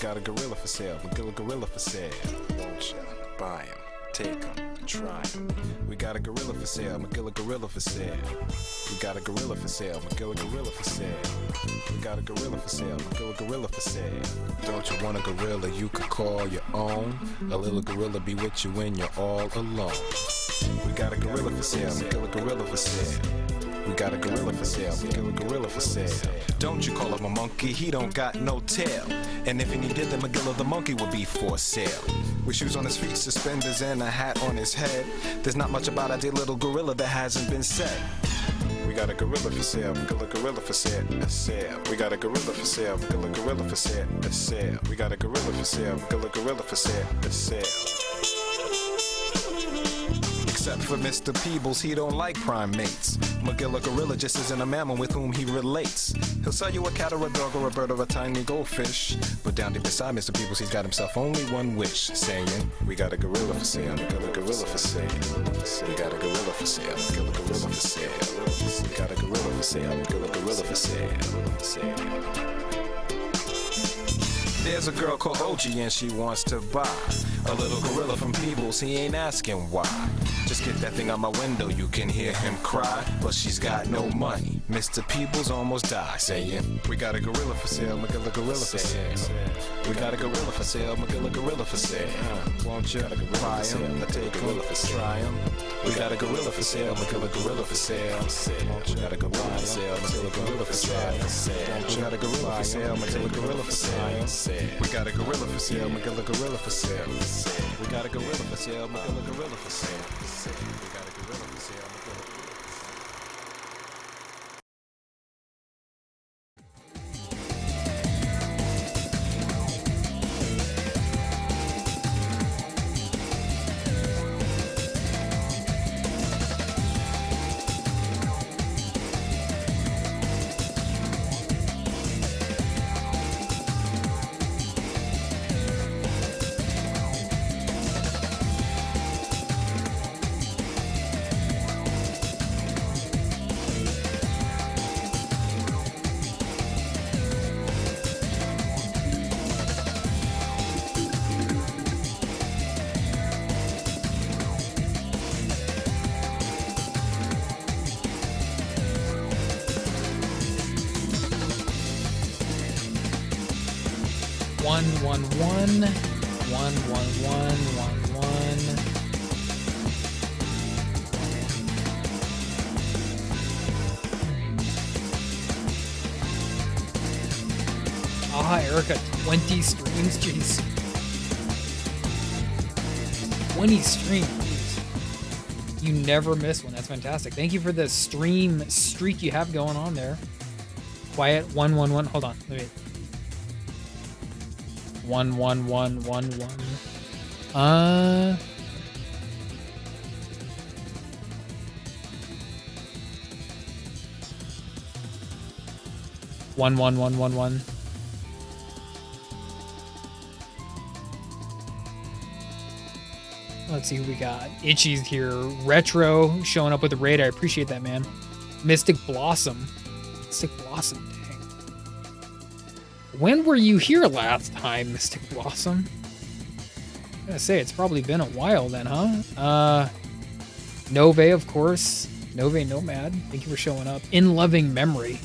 got a gorilla for sale, gorilla for sale. Won't ya buy him, take him, try him? We got a gorilla for sale, gorilla for sale. We got a gorilla for sale, gorilla for sale. We got a gorilla for sale, gorilla for sale. Don't you want a gorilla you could call your own? A little gorilla be with you when you're all alone. We got a gorilla for sale, gorilla for sale. We got a gorilla for sale, gorilla for sale. Don't you call him a monkey, he don't got no tail. And if he did, then Magilla the monkey would be for sale. With shoes on his feet, suspenders, and a hat on his head. There's not much about our dear little gorilla that hasn't been said. We got a gorilla for sale, gorilla for sale, a sale. We got a gorilla for sale, gorilla for sale, a sale. We got a gorilla for sale, gorilla for sale, a sale. Except for Mr. Peebles, he don't like primates. Magilla Gorilla just isn't a mammal with whom he relates. He'll sell you a cat or a dog or a bird or a tiny goldfish. But down deep beside Mr. Peebles, he's got himself only one wish, saying, we got a gorilla for sale, gorilla for sale. We got a gorilla for sale, gorilla for sale. We got a gorilla for sale, gorilla for sale. There's a girl called OG and she wants to buy a little gorilla from Peebles, he ain't asking why. Just get that thing out my window, you can hear him cry. But she's got no money, Mr. Peebles almost died, saying, we got a gorilla for sale, Magilla gorilla for sale. We got a gorilla for sale, Magilla gorilla for sale. Won't you buy him, I take gorilla for try him. We got a gorilla for sale, Magilla gorilla for sale. Won't you got a gorilla for sale, Magilla gorilla for sale. We got a gorilla for sale, Magilla gorilla for sale. We got a gorilla for sale, Magilla gorilla for sale. We got a gorilla for sale, Magilla gorilla for sale. We got a gorilla for sale, Magilla gorilla for sale. Erica, 20 streams, jeez. 20 streams, jeez. You never miss one, that's fantastic. Thank you for the stream streak you have going on there. Quiet, 111, hold on, let me. 11111. One one one one one. Let's see who we got. Itchy's here. Retro showing up with the raid. I appreciate that, man. Mystic Blossom. Mystic Blossom, dang. When were you here last time, Mystic Blossom? I gotta say, it's probably been a while then, huh? Nove, of course. Nove Nomad. Thank you for showing up. In loving memory.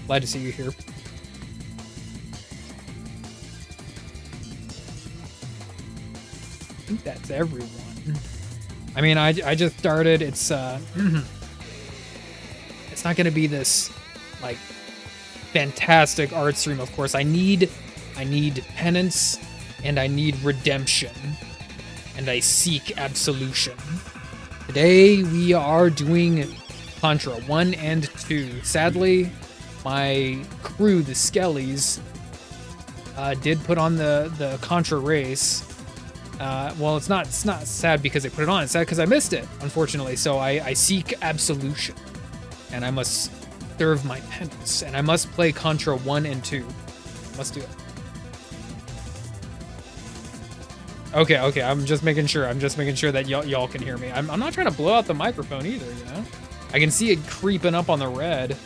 Glad to see you here. I think that's everyone. I mean, I just started. It's it's not gonna be this like fantastic art stream, of course. I need penance and I need redemption and I seek absolution. Today we are doing Contra 1 and 2. Sadly, my crew, the Skellies, did put on the Contra race. Well, it's not sad because they put it on. It's sad because I missed it, unfortunately. So I seek absolution, and I must serve my penance, and I must play Contra 1 and 2. Must do it. Okay. I'm just making sure that y'all can hear me. I'm not trying to blow out the microphone either, you know. I can see it creeping up on the red.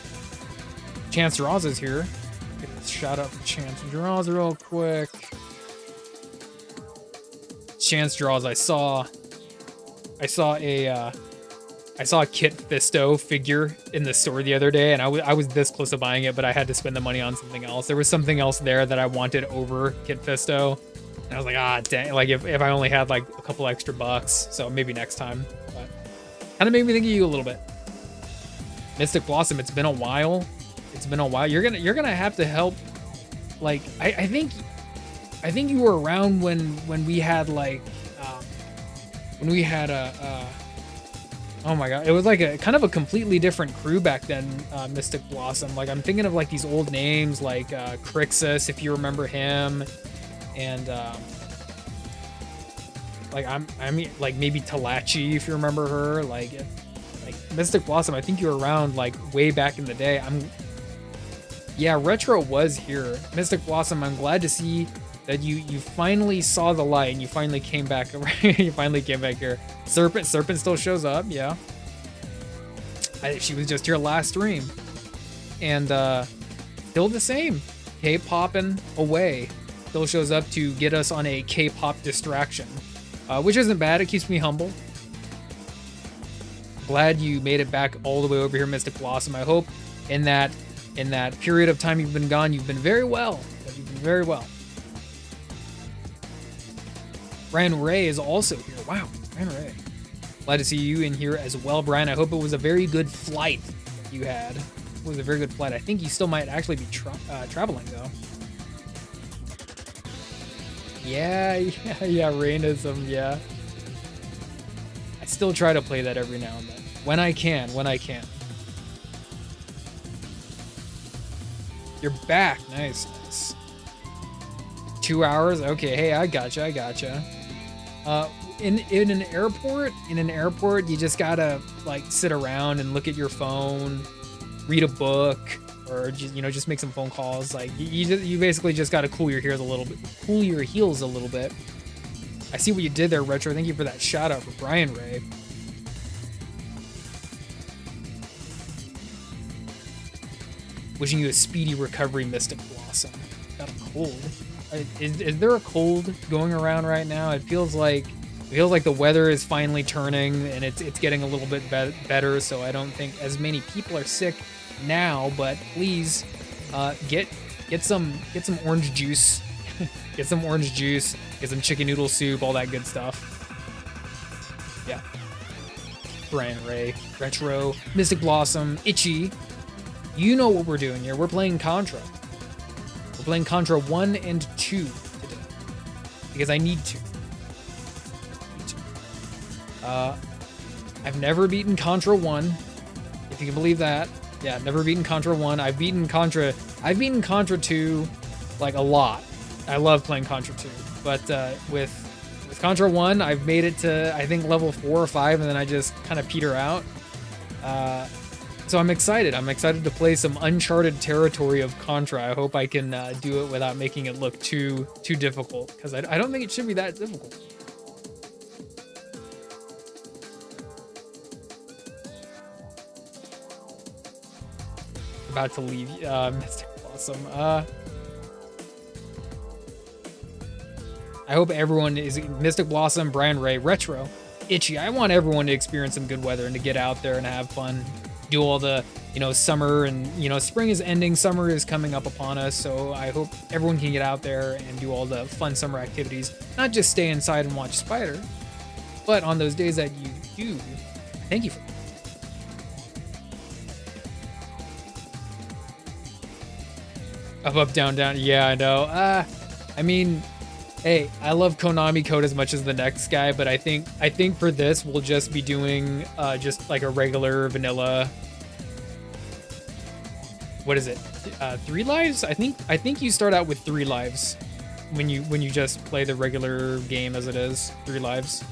Chance Roz is here. shout out for chance draws real quick. Chance draws. I saw a Kit Fisto figure in the store the other day, and I was this close to buying it, but I had to spend the money on something else. There was something else there that I wanted over Kit Fisto, and I was like, ah, dang! Like if I only had like a couple extra bucks, so maybe next time. But kind of made me think of you a little bit. Mystic Blossom. It's been a while. It's been a while. You're gonna have to help. Like I think you were around when we had like when we had a oh my god, it was like a kind of a completely different crew back then. Mystic Blossom. Like I'm thinking of like these old names like Crixus, if you remember him, and like I mean like maybe Talachi, if you remember her. Like Mystic Blossom. I think you were around like way back in the day. Yeah, Retro was here. Mystic Blossom, I'm glad to see that you finally saw the light and you finally came back. You finally came back here. Serpent still shows up, yeah. She was just here last stream. And still the same. K-popping away. Still shows up to get us on a K-pop distraction. Which isn't bad, it keeps me humble. Glad you made it back all the way over here, Mystic Blossom. I hope in that period of time you've been gone, you've been very well. You've been very well. Brian Ray is also here. Wow, Brian Ray. Glad to see you in here as well, Brian. I hope it was a very good flight you had. It was a very good flight. I think you still might actually be traveling, though. Yeah, Rainism, yeah. I still try to play that every now and then. When I can. You're back. Nice. 2 hours? Okay, hey, I gotcha. In an airport, you just gotta like sit around and look at your phone, read a book, or just make some phone calls. Like you basically just gotta cool your heels a little bit. I see what you did there, Retro. Thank you for that shout out for Brian Ray. Wishing you a speedy recovery, Mystic Blossom. Got a cold. Is there a cold going around right now? It feels like the weather is finally turning and it's getting a little bit better. So I don't think as many people are sick now. But please, get some orange juice, get some orange juice, get some chicken noodle soup, all that good stuff. Yeah. Brian Ray, Retro, Mystic Blossom, Itchy. You know what we're doing here. We're playing Contra. We're playing Contra 1 and 2 today. Because I need to. I've never beaten Contra 1. If you can believe that. Yeah, never beaten Contra 1. I've beaten Contra 2 like a lot. I love playing Contra 2. But with Contra 1, I've made it to I think level 4 or 5 and then I just kind of peter out. So I'm excited. I'm excited to play some uncharted territory of Contra. I hope I can do it without making it look too difficult, because I don't think it should be that difficult. About to leave Mystic Blossom. I hope everyone is Mystic Blossom, Brian Ray, Retro, Itchy. I want everyone to experience some good weather and to get out there and have fun. Do all the summer and spring is ending, summer is coming up upon us, so I hope everyone can get out there and do all the fun summer activities, not just stay inside and watch Spider, but on those days that you do, thank you for that. Up down down. Yeah, I know. I mean, hey, I love Konami code as much as the next guy, but I think for this we'll just be doing just like a regular vanilla. What is it? 3 lives? I think you start out with 3 lives when you just play the regular game as it is. 3 lives.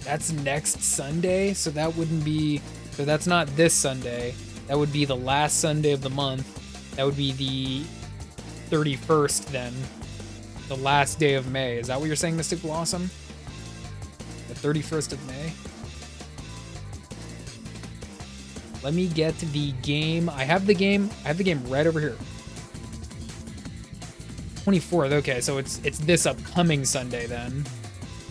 That's next Sunday, so that wouldn't be. So that's not this Sunday. That would be the last Sunday of the month. That would be the 31st then. The last day of May. Is that what you're saying, Mystic Blossom? The 31st of May? Let me get the game. I have the game right over here. 24th. Okay, so it's this upcoming Sunday then.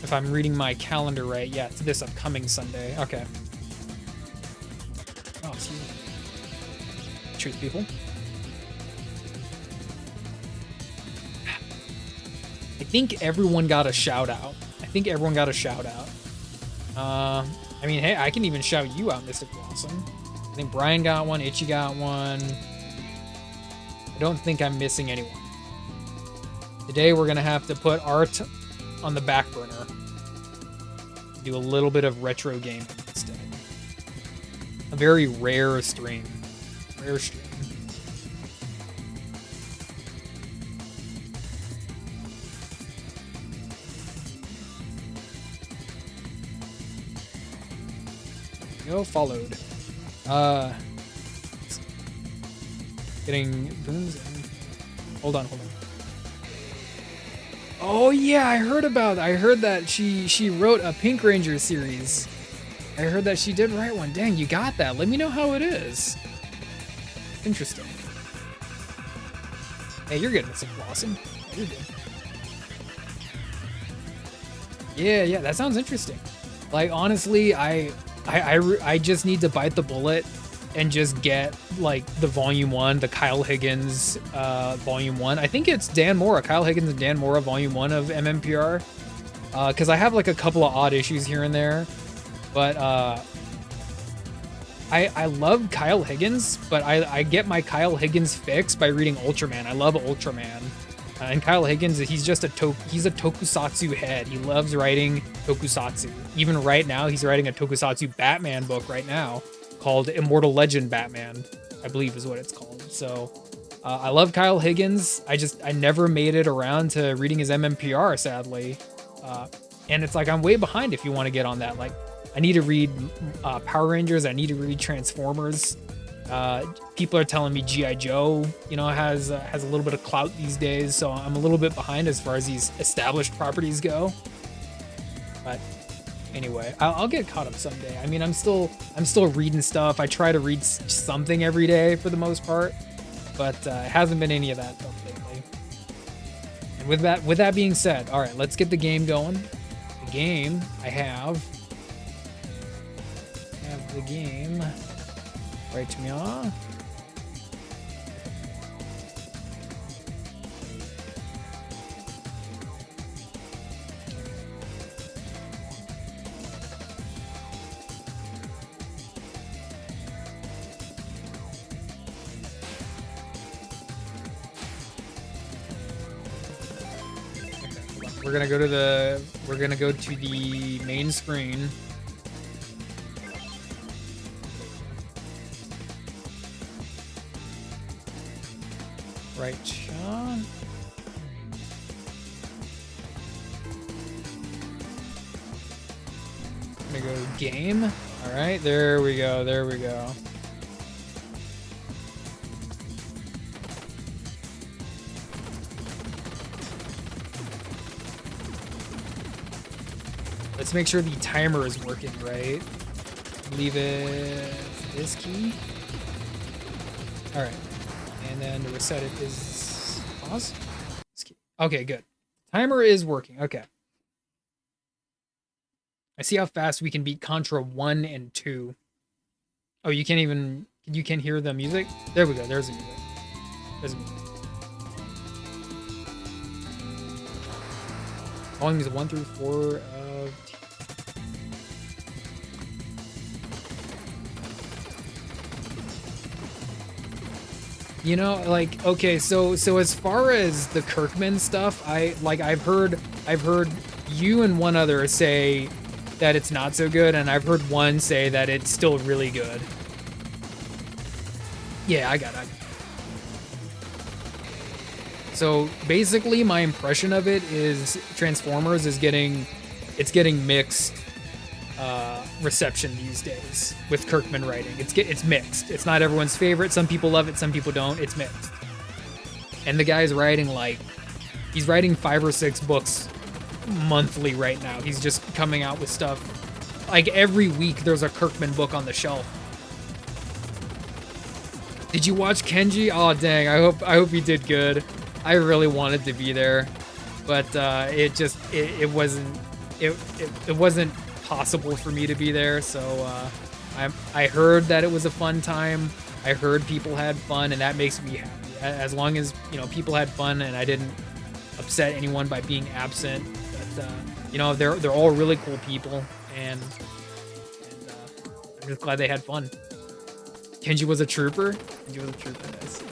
If I'm reading my calendar right, yeah, it's this upcoming Sunday. Okay. Oh, excuse me. Truth, people. I think everyone got a shout out. I mean, hey, I can even shout you out, Mystic Blossom. I think Brian got one, Itchy got one. I don't think I'm missing anyone. Today we're gonna have to put art on the back burner. Do a little bit of retro gaming instead. A very rare stream. Rare stream. Go, followed. Getting booms in. Hold on. Oh yeah, I heard that she wrote a Pink Ranger series. I heard that she did write one. Dang, you got that. Let me know how it is. Interesting. Hey, you're good, Mystic Blossom. You're good. Yeah, that sounds interesting. Like, honestly, I just need to bite the bullet and just get like the volume 1, the Kyle Higgins volume 1. I think it's Dan Mora, Kyle Higgins and Dan Mora volume 1 of MMPR. Because I have like a couple of odd issues here and there, but I love Kyle Higgins, but I get my Kyle Higgins fix by reading Ultraman. I love Ultraman. And Kyle Higgins, he's a tokusatsu head. He loves writing tokusatsu. Even right now, he's writing a tokusatsu Batman book right now called Immortal Legend Batman, I believe is what it's called. So I love Kyle Higgins. I never made it around to reading his MMPR, sadly. And it's like I'm way behind if you want to get on that. Like, I need to read Power Rangers. I need to read Transformers. People are telling me G.I. Joe, has a little bit of clout these days, so I'm a little bit behind as far as these established properties go. But anyway, I'll get caught up someday. I mean, I'm still reading stuff. I try to read something every day for the most part, but it hasn't been any of that stuff lately. And with that being said, all right, let's get the game going. The game I have the game. Right to me on. We're gonna go to the main screen. Right, Sean. I'm gonna go game. All right, there we go. Let's make sure the timer is working right. Leave it this key. All right. And then to reset it is pause. Okay, good. Timer is working. Okay. I see how fast we can beat Contra 1 and 2. Oh, you can't hear the music? There we go. There's the music. Volume is 1 through 4 of like, okay, so as far as the Kirkman stuff, I've heard you and one other say that it's not so good, and I've heard one say that it's still really good. Yeah, I got it. So basically my impression of it is Transformers is getting mixed reception these days with Kirkman writing. It's mixed. It's not everyone's favorite. Some people love it, some people don't. It's mixed. And the guy's writing he's writing 5 or 6 books monthly right now. He's just coming out with stuff. Like every week there's a Kirkman book on the shelf. Did you watch Kenji? Oh dang, I hope he did good. I really wanted to be there, but it wasn't possible for me to be there. So I heard that it was a fun time. I heard people had fun, and that makes me happy. As long as people had fun and I didn't upset anyone by being absent. But they're all really cool people, and I'm just glad they had fun. Kenji was a trooper. Kenji was a trooper. Nice.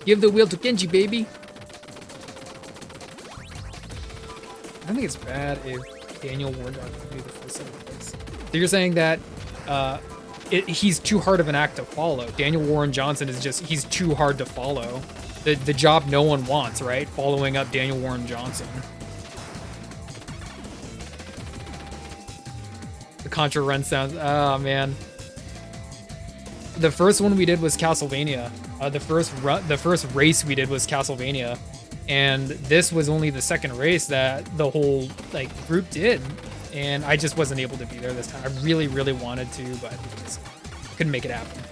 Give the wheel to Kenji, baby. I think it's bad if Daniel Warren Johnson can do the full set of plays. So you're saying that he's too hard of an act to follow. Daniel Warren Johnson he's too hard to follow. The job no one wants, right? Following up Daniel Warren Johnson. The Contra run sounds, oh man. The first one we did was Castlevania. The first race we did was Castlevania, and this was only the second race that the whole group did, and I just wasn't able to be there this time. I really, really wanted to, but just couldn't make it happen.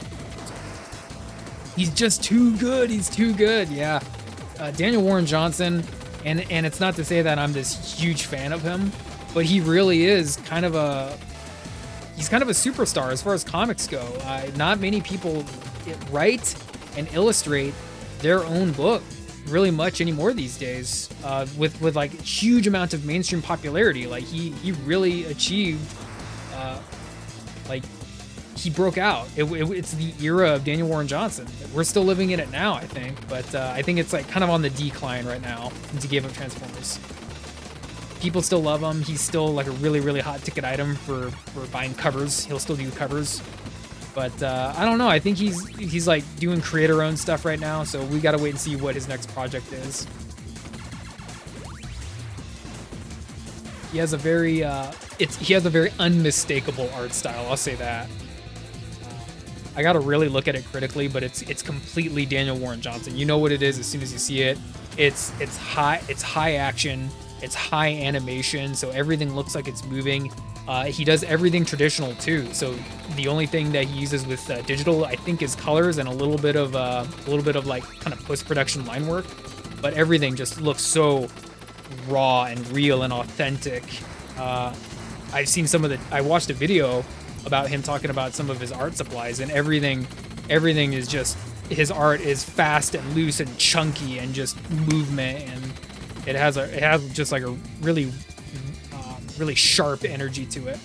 He's just too good. He's too good. Yeah, Daniel Warren Johnson, and it's not to say that I'm this huge fan of him, but he really is kind of a. He's kind of a superstar as far as comics go. Not many people write and illustrate their own book really much anymore these days, with like huge amount of mainstream popularity. Like he really achieved, he broke out. It's the era of Daniel Warren Johnson. We're still living in it now, I think, but I think it's kind of on the decline right now since he gave up Transformers. People still love him. He's still a really, really hot ticket item for buying covers. He'll still do covers. But I don't know. I think he's doing creator-owned stuff right now, so we gotta wait and see what his next project is. He has a very unmistakable art style. I'll say that. I gotta really look at it critically, but it's completely Daniel Warren Johnson. You know what it is as soon as you see it. It's high action. It's high animation, so everything looks like it's moving. He does everything traditional too. So the only thing that he uses with digital, I think, is colors and a little bit of kind of post-production line work. But everything just looks so raw and real and authentic. I've seen I watched a video about him talking about some of his art supplies, and everything is just, his art is fast and loose and chunky and just movement, and it has just a really sharp energy to it.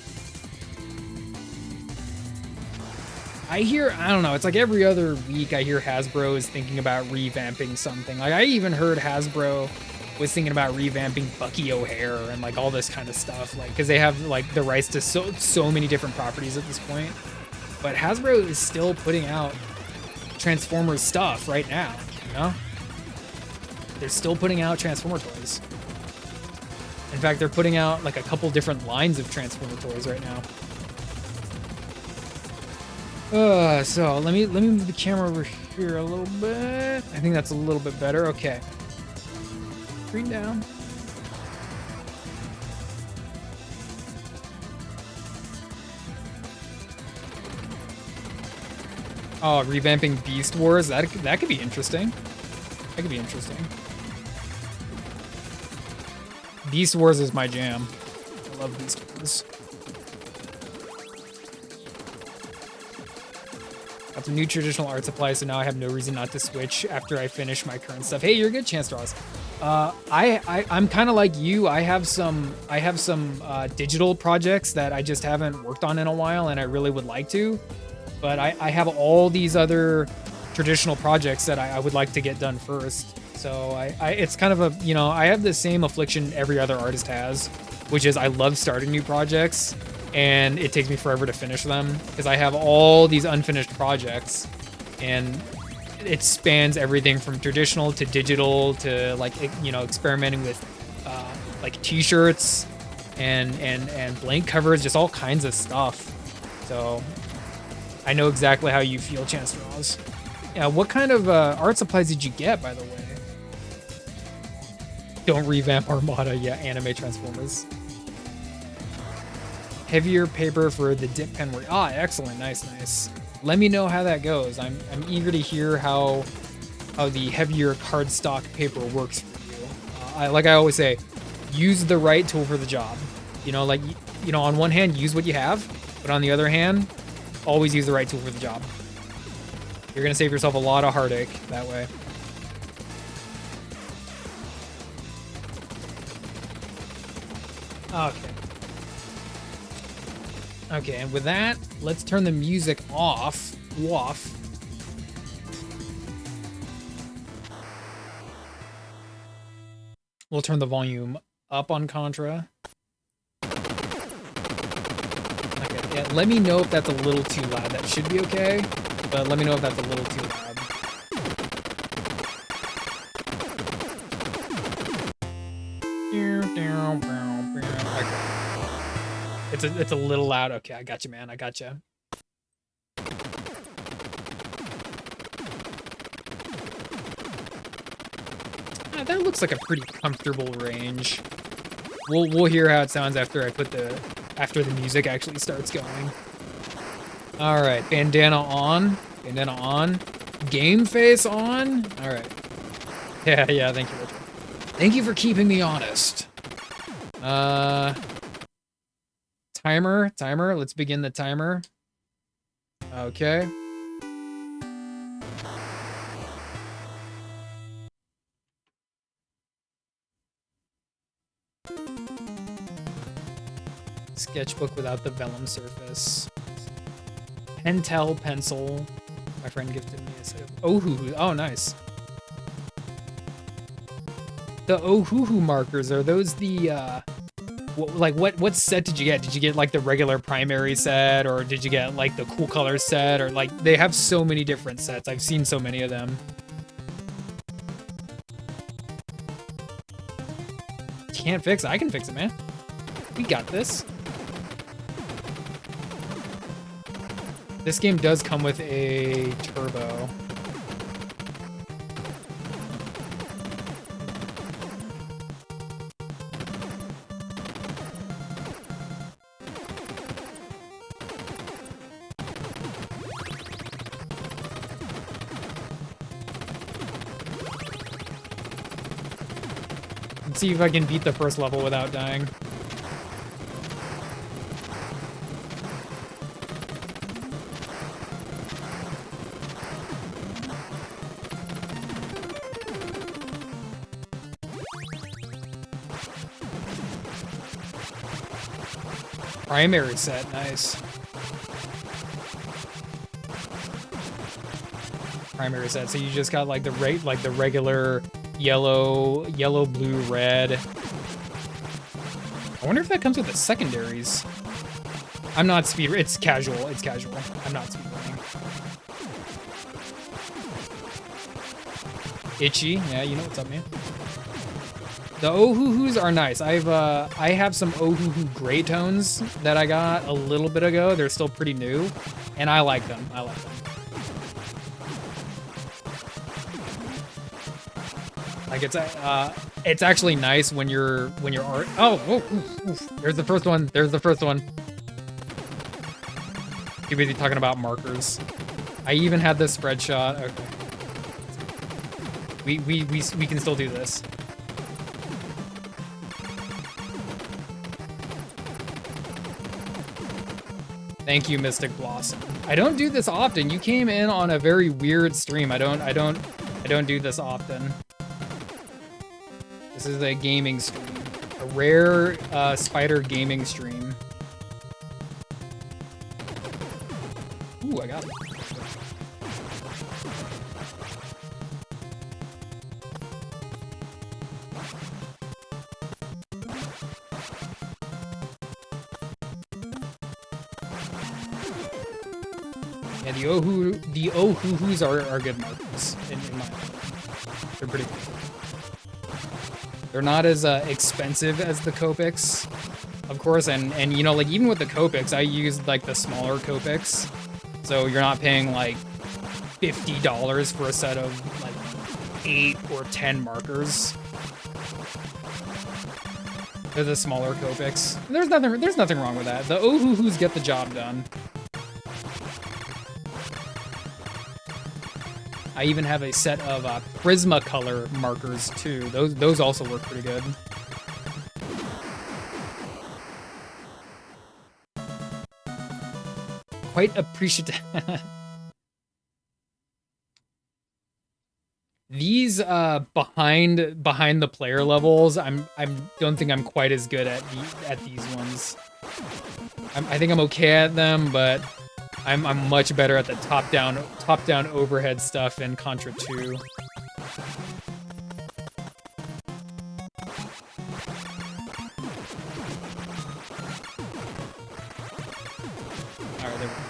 I don't know, it's like every other week I hear Hasbro is thinking about revamping something. I even heard Hasbro was thinking about revamping Bucky O'Hare and all this kind of stuff, because they have the rights to so many different properties at this point. But Hasbro is still putting out Transformers stuff right now, you know? They're still putting out Transformer toys. In fact, they're putting out a couple different lines of Transformer toys right now. So let me move the camera over here a little bit. I think that's a little bit better. Okay. Screen down. Oh, revamping Beast Wars. That could be interesting. That could be interesting. Beast Wars is my jam. I love Beast Wars. Got some new traditional art supplies, so now I have no reason not to switch after I finish my current stuff. Hey, you're good, Chance Draws. I'm kind of like you. I have some digital projects that I just haven't worked on in a while, and I really would like to. But I have all these other traditional projects that I would like to get done first. So it's kind of I have the same affliction every other artist has, which is I love starting new projects and it takes me forever to finish them because I have all these unfinished projects, and it spans everything from traditional to digital to experimenting with t-shirts and blank covers, just all kinds of stuff. So I know exactly how you feel, Chance Draws. Yeah, what kind of art supplies did you get, by the way? Don't revamp Armada, yeah, anime Transformers. Heavier paper for the dip pen work. Ah, excellent. Nice, nice. Let me know how that goes. I'm eager to hear how the heavier cardstock paper works for you. Like I always say, use the right tool for the job. You know, like, you know, on one hand, use what you have, but on the other hand, always use the right tool for the job. You're gonna save yourself a lot of heartache that way. Okay. Okay, and with that, let's turn the music off. We'll turn the volume up on Contra. Okay, yeah, let me know if that's a little too loud. That should be okay, but let me know if that's a little too loud. Okay. It's a little loud. Okay, I got you, man. I got you. That looks like a pretty comfortable range. We'll hear how it sounds after the music actually starts going. All right, bandana on, game face on. All right. Yeah. Thank you, Richard. Thank you for keeping me honest. Timer. Let's begin the timer. Okay. Sketchbook without the vellum surface. Pentel pencil. My friend gifted me a set of Ohuhu. Oh, nice. The Ohuhu markers, are those the what set did you get? Did you get like the regular primary set, or did you get like the cool color set, or like they have so many different sets. I've seen so many of them. Can't fix it. I can fix it, man. We got this. This game does come with a turbo. Let's see if I can beat the first level without dying. Primary set, nice. Primary set, so you just got like the regular yellow, blue, red. I wonder if that comes with the secondaries. I'm not speed. It's casual. I'm not speedrunning. Itchy, yeah, you know what's up, man. The Ohuhus are nice. I have some Ohuhu gray tones that I got a little bit ago. They're still pretty new, and I like them. Like it's actually nice when you're art. Oof. There's the first one. Too busy talking about markers. I even had this spread shot. Okay. We can still do this. Thank you, Mystic Blossom. I don't do this often. You came in on a very weird stream. I don't do this often. This is a gaming stream. A rare spider gaming stream. Ooh, I got it. Yeah, the Ohuhus are good markers in my opinion. They're pretty good. They're not as expensive as the Copics, of course, and you know, like even with the Copics, I used like the smaller Copics, so you're not paying like $50 for a set of like 8 or 10 markers. They're the smaller Copics. There's nothing wrong with that. The Ohuhus get the job done. I even have a set of Prismacolor markers too. Those also work pretty good. Quite appreciative. These behind the player levels, I don't think I'm quite as good at these ones. I think I'm okay at them, but I'm much better at the top down overhead stuff in Contra 2. Alright, there we go.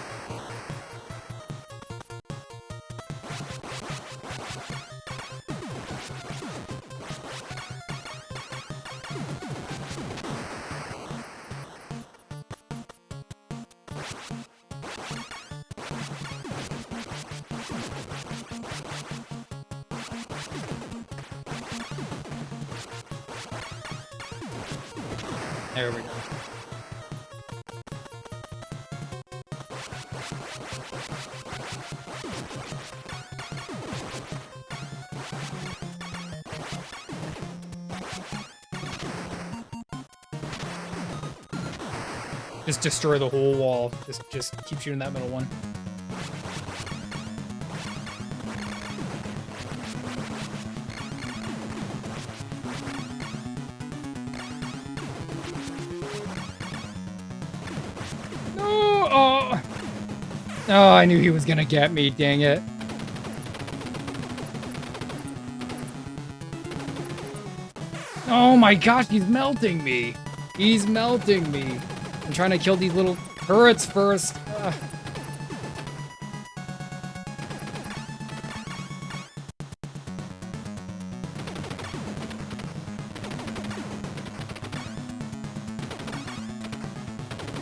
There we go. Just destroy the whole wall. Just keep shooting that middle one. Oh, I knew he was gonna get me, dang it. Oh my gosh, he's melting me. He's melting me. I'm trying to kill these little turrets first. Ugh.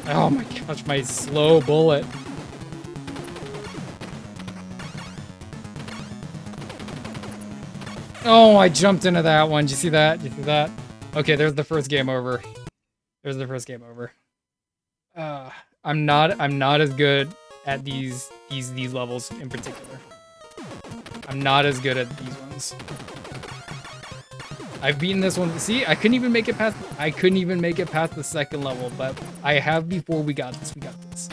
Oh my gosh, my slow bullet. Oh, I jumped into that one. Did you see that? Did you see that? Okay, there's the first game over. There's the first game over. I'm not as good at these levels in particular. I'm not as good at these ones. I've beaten this one. See, I couldn't even make it past the second level, but I have before. We got this. We got this.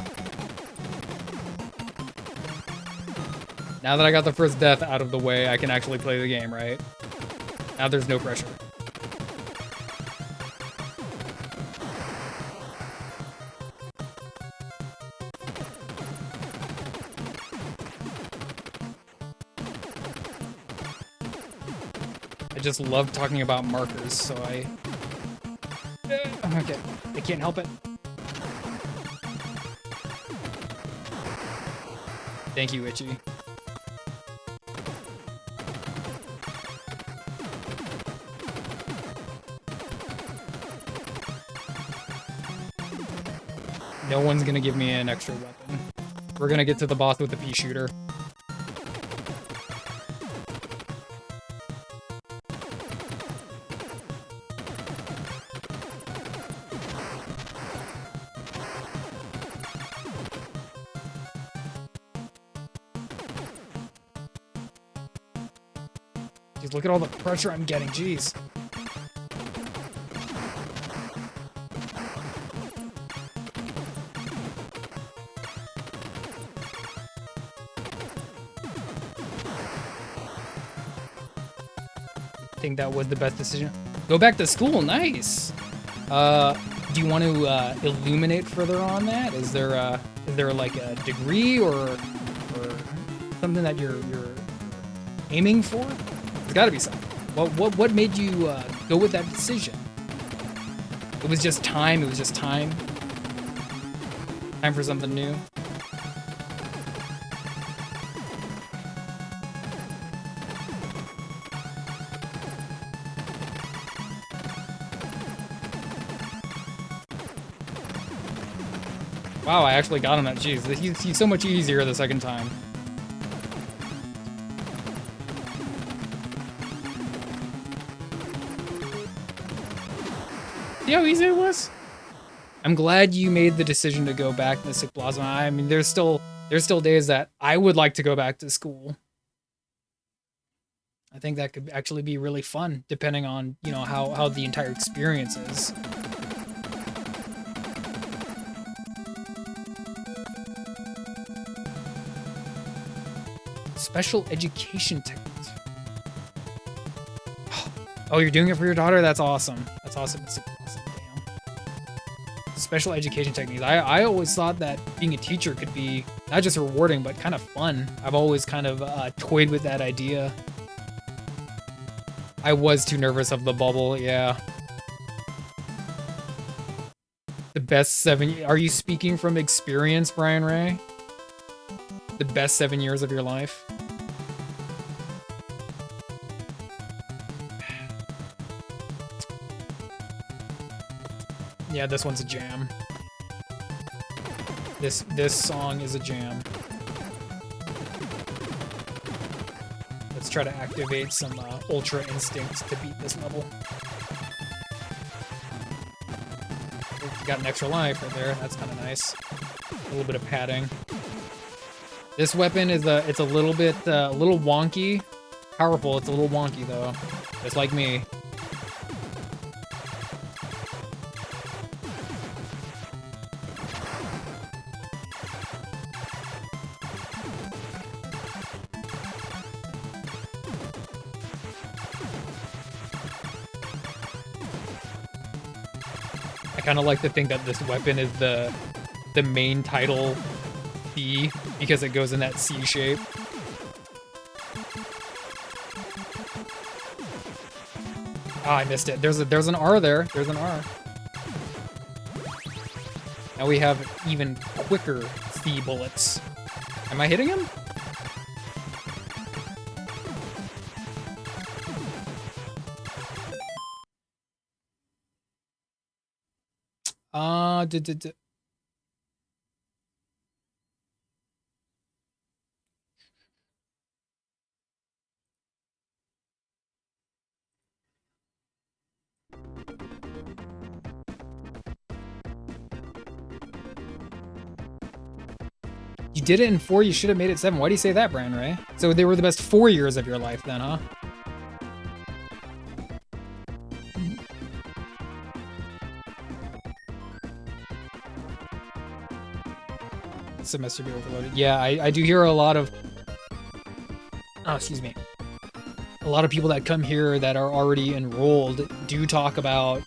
Now that I got the first death out of the way, I can actually play the game, right? Now there's no pressure. I just love talking about markers, so okay, I can't help it. Thank you, Itchy. No one's gonna give me an extra weapon. We're gonna get to the boss with the pea shooter. Jeez, look at all the pressure I'm getting, jeez. I think that was the best decision. Go back to school, nice. Do you want to illuminate further on that? Is there like a degree or something that you're aiming for? There's got to be something. What made you go with that decision? It was just time. It was just time. Time for something new. Wow, I actually got him that. Jeez, he's so much easier the second time. See how easy it was? I'm glad you made the decision to go back, Mystic Blossom. I mean, there's still days that I would like to go back to school. I think that could actually be really fun, depending on, you know, how the entire experience is. Special education techniques. Oh, you're doing it for your daughter? That's awesome. That's awesome. It's awesome. Damn. Special education techniques. I always thought that being a teacher could be not just rewarding, but kind of fun. I've always kind of toyed with that idea. I was too nervous of the bubble, yeah. The best 7... Are you speaking from experience, Brian Ray? The best 7 years of your life? Yeah, this one's a jam. This song is a jam. Let's try to activate some Ultra Instincts to beat this level. You got an extra life right there. That's kind of nice. A little bit of padding. This weapon is it's a little bit a little wonky. Powerful. It's a little wonky though, just like me. I kind of like to think that this weapon is the main title B because it goes in that C shape. Ah, I missed it. There's an R there. There's an R. Now we have even quicker C bullets. Am I hitting him? You did it in 4, you should have made it 7. Why do you say that, Brian Ray? So they were the best 4 years of your life then, huh? Semester be overloaded. Yeah, I do hear a lot of... Oh, excuse me. A lot of people that come here that are already enrolled do talk about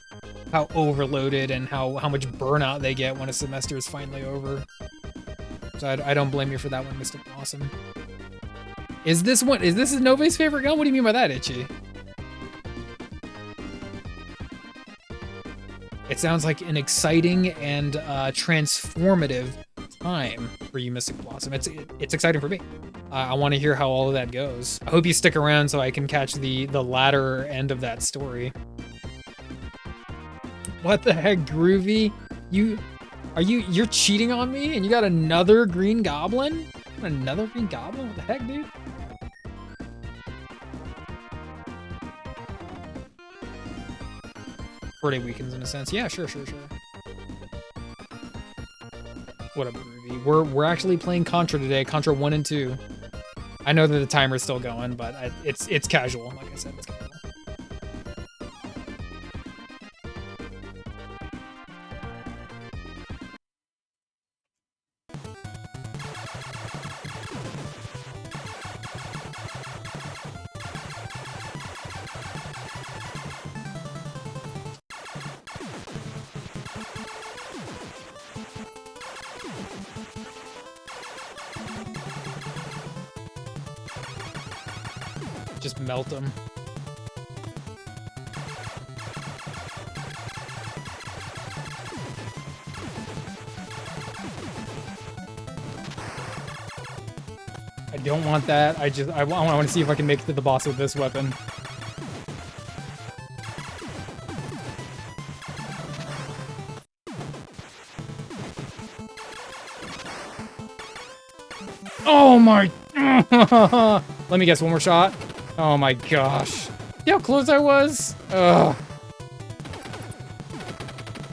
how overloaded and how much burnout they get when a semester is finally over. So I don't blame you for that one, Mystic Blossom. Is this Nove's favorite gun? What do you mean by that, Itchy? It sounds like an exciting and transformative time for you, Mystic Blossom. It's exciting for me. I want to hear how all of that goes. I hope you stick around so I can catch the latter end of that story. What the heck, Groovy? You're cheating on me and you got another green goblin? Another green goblin? What the heck, dude? Birthday weekends in a sense. Yeah, sure. What up, Groovy? We're actually playing Contra today, Contra 1 and 2. I know that the timer's still going, but it's casual. Like I said, it's casual. Just melt them. I don't want that. I want to see if I can make it to the boss with this weapon. Oh my... Let me guess, one more shot. Oh my gosh. See how close I was? Ugh.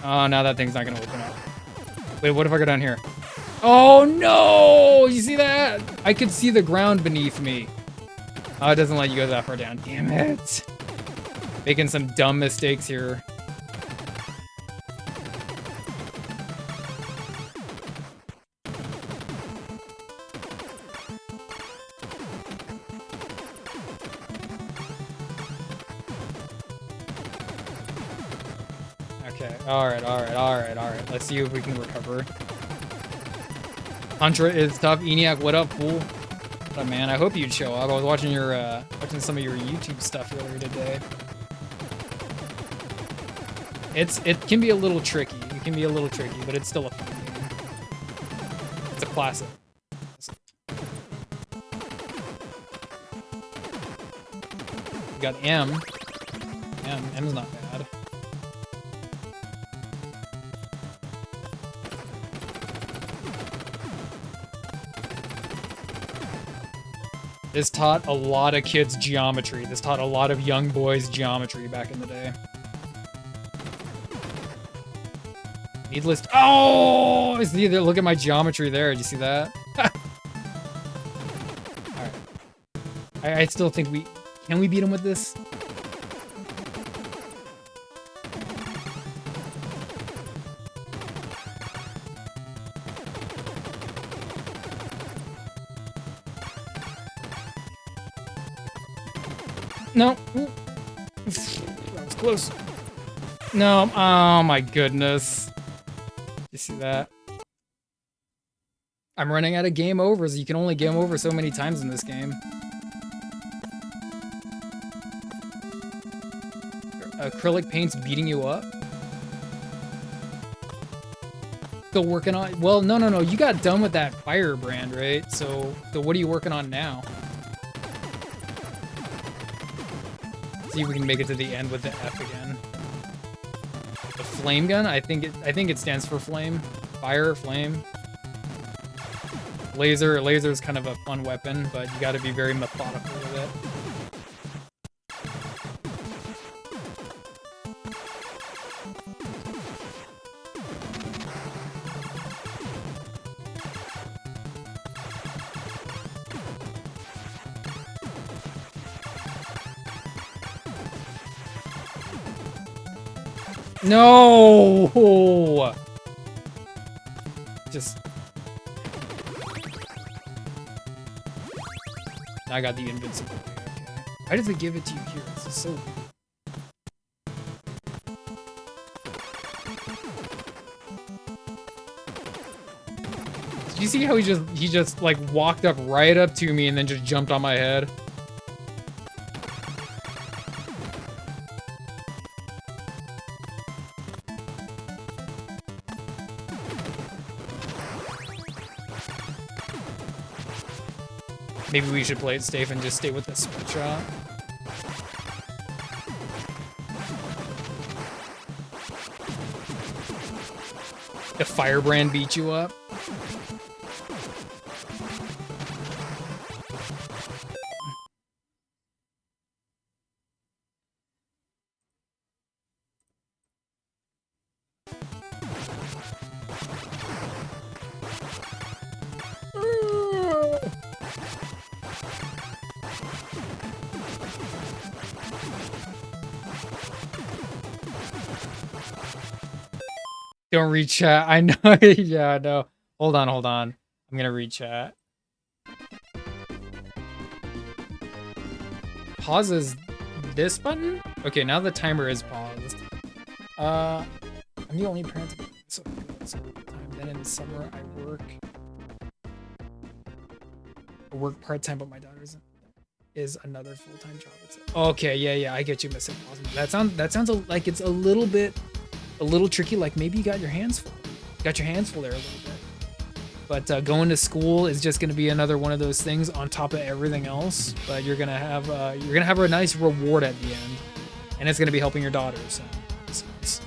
Oh, now that thing's not gonna open up. Wait, what if I go down here? Oh no! You see that? I could see the ground beneath me. Oh, it doesn't let you go that far down. Damn it. Making some dumb mistakes here. Okay, alright. Let's see if we can recover. Contra is tough. ENIAC, what up, fool? What up, man? I hope you'd show up. I was watching your watching some of your YouTube stuff earlier today. It can be a little tricky. It can be a little tricky, but it's still a fun game. It's a classic. We got M. M's not bad. This taught a lot of kids geometry. This taught a lot of young boys geometry back in the day. Needless. Oh! Look at my geometry there. Did you see that? Alright. I still think we... Can we beat him with this? No. Ooh. That was close. No. Oh my goodness. You see that? I'm running out of game overs. You can only game over so many times in this game. Acrylic paint's beating you up? Still working on... Well, no. You got done with that firebrand, right? So what are you working on now? See if we can make it to the end with the F again. The flame gun? I think it stands for flame. Fire, flame. Laser is kind of a fun weapon, but you gotta be very methodical with it. No! Just... I got the invincible. Okay. Why does it give it to you here? This is so weird. Did you see how he just like walked up right up to me and then just jumped on my head? Maybe we should play it safe and just stay with the split shot. The firebrand beat you up. Don't read chat. I know. Yeah, no. Hold on. I'm gonna read chat. Pauses this button? Okay, now the timer is paused. I'm the only parent so time. Then in the summer I work part-time, but my daughter's is another full-time job. Okay, yeah, I get you, Mr. Pause. That sounds like it's a little tricky, like maybe you got your hands full. There a little bit. But going to school is just going to be another one of those things on top of everything else. But you're gonna have a nice reward at the end, and it's gonna be helping your daughter. So it's...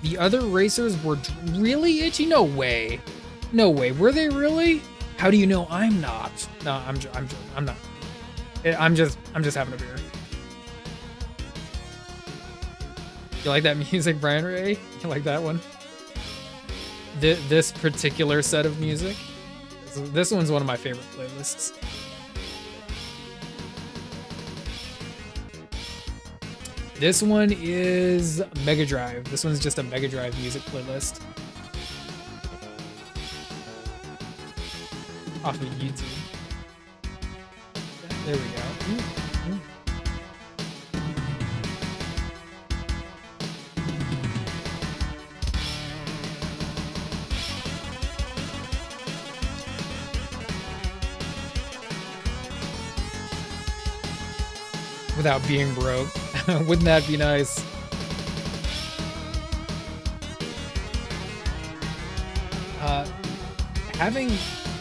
The other racers were really itchy. No way. Were they really? How do you know I'm not? No, I'm not. I'm just having a beer. You like that music, Brian Ray? You like that one? This particular set of music? This one's one of my favorite playlists. This one is Mega Drive. This one's just a Mega Drive music playlist. Off of YouTube. There we go. Ooh, ooh. Without being broke. Wouldn't that be nice?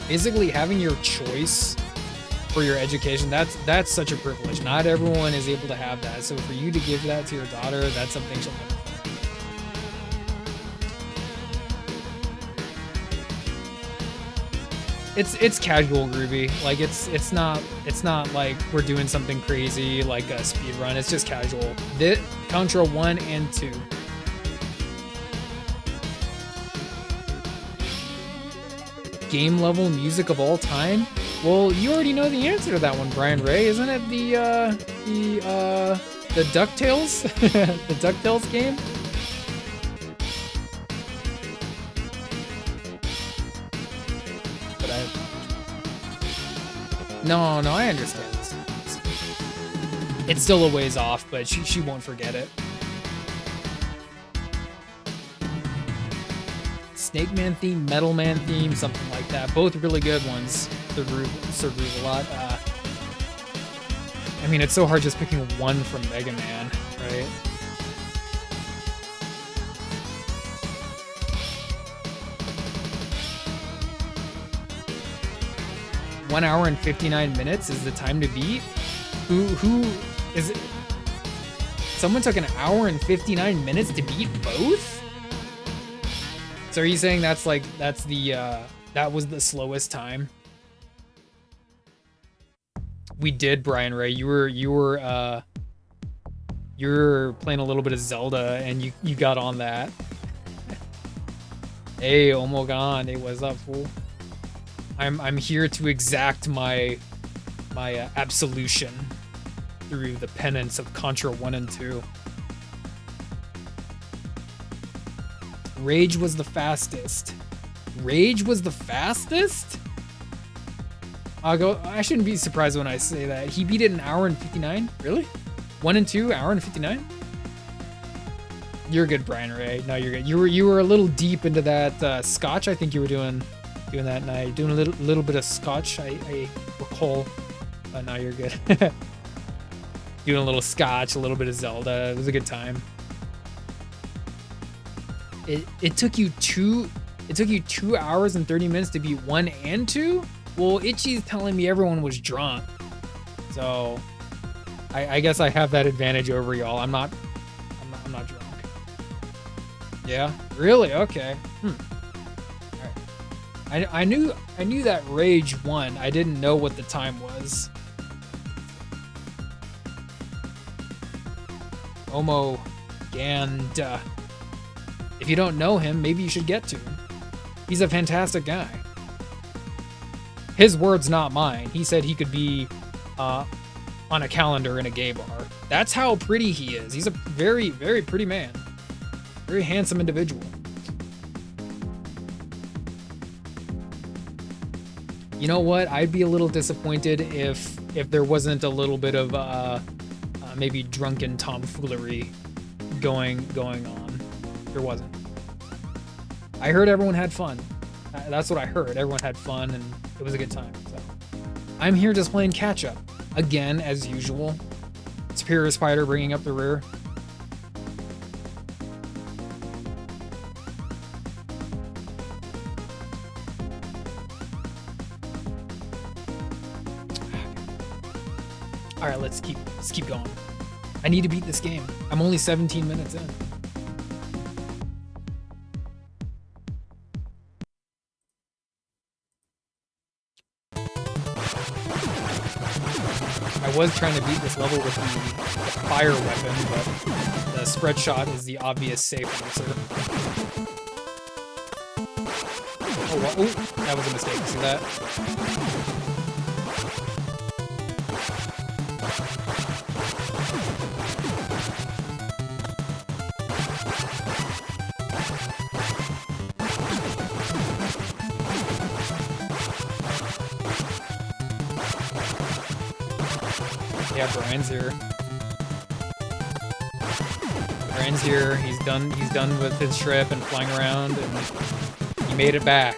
Basically having your choice for your education, that's such a privilege. Not everyone is able to have that. So for you to give that to your daughter, that's something she'll never forget. It's casual groovy. Like it's not like we're doing something crazy like a speed run. It's just casual. This Contra 1 and 2. Game level music of all time? Well, you already know the answer to that one, Brian Ray. Isn't it the DuckTales? The DuckTales game? But No, I understand this. It's still a ways off, but she won't forget it. Snake Man theme, Metal Man theme, something like that. Both really good ones. Survive a lot. I mean, it's so hard just picking one from Mega Man, right? One hour and 59 minutes is the time to beat? Who is it? Someone took an hour and 59 minutes to beat both? So are you saying that was the slowest time? We did, Brian Ray. You were playing a little bit of Zelda and you got on that. Hey, Omogan, hey, what's up, fool? I'm here to exact my absolution through the penance of Contra 1 and 2. Rage was the fastest. Rage was the fastest? I shouldn't be surprised when I say that. He beat it in an hour and 59? Really? 1 and 2, hour and 59? You're good, Brian Ray. No, you're good. You were a little deep into that Scotch. I think you were doing that night. Doing a little bit of Scotch, I recall. But no, you're good. Doing a little Scotch, a little bit of Zelda. It was a good time. It took you 2 hours and 30 minutes to beat 1 and 2? Well, Itchy's telling me everyone was drunk. So I guess I have that advantage over y'all. I'm not drunk. Yeah? Really? Okay. Alright. I knew that Rage won. I didn't know what the time was. Omo Ganda. If you don't know him, maybe you should get to him. He's a fantastic guy. His words, not mine. He said he could be on a calendar in a gay bar. That's how pretty he is. He's a very, very pretty man. Very handsome individual. You know what? I'd be a little disappointed if there wasn't a little bit of maybe drunken tomfoolery going on. There wasn't. I heard everyone had fun. That's what I heard. Everyone had fun and it was a good time. So I'm here just playing catch up again as usual. Superior Spider bringing up the rear. All right, let's keep going. I need to beat this game. I'm only 17 minutes in. I was trying to beat this level with the fire weapon, but the spread shot is the obvious safe answer. Oh, well, ooh, that was a mistake. See that? Yeah, Brian's here. Brian's here. He's done with his trip and flying around, and he made it back.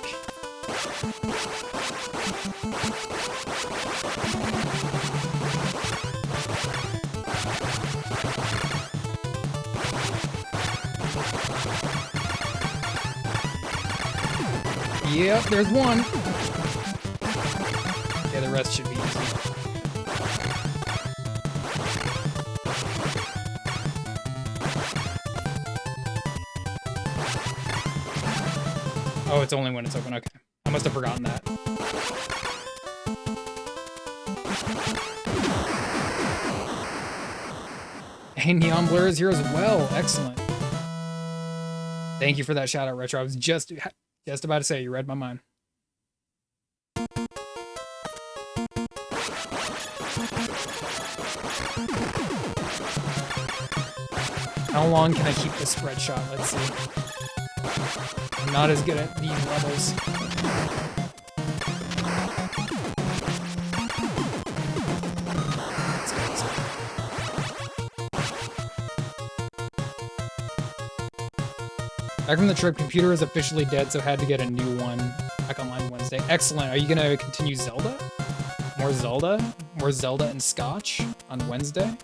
Yep, there's one. Yeah, the rest should be easy. Oh, it's only when it's open. Okay. I must have forgotten that. Hey, Neon Blur is here as well. Excellent. Thank you for that shout out, Retro. I was just about to say, you read my mind. How long can I keep this spread shot? Let's see. I'm not as good at these levels. Back from the trip, computer is officially dead, so had to get a new one. Back online Wednesday. Excellent. Are you gonna continue Zelda? More Zelda? More Zelda and Scotch on Wednesday?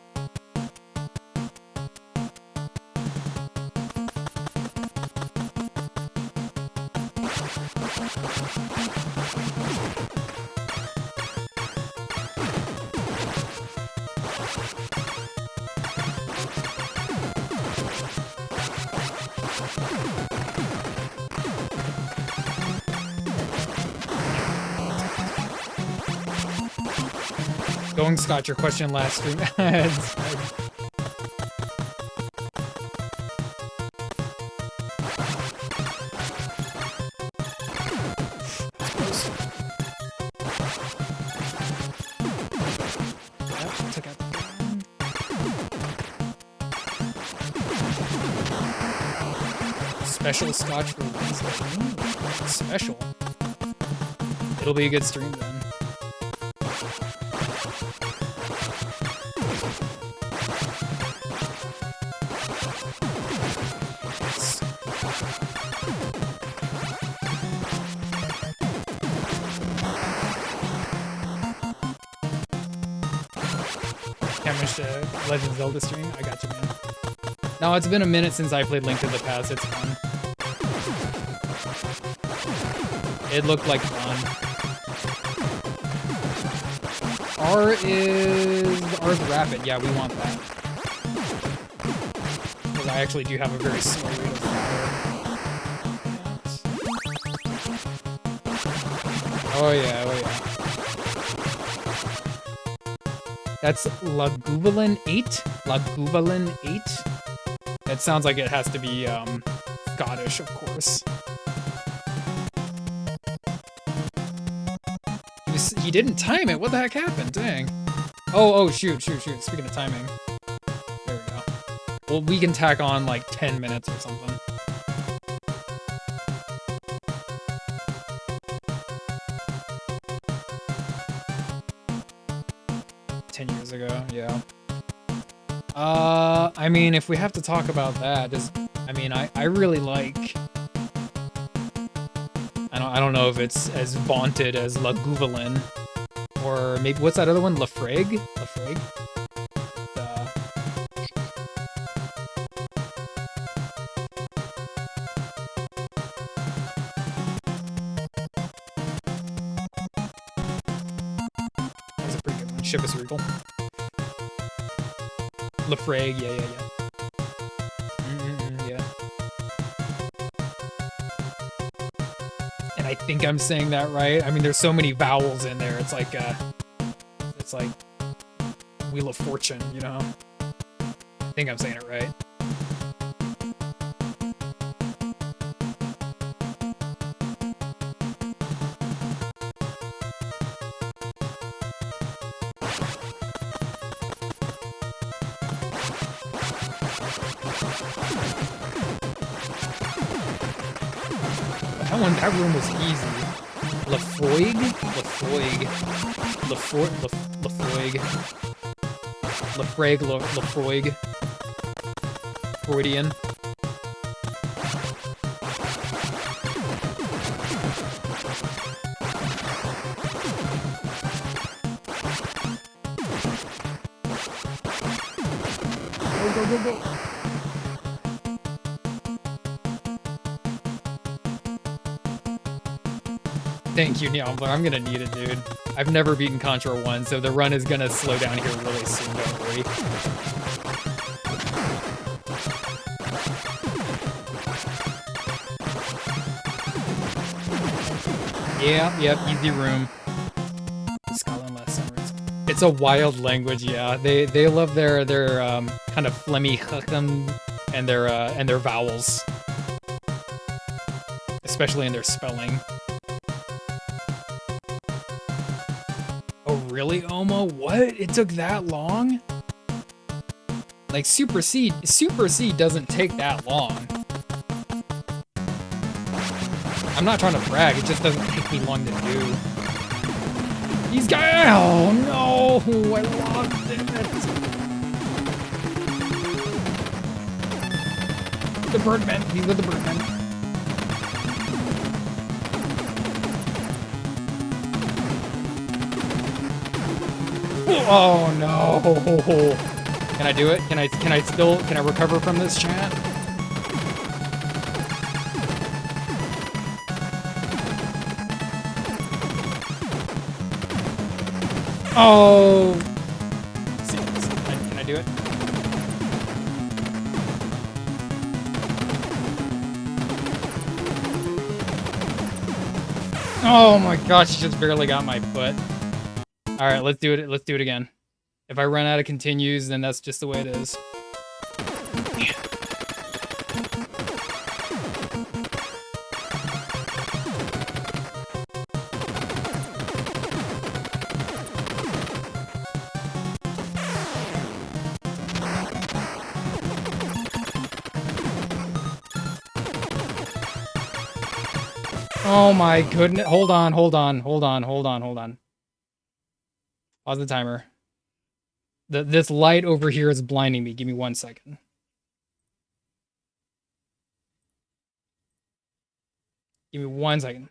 Going Scott, your question last stream. Special Scotch for Wednesday. Special. It'll be a good stream then. Legend of Zelda stream? I got you, man. No, it's been a minute since I played Link to the Past. It's fun. It looked like fun. R's rapid. Yeah, we want that. Because I actually do have a very slow rate of fire. Oh yeah, oh yeah. That's Laguvulin 8? Laguvulin 8? That sounds like it has to be, Scottish, of course. He didn't time it. What the heck happened? Dang. Oh, shoot. Speaking of timing. There we go. Well, we can tack on, like, 10 minutes or something. Ago, yeah. I mean, if we have to talk about that, I really like. I don't know if it's as vaunted as Laguvulin, or maybe what's that other one? Lafreg. That's a pretty good one. Shivas Regal. Lafreg, yeah. Yeah. And I think I'm saying that right. I mean, there's so many vowels in there. It's like Wheel of Fortune, you know? I think I'm saying it right. That room was easy. Lafoig? Lafoig. Lafoig. Lafoig. Freudian. Go. Thank you, Neombler. I'm gonna need it, dude. I've never beaten Contra 1, so the run is gonna slow down here really soon, don't worry. Yep, easy room. It's a wild language, yeah. They love their kind of phlegmy and their vowels. Especially in their spelling. Oh, really, Oma? What? It took that long? Like, Super C doesn't take that long. I'm not trying to brag, it just doesn't take me long to do. These guys, oh no, I lost it. The Birdmen, he's with the Birdmen. Oh no! Can I do it? Can I recover from this, chat? Oh! Can I do it? Oh my gosh, she just barely got my foot. Alright, let's do it. Let's do it again. If I run out of continues, then that's just the way it is. Oh my goodness. Hold on. Pause the timer. This light over here is blinding me. Give me 1 second. Give me 1 second.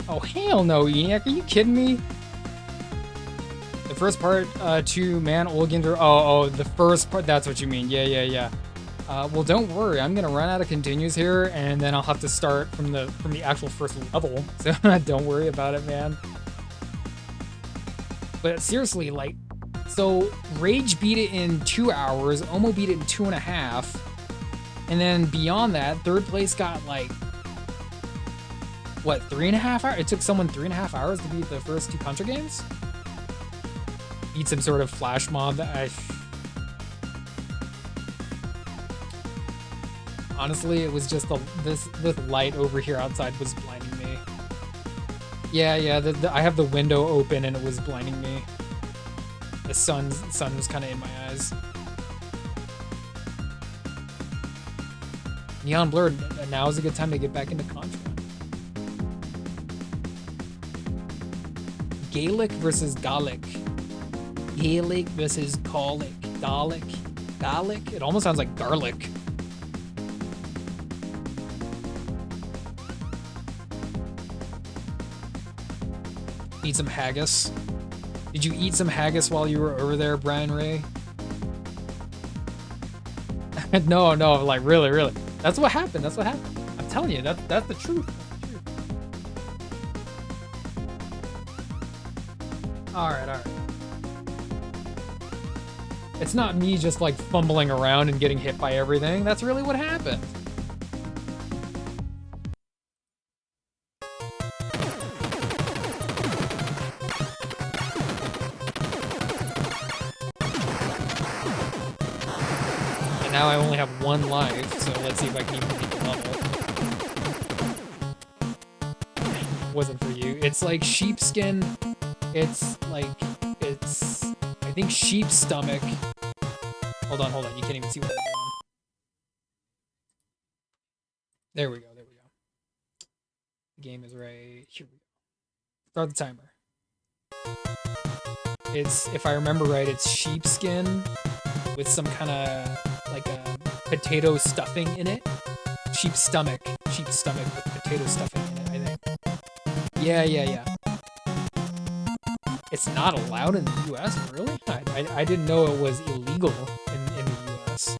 Oh, hell no, ENIAC. Are you kidding me? The first part, to Man Olginder. Oh, the first part. That's what you mean. Yeah. Well, don't worry. I'm gonna run out of continues here, and then I'll have to start from the actual first level. So don't worry about it, man. But seriously, like, so Rage beat it in 2 hours. Omo beat it in 2.5, and then beyond that, third place got like, what, 3.5 hours? It took someone 3.5 hours to beat the first 2 Contra games? Beat some sort of flash mob that honestly, it was just this light over here outside was blinding me. Yeah, I have the window open and it was blinding me. The sun was kind of in my eyes. Neon Blurred, now is a good time to get back into Contra. Gaelic versus Gallic. Gaelic versus Colic. Gallic? It almost sounds like garlic. Need some haggis. Did you eat some haggis while you were over there, Brian Ray? No, like really. That's what happened. That's what happened. I'm telling you, that's the truth. All right. It's not me just like fumbling around and getting hit by everything. That's really what happened. Now I only have 1 life, so let's see if I can even beat the level. Wasn't for you. It's like sheepskin. It's like, I think sheep's stomach. Hold on. You can't even see what I'm doing. There we go. The game is right. Here we go. Start the timer. It's, if I remember right, it's sheepskin with some kind of like a potato stuffing in it. Sheep stomach with potato stuffing in it, I think. Yeah. It's not allowed in the US, really? I didn't know it was illegal in the US.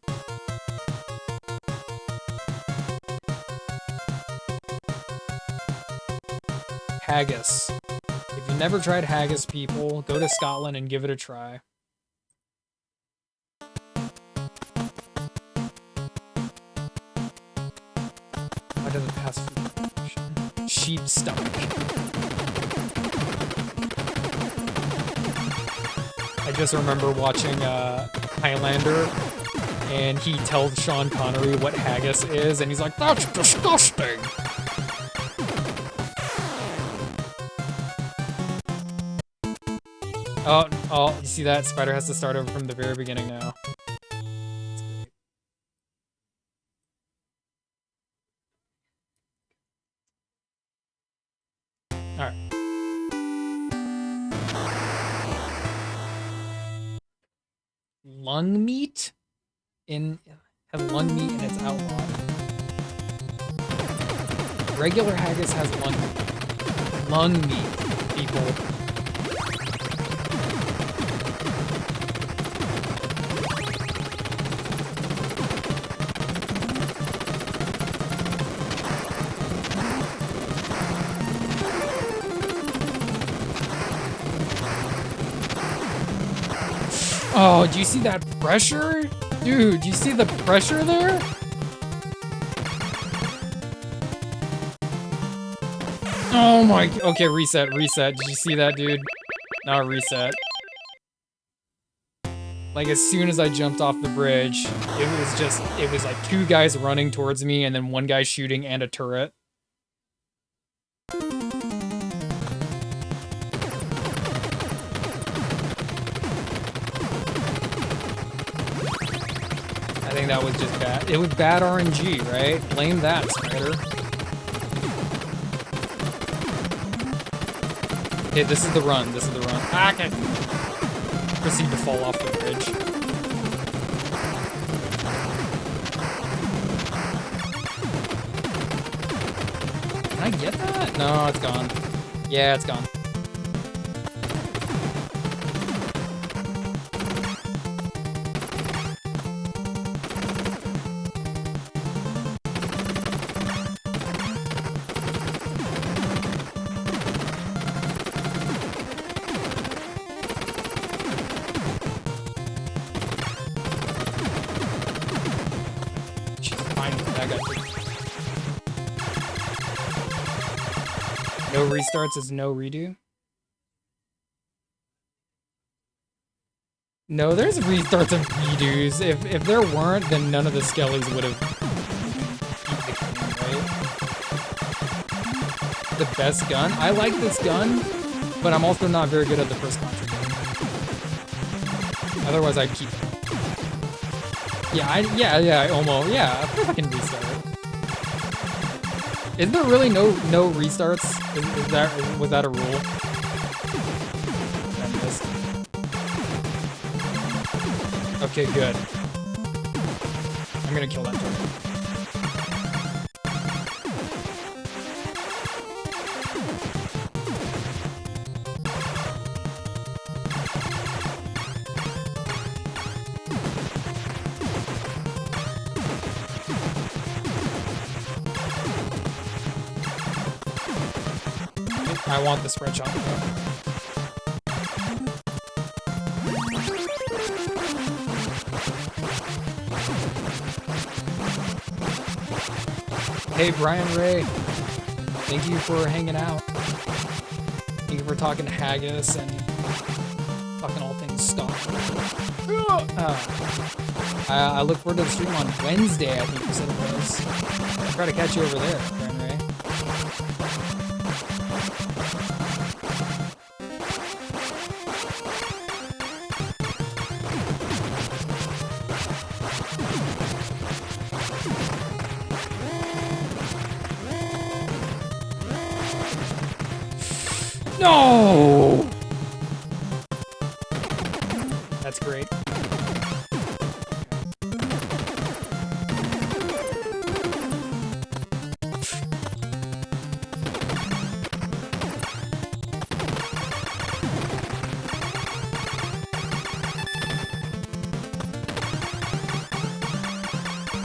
Haggis. If you've never tried haggis, people, go to Scotland and give it a try. Why does it pass food? Sheep stomach. I just remember watching Highlander, and he tells Sean Connery what haggis is, and he's like, "That's disgusting." Oh, you see that? Spider has to start over from the very beginning now. Alright. Lung meat? Has lung meat and it's outlawed. Regular haggis has lung meat. Lung meat, people. Oh, do you see that pressure? Dude, do you see the pressure there? Oh my, okay, reset. Did you see that, dude? Now reset. Like, as soon as I jumped off the bridge, it was like 2 guys running towards me and then 1 guy shooting and a turret. I think that was just bad. It was bad RNG, right? Blame that, Spider. Okay, this is the run. Ah, okay. Proceed to fall off the bridge. Can I get that? No, it's gone. Yeah, it's gone. No restarts is no redo? No, there's restarts and redos. If there weren't, then none of the skellies would have beat the game, right? The best gun? I like this gun, but I'm also not very good at the first Contra game. Otherwise, I'd keep it. Yeah, almost. Yeah, of course I can restart. Is there really no restarts? Was that a rule? I missed. Okay, good. I'm gonna kill that turret. I want the spread shot though. Hey, Brian Ray. Thank you for hanging out. Thank you for talking haggis and talking all things stock. I look forward to the stream on Wednesday, I think you said it was. I'll try to catch you over there, Brian Ray. No! That's great.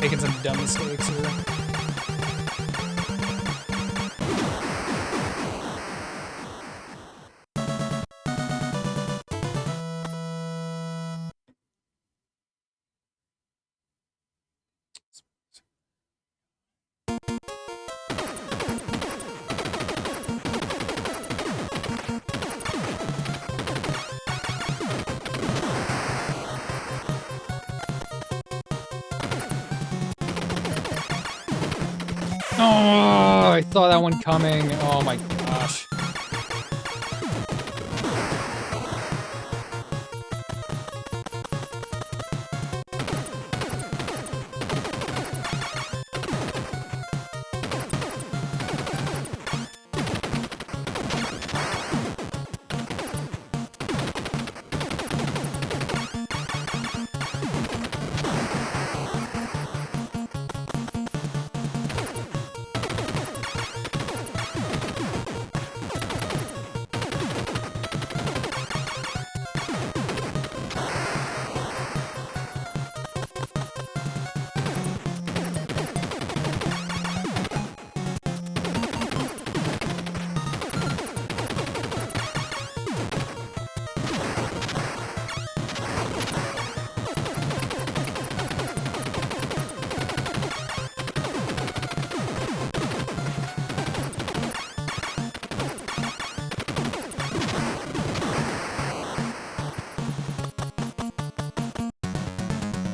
Making some dumb mistakes here. Oh, I saw that one coming. Oh my gosh.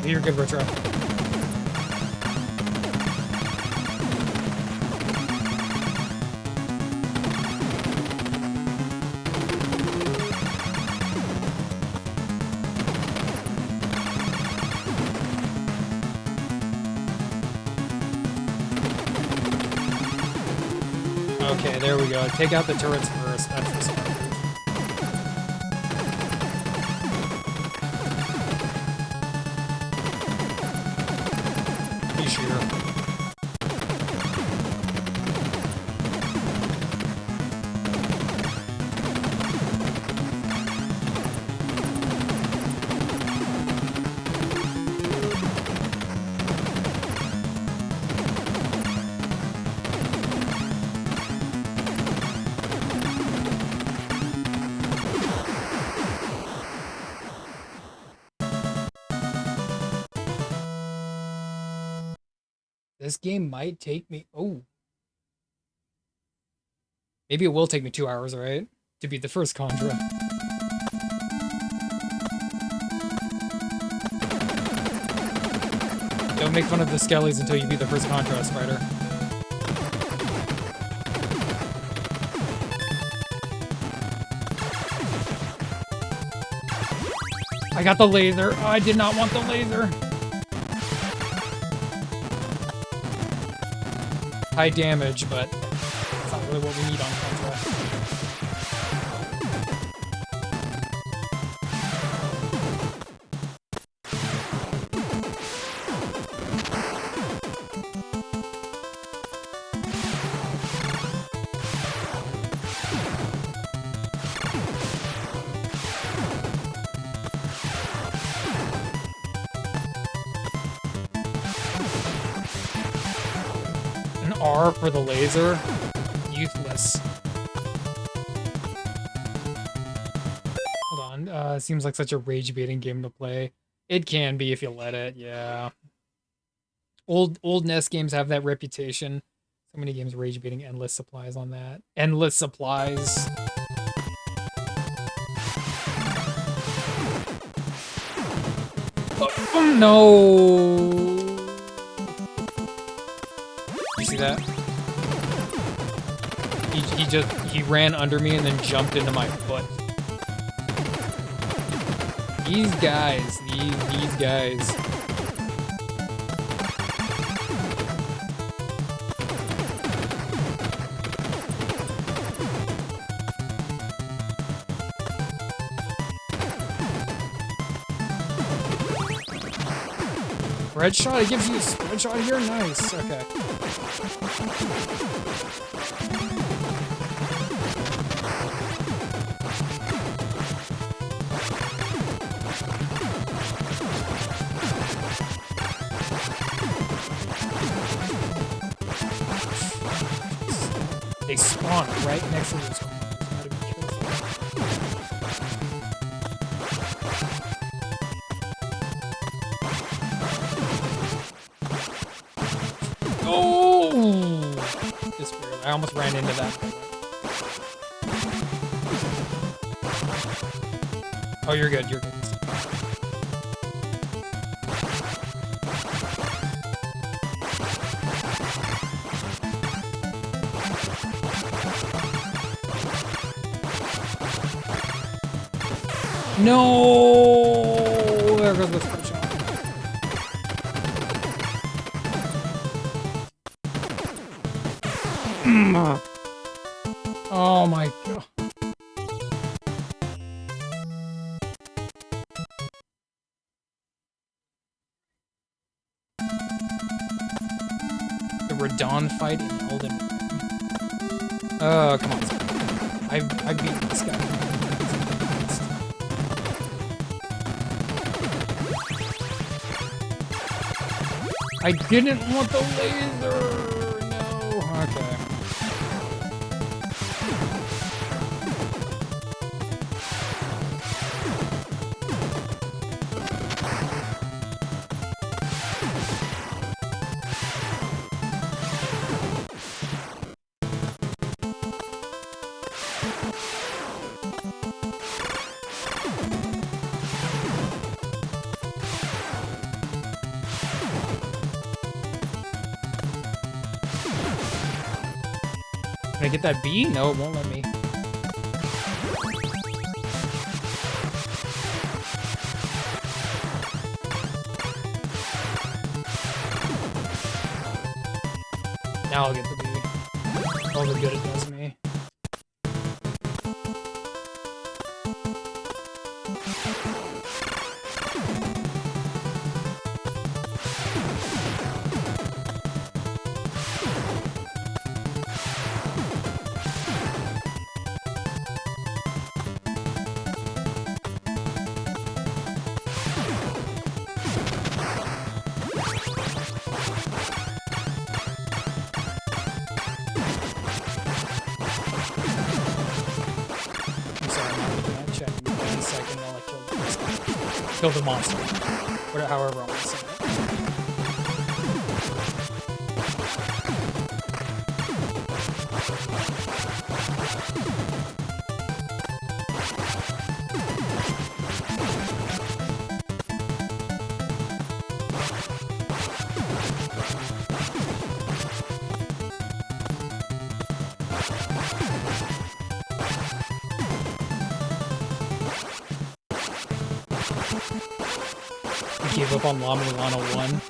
You're good, Retro. Okay, there we go. Take out the turrets first. That's the smart move. Shooter. This game might take me... Oh. Maybe it will take me 2 hours, right? To beat the first Contra. Don't make fun of the skellies until you beat the first Contra, Spider. I got the laser. Oh, I did not want the laser. High damage, but that's not really what we need on Contra. R for the laser? Useless. It seems like such a rage-baiting game to play. It can be if you let it, yeah. Old NES games have that reputation. So many games rage-baiting endless supplies on that. Endless supplies. Oh no! You see that? He ran under me and then jumped into my foot. These guys. Spread shot? It gives you a spread shot here? Nice. Okay. They spawn right next to this. Gotta be careful. Oh! Just barely. I almost ran into that. Oh, you're good. You're good. No! There goes the first shot. Oh my god. The Radon fight in Elden Ring. Oh, come on. I beat this guy. I didn't want the laser! No. Okay. Can I get that B? No, it won't let me. Now I'll get the B. All the good it does me. Kill the monster. Whatever, however I want to say it. Gave up on Lama Milano 1.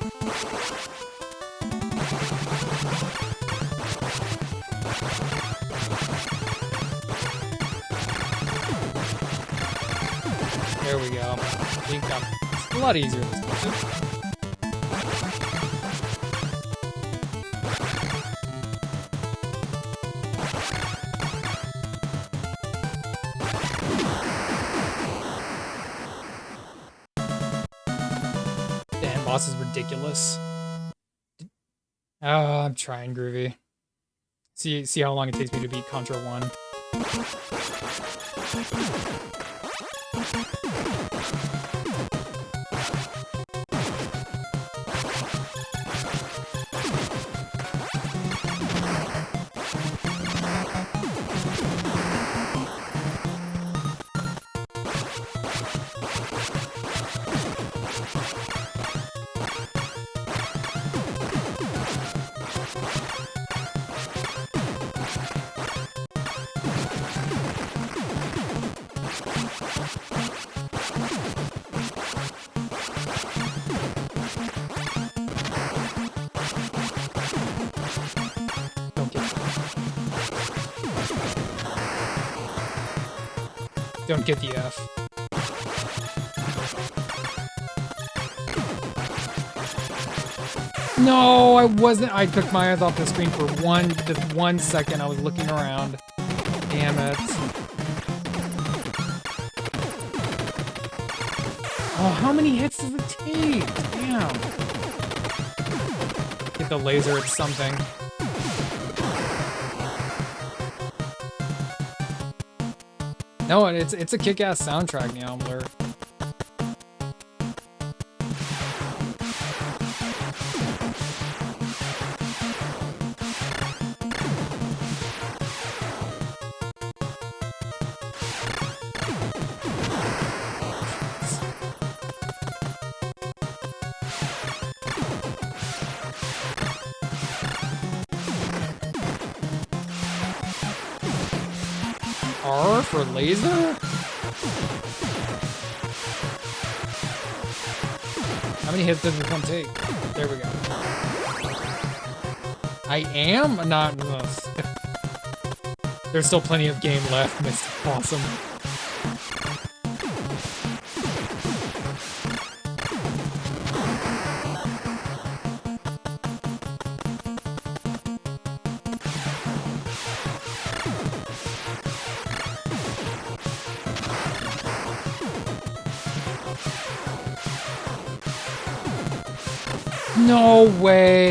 There we go. It's a lot easier this time. Boss is ridiculous. Oh, I'm trying, Groovy. See how long it takes me to beat Contra 1. Don't get the F. No, I wasn't. I took my eyes off the screen for just 1 second. I was looking around. Damn it. Oh, how many hits does it take? Damn. Get the laser at something. No, it's a kick-ass soundtrack, Neomler. R for laser? How many hits does this one take? There we go. I am not... There's still plenty of game left, Mr. Possum.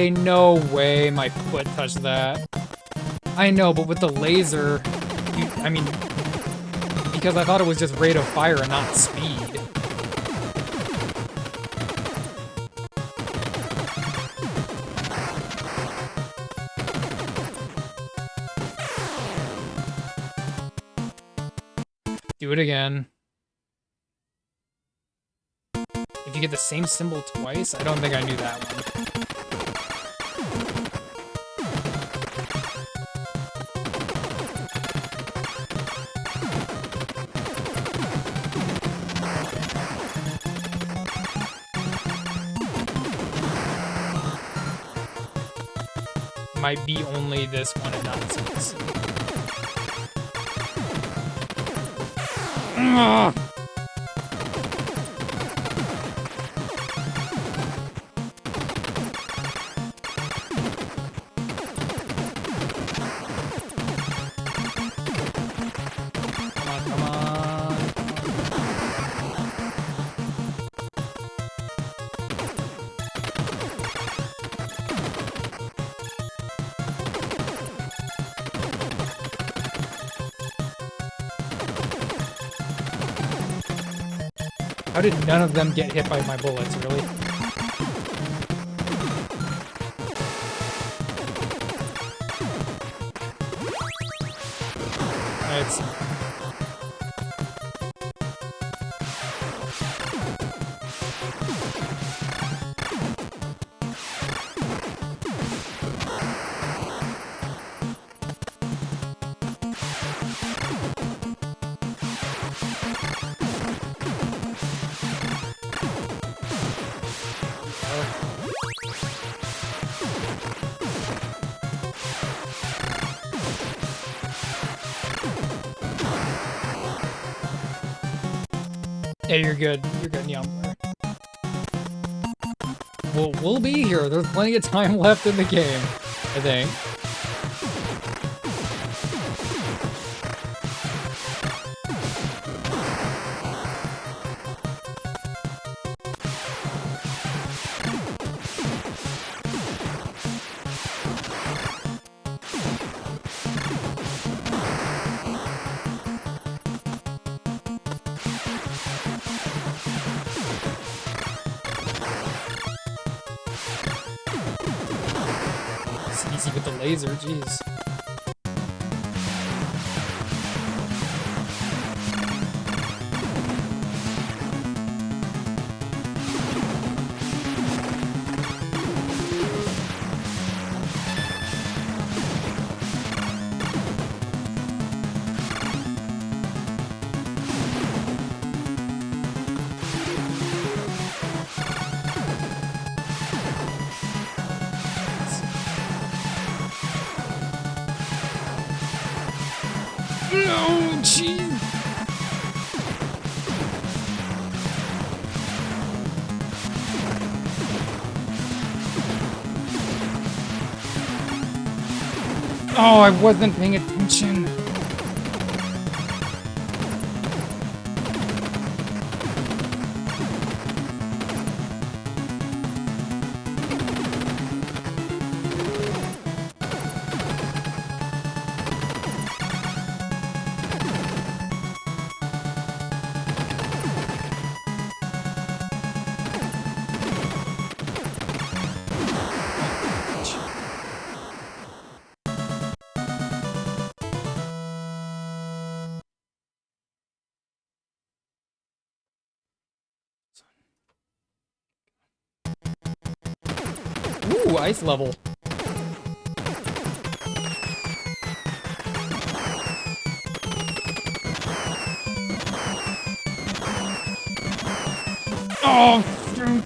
No way my foot touched that. I know, but with the laser, I mean, because I thought it was just rate of fire and not speed. Do it again. If you get the same symbol twice, I don't think I knew that one. Might be only this one and not this. Ugh. How did none of them get hit by my bullets, really? It's... Yeah, you're good. You're good, Neomler. We'll be here. There's plenty of time left in the game, I think. Easy with the laser, jeez. No, jeez. Oh, I wasn't paying attention. Ooh, ice level. Oh, shoot.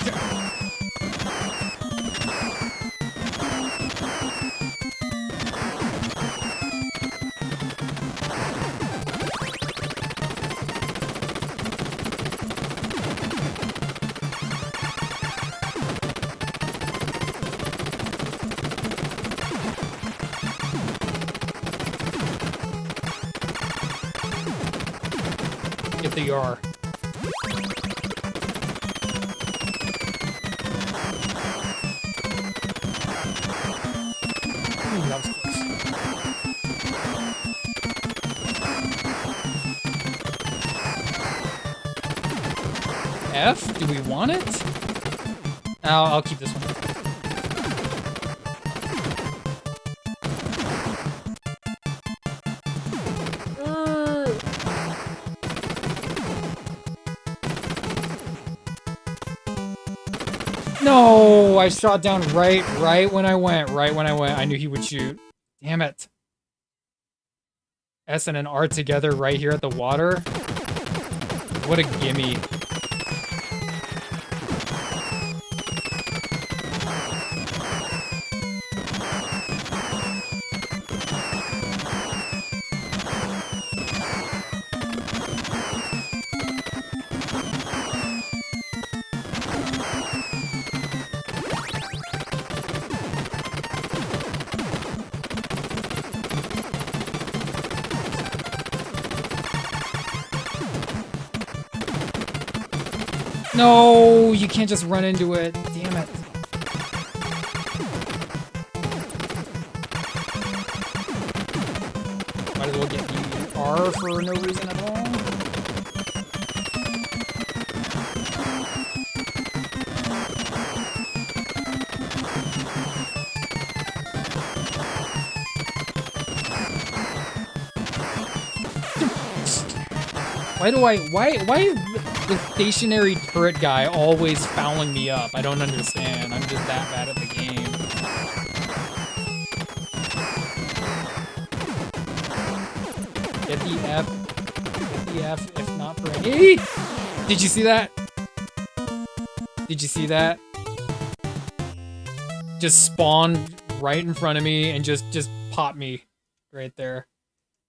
Get the R. Ooh, that was close. F? Do we want it? I'll keep this one. No, I shot down right when I went. I knew he would shoot. Damn it. S and an R together right here at the water. What a gimme. No, you can't just run into it. Damn it. Might as well get you R for no reason at all. Why is the stationary turret guy always fouling me up? I don't understand. I'm just that bad at the game. Get the F. Get the F, if not for A. Did you see that? Did you see that? Just spawned right in front of me and just popped me right there.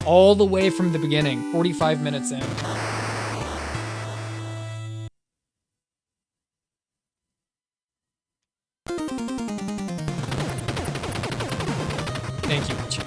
All the way from the beginning, 45 minutes in. Thank you, Richie.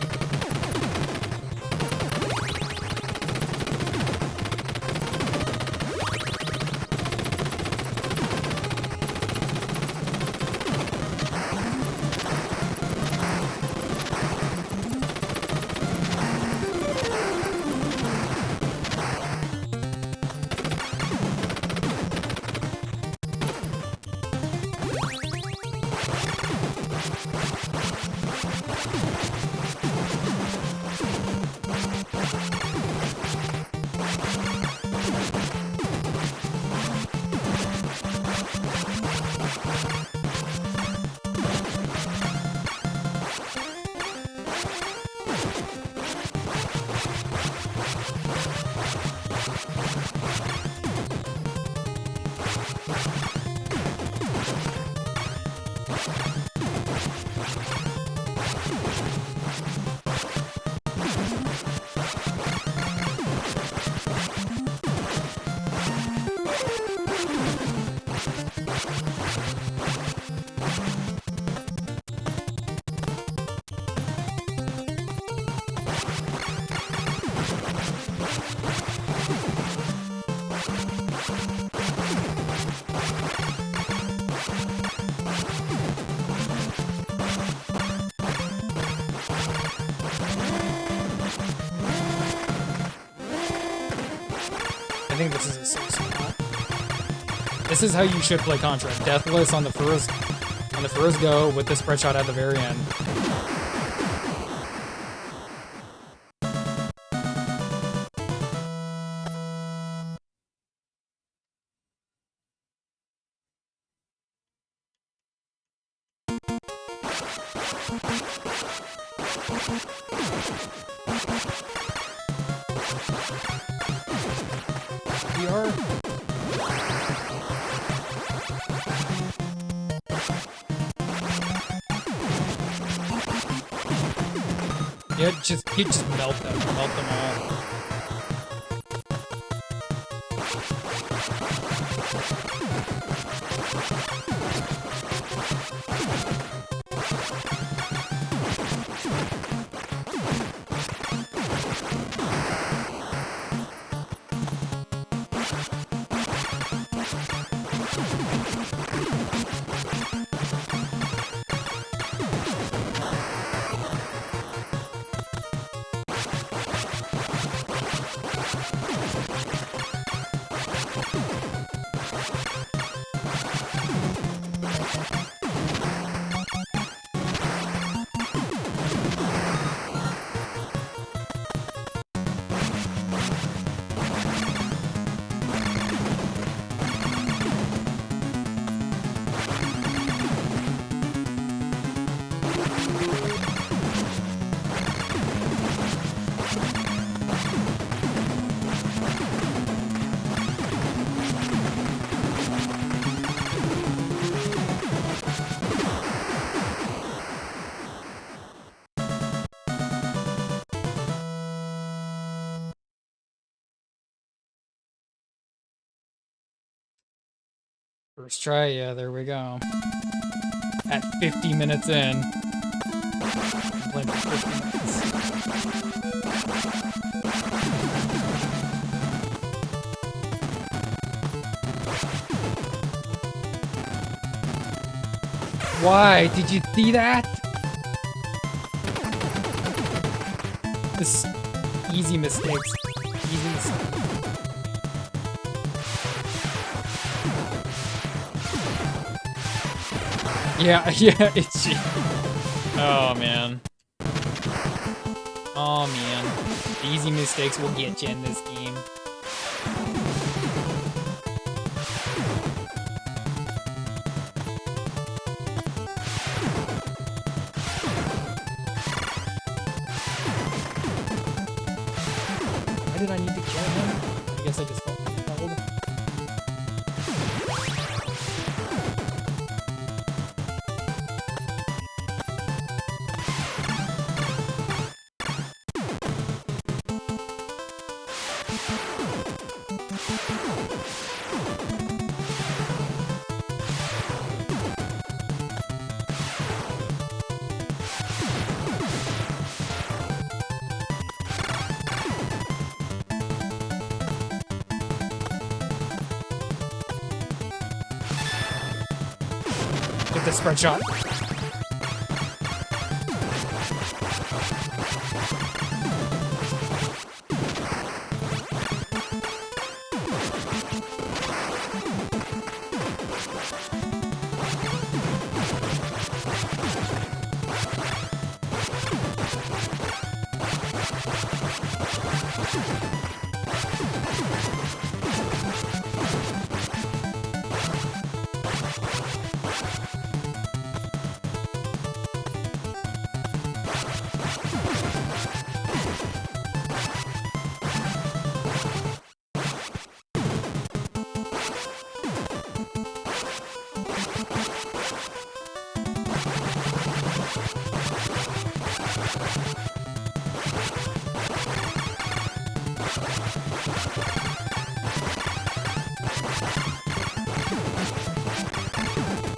think this is a safe spot. This is how you should play Contra. Deathless on the first go with the spread shot at the very end. Yeah, just melt them all. First try, yeah, there we go. At 50 minutes in. I'm playing for 50 minutes. Why? Did you see that? This easy mistakes. Easy mistakes. Yeah, it's... Oh, man. Oh, man. The easy mistakes will get you in this game. Why did I need to kill him? I guess I just felt compelled. Get the spread shot.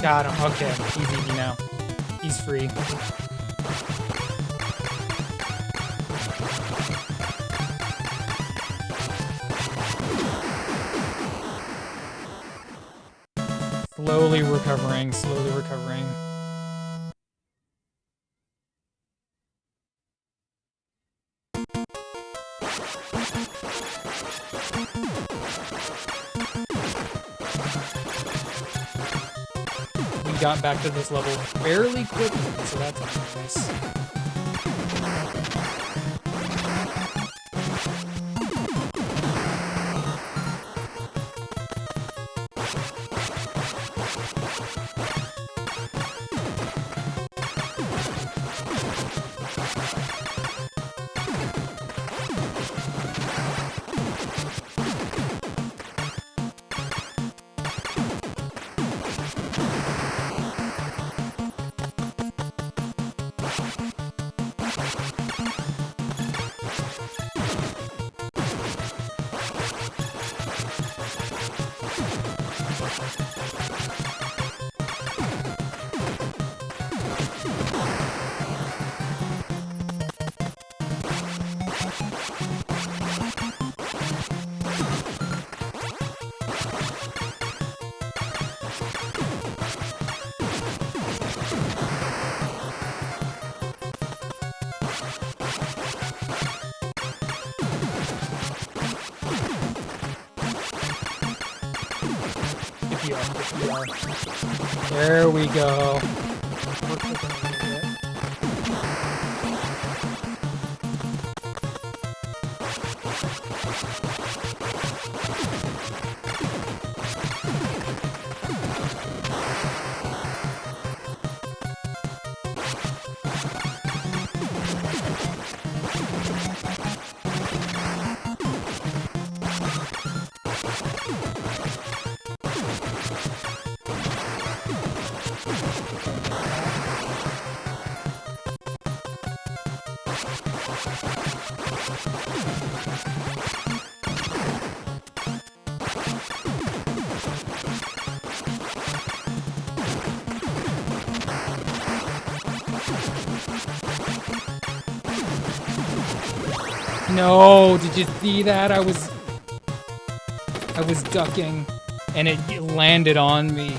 Got him. Okay, he's easy now. He's free. Slowly recovering, slowly recovering. We got back to this level fairly quickly, so that's nice. There we go. No, did you see that? I was ducking and it landed on me.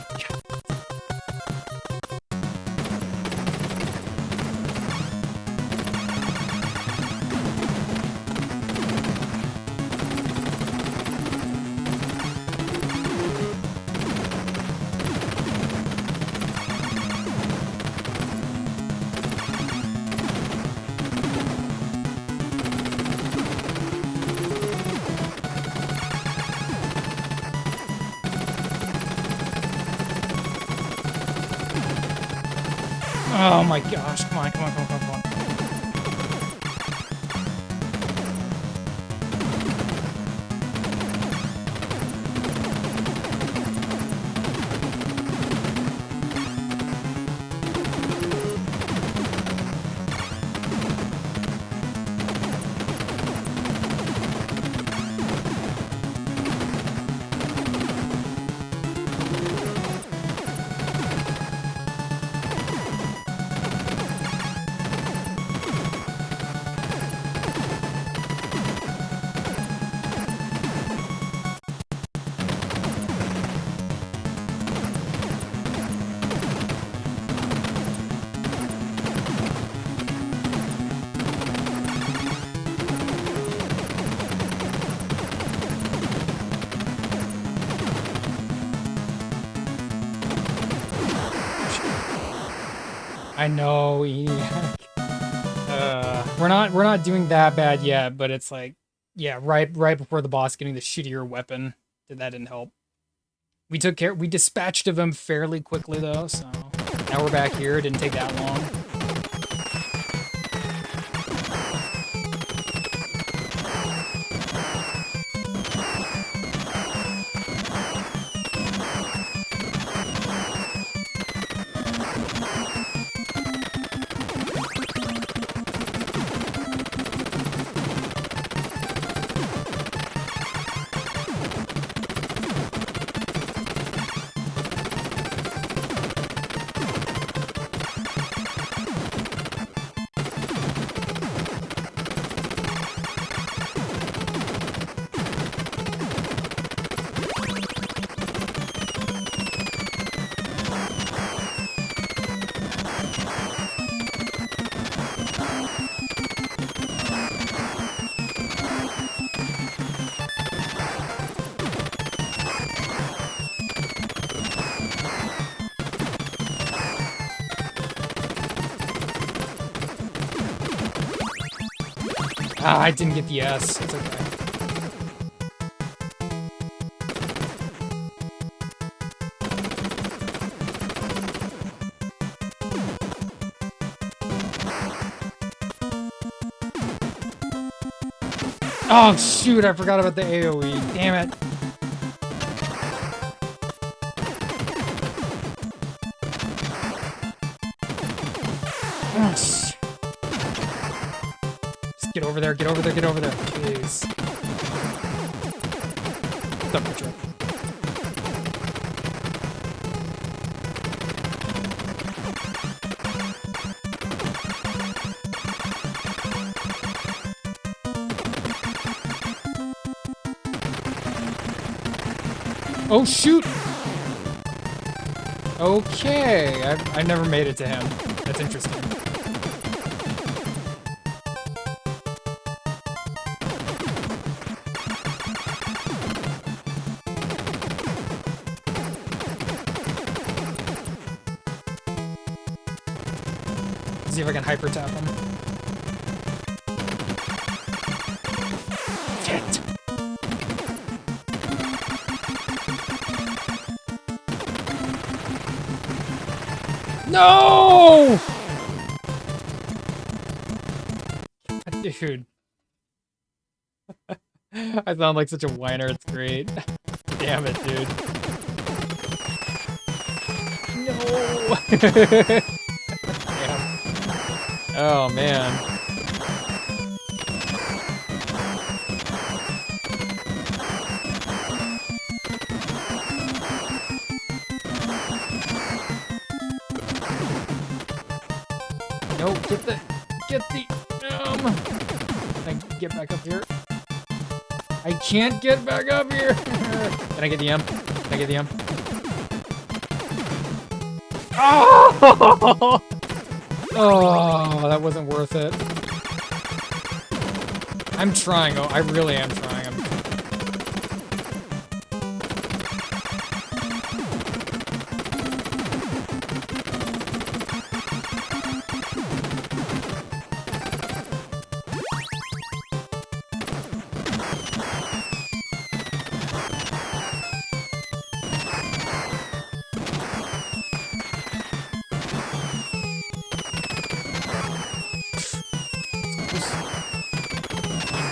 Oh my gosh, come on, come on, come on, come on, come on. I know, ENIAC. We're not doing that bad yet, but it's like, yeah, right before the boss getting the shittier weapon, that didn't help. We dispatched of him fairly quickly though, so now we're back here. It didn't take that long. Ah, I didn't get the S. It's okay. Oh, shoot, I forgot about the AoE. Damn it. Oh, just get over there, get over there, get over there. Jeez. What's up, Contra? Oh, shoot! Okay, I never made it to him. That's interesting. See if I can hyper tap him. Shit! No! Dude. I sound like such a whiner, it's great. Damn it, dude. No! Damn. Oh, man. No, get the, Can I get back up here? I can't get back up here! Can I get the M? Can I get the M? Oh! Oh, that wasn't worth it. I'm trying, I really am trying.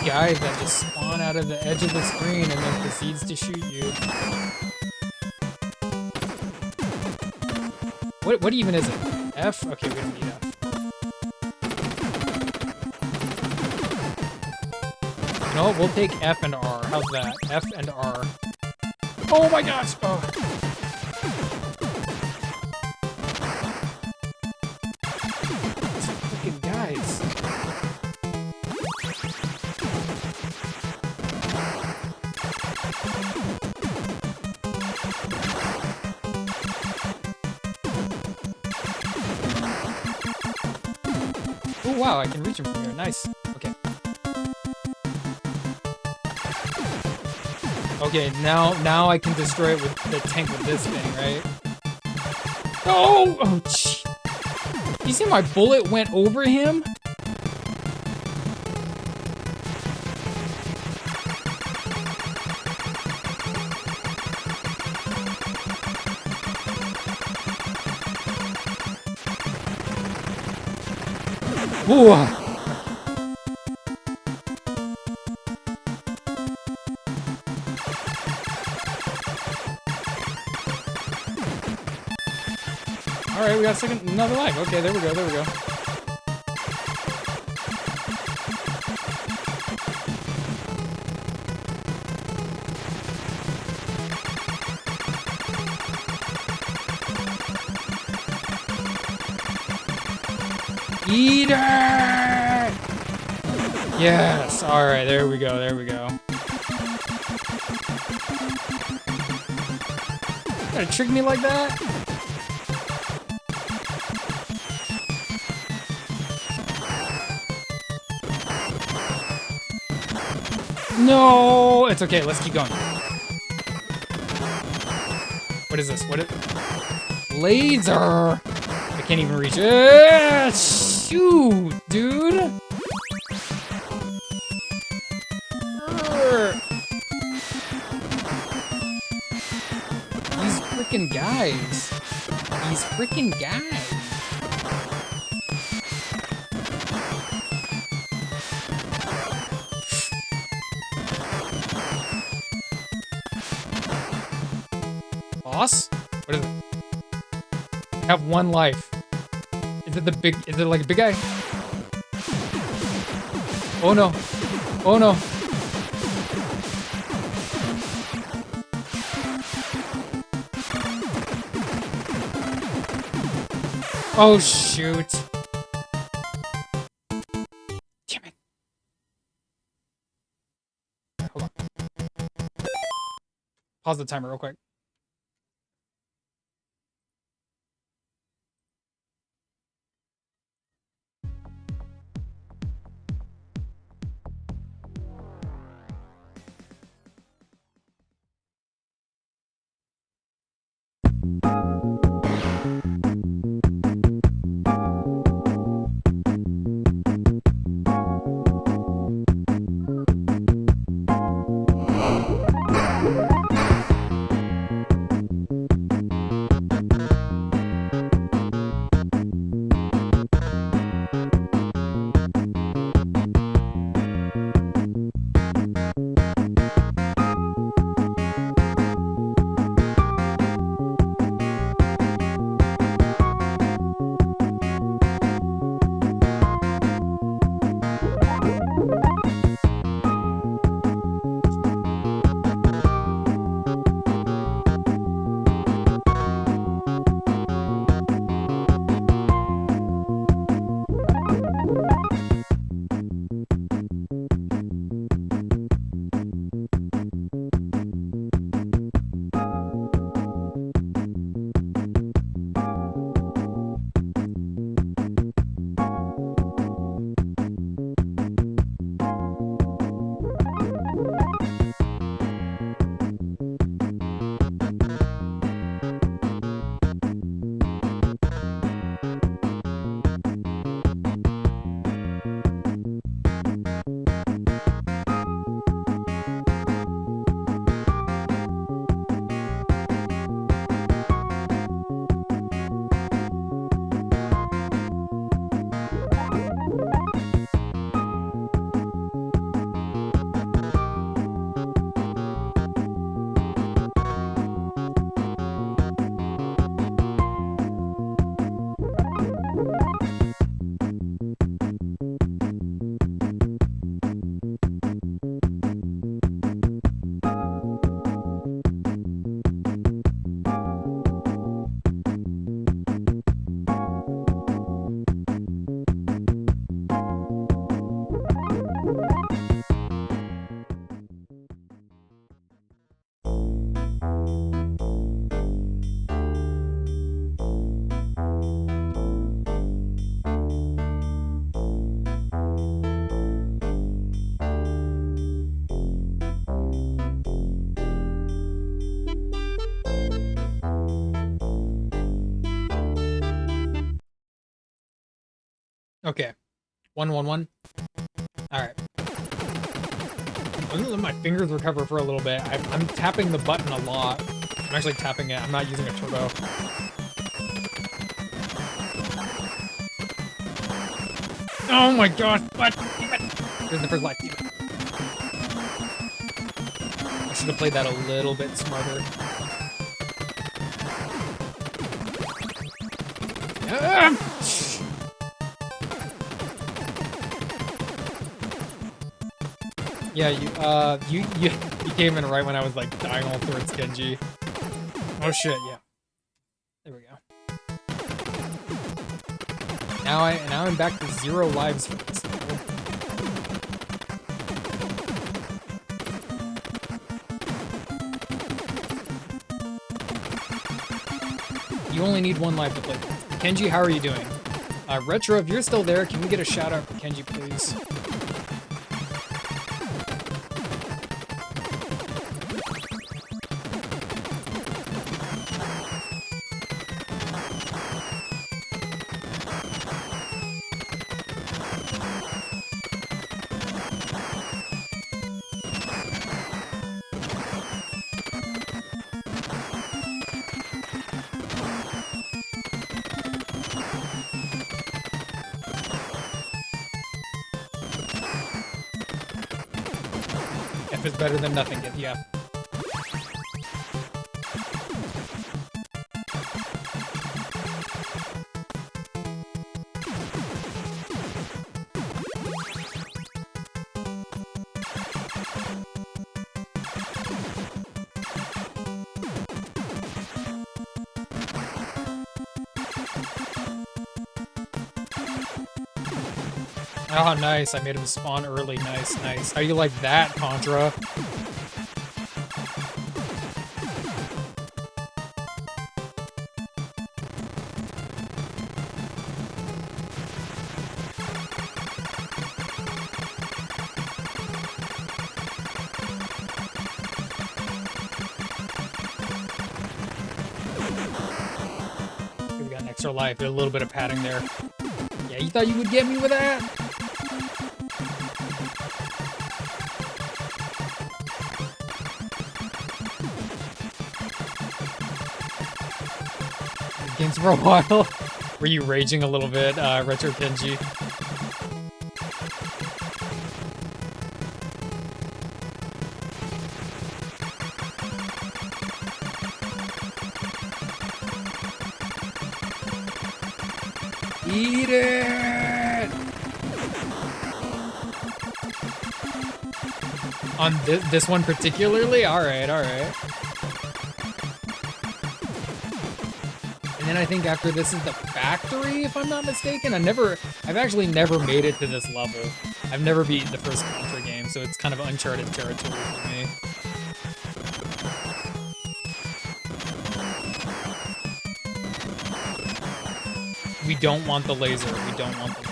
Guys that just spawn out of the edge of the screen and then proceeds to shoot you. What even is it? F? Okay, we don't need F. No, we'll take F and R. How's that? F and R. Oh my gosh! Oh. These freaking guys. Oh wow, I can reach him from here. Nice. Okay. Okay, now I can destroy it with the tank with this thing, right? Oh! Oh, gee. You see my bullet went over him? Ooh. Alright, we got another life. Okay, there we go, there we go. Eat it! Yes, alright, there we go, there we go. You gotta trick me like that? No! It's okay, let's keep going. What is this? What is... Laser! I can't even reach it. Shoot, dude! freaking guys. These freaking guys. Boss? What is it? I have one life. Is it like a big guy? Oh no. Oh no. Oh shoot. Damn it. Hold on. Pause the timer real quick. Okay. 1-1-1. Alright. I'm gonna let my fingers recover for a little bit. I'm tapping the button a lot. I'm actually tapping it. I'm not using a turbo. Oh my gosh! What? There's the first life. I should have played that a little bit smarter. Yeah, you came in right when I was like dying all towards Genji. Oh shit, yeah. There we go. Now I'm back to 0 lives for this level. You only need 1 life to play. Kenji, how are you doing? Retro, if you're still there, can we get a shout out for Kenji, please? is better than nothing. Yeah. Oh, nice. I made him spawn early. Nice, nice. How you like that, Contra? We got an extra life. Did a little bit of padding there. Yeah, you thought you would get me with that? Games for a while. Were you raging a little bit, Retro Kenji? Eat it! On this one particularly? Alright, alright. And then I think after this is the factory, if I'm not mistaken. I've actually never made it to this level. I've never beat the first Contra game, so it's kind of uncharted territory for me. We don't want the laser. We don't want the laser.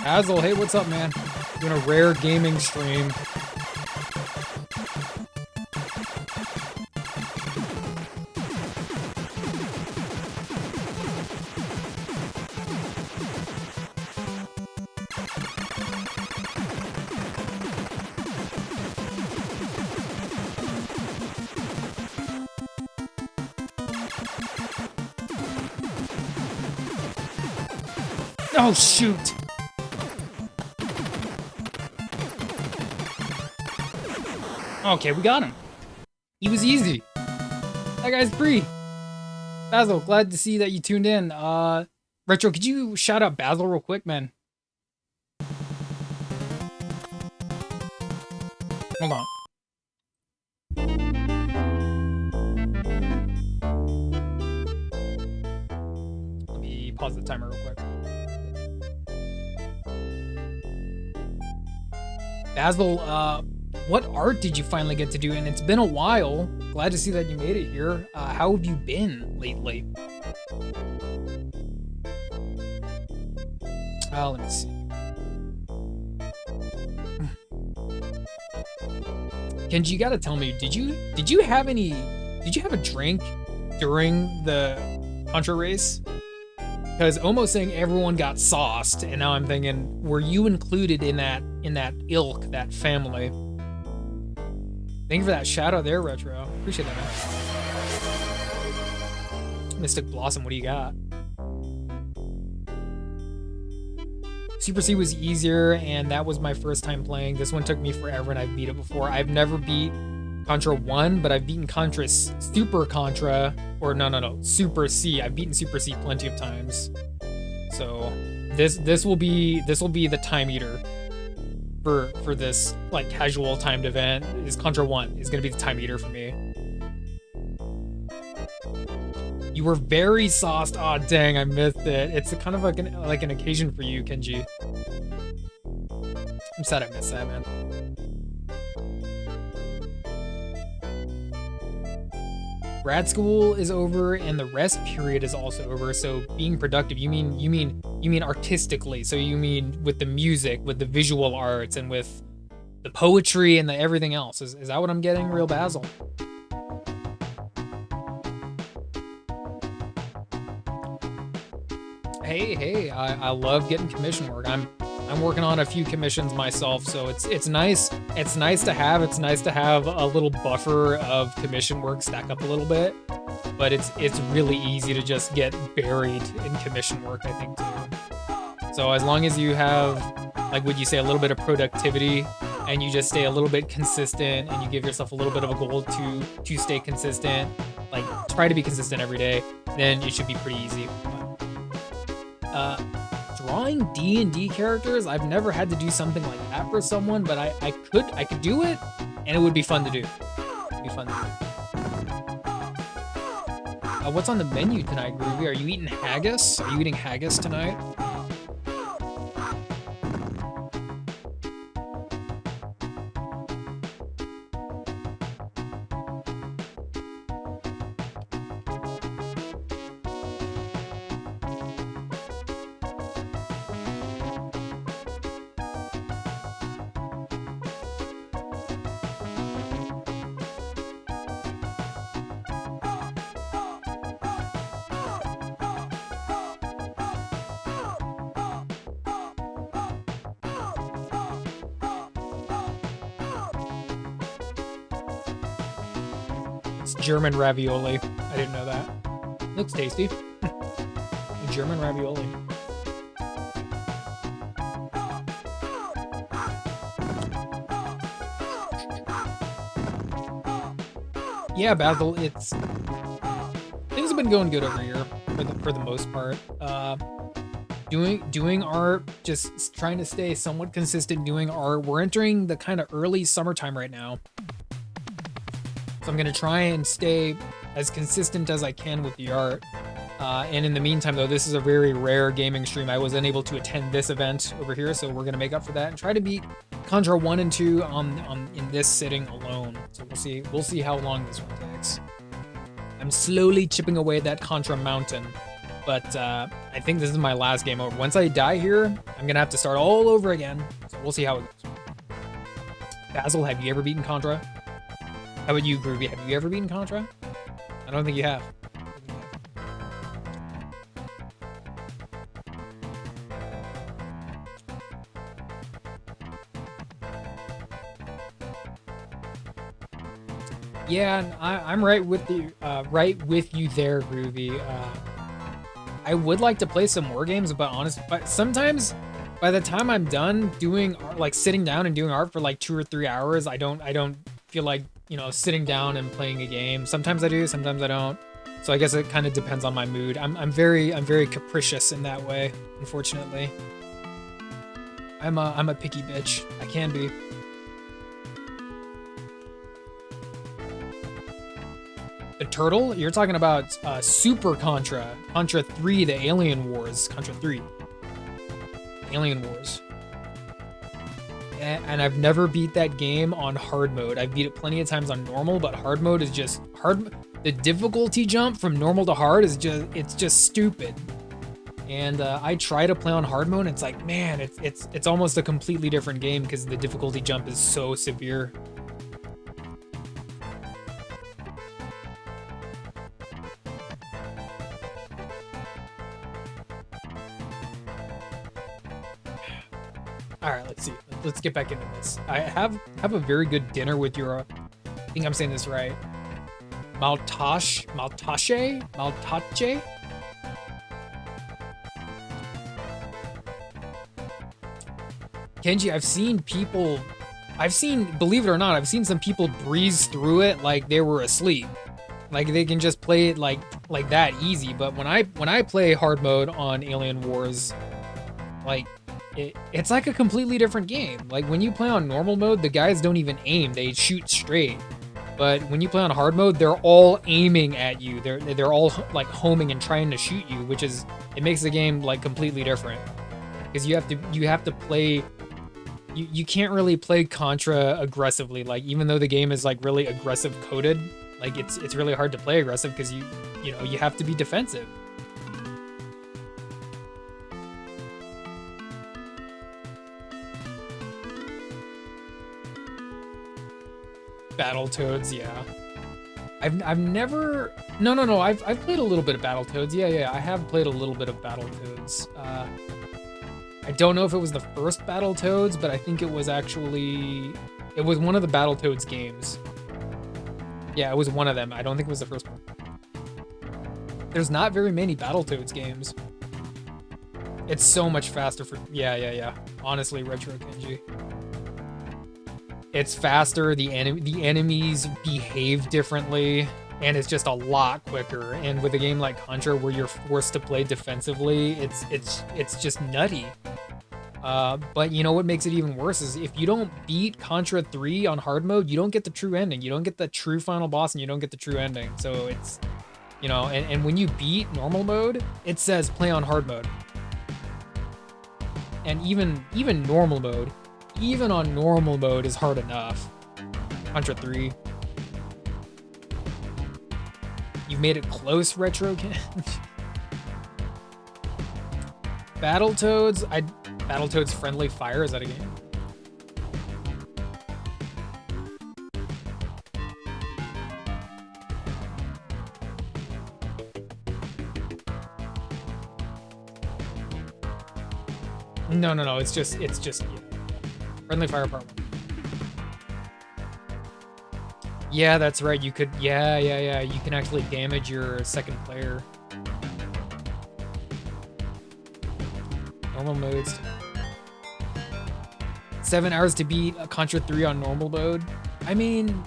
Hazel, hey, what's up, man? Doing a rare gaming stream. Oh, shoot! Okay, we got him. He was easy. That guy's free. Basil, glad to see that you tuned in. Retro, could you shout out Basil real quick, man? Hold on. Let me pause the timer real quick. Basil, what art did you finally get to do? And it's been a while. Glad to see that you made it here. How have you been lately? Let me see. Kenji, you gotta tell me, did you have a drink during the Contra race? Because almost saying everyone got sauced, and now I'm thinking, were you included in that ilk, that family? Thank you for that shout out there, Retro. Appreciate that, man. Mystic Blossom, what do you got? Super C was easier, and that was my first time playing. This one took me forever, and I've beat it before. I've never beat Contra 1, but I've beaten Contra Super Contra, or no, Super C. I've beaten Super C plenty of times. So this will be the time eater for this like casual timed event. Is Contra 1 is gonna be the time eater for me. You were very sauced. Aw, oh, dang, I missed it. It's kind of like an occasion for you, Kenji. I'm sad I missed that, man. Grad school is over and the rest period is also over. So being productive, you mean artistically. So you mean with the music, with the visual arts, and with the poetry and the everything else. Is that what I'm getting, Real Basil? Hey, I love getting commission work. I'm I'm working on a few commissions myself, so it's nice. It's nice to have. It's nice to have a little buffer of commission work stack up a little bit, but it's really easy to just get buried in commission work, I think, too. So as long as you have, like, would you say, a little bit of productivity, and you just stay a little bit consistent, and you give yourself a little bit of a goal to stay consistent, like try to be consistent every day, then it should be pretty easy. Drawing D&D characters, I've never had to do something like that for someone, but I could do it, and it would be fun to do. It'd be fun to do. What's on the menu tonight, Groovy? Are you eating haggis? Are you eating haggis tonight? German ravioli. I didn't know that. Looks tasty. German ravioli. Yeah, Basil, things have been going good over here for the most part. Doing art, just trying to stay somewhat consistent doing art. We're entering the kind of early summertime right now. So I'm gonna try and stay as consistent as I can with the art. And in the meantime, though, this is a very rare gaming stream. I was unable to attend this event over here, so we're gonna make up for that and try to beat Contra 1 and 2 in this sitting alone. So we'll see how long this one takes. I'm slowly chipping away at that Contra mountain, but I think this is my last game over. Once I die here, I'm gonna have to start all over again. So we'll see how it goes. Basil, have you ever beaten Contra? How about you, Groovy? Have you ever beaten Contra? I don't think you have. Yeah, I'm right with you. Right with you there, Groovy. I would like to play some more games, but sometimes by the time I'm done doing art, like sitting down and doing art for like 2 or 3 hours, I don't feel like, you know, sitting down and playing a game. Sometimes I do, sometimes I don't. So I guess it kind of depends on my mood. I'm very capricious in that way, unfortunately. I'm a picky bitch. I can be. The turtle? You're talking about Super Contra. Contra 3, the Alien Wars. Contra 3. Alien Wars. And I've never beat that game on hard mode. I've beat it plenty of times on normal, but hard mode is just hard. The difficulty jump from normal to hard is just stupid. And I try to play on hard mode, and it's like, man, it's almost a completely different game because the difficulty jump is so severe. All right, let's see. Let's get back into this. I have a very good dinner with your, I think I'm saying this right, Maltache? Kenji, believe it or not, I've seen some people breeze through it like they were asleep. Like they can just play it like that easy. But when I play hard mode on Alien Wars, like, it's like a completely different game. Like when you play on normal mode, the guys don't even aim, they shoot straight. But when you play on hard mode, they're all aiming at you. They're all like homing and trying to shoot you, which is, it makes the game like completely different. Because you have to play, you can't really play Contra aggressively. Like even though the game is like really aggressive coded, like it's really hard to play aggressive because you have to be defensive. Battletoads, yeah. I've never... No. I've played a little bit of Battletoads. Yeah. I have played a little bit of Battletoads. I don't know if it was the first Battletoads, but I think it was actually... It was one of the Battletoads games. Yeah, it was one of them. I don't think it was the first one. There's not very many Battletoads games. It's so much faster for... Yeah. Honestly, Retro Kenji. It's faster, the enemies behave differently, and it's just a lot quicker. And with a game like Contra, where you're forced to play defensively, it's just nutty. But you know what makes it even worse is if you don't beat Contra 3 on hard mode, you don't get the true ending. You don't get the true final boss, and you don't get the true ending. So it's, you know, and when you beat normal mode, it says play on hard mode. And even normal mode, even on normal mode is hard enough. Contra 3. You've made it close, Retro Kenji. Battletoads, Battletoads Friendly Fire, is that a game? No, it's just Friendly Fire Part 1. Yeah, that's right. You could, yeah. You can actually damage your second player. Normal modes. 7 hours to beat Contra 3 on normal mode. I mean,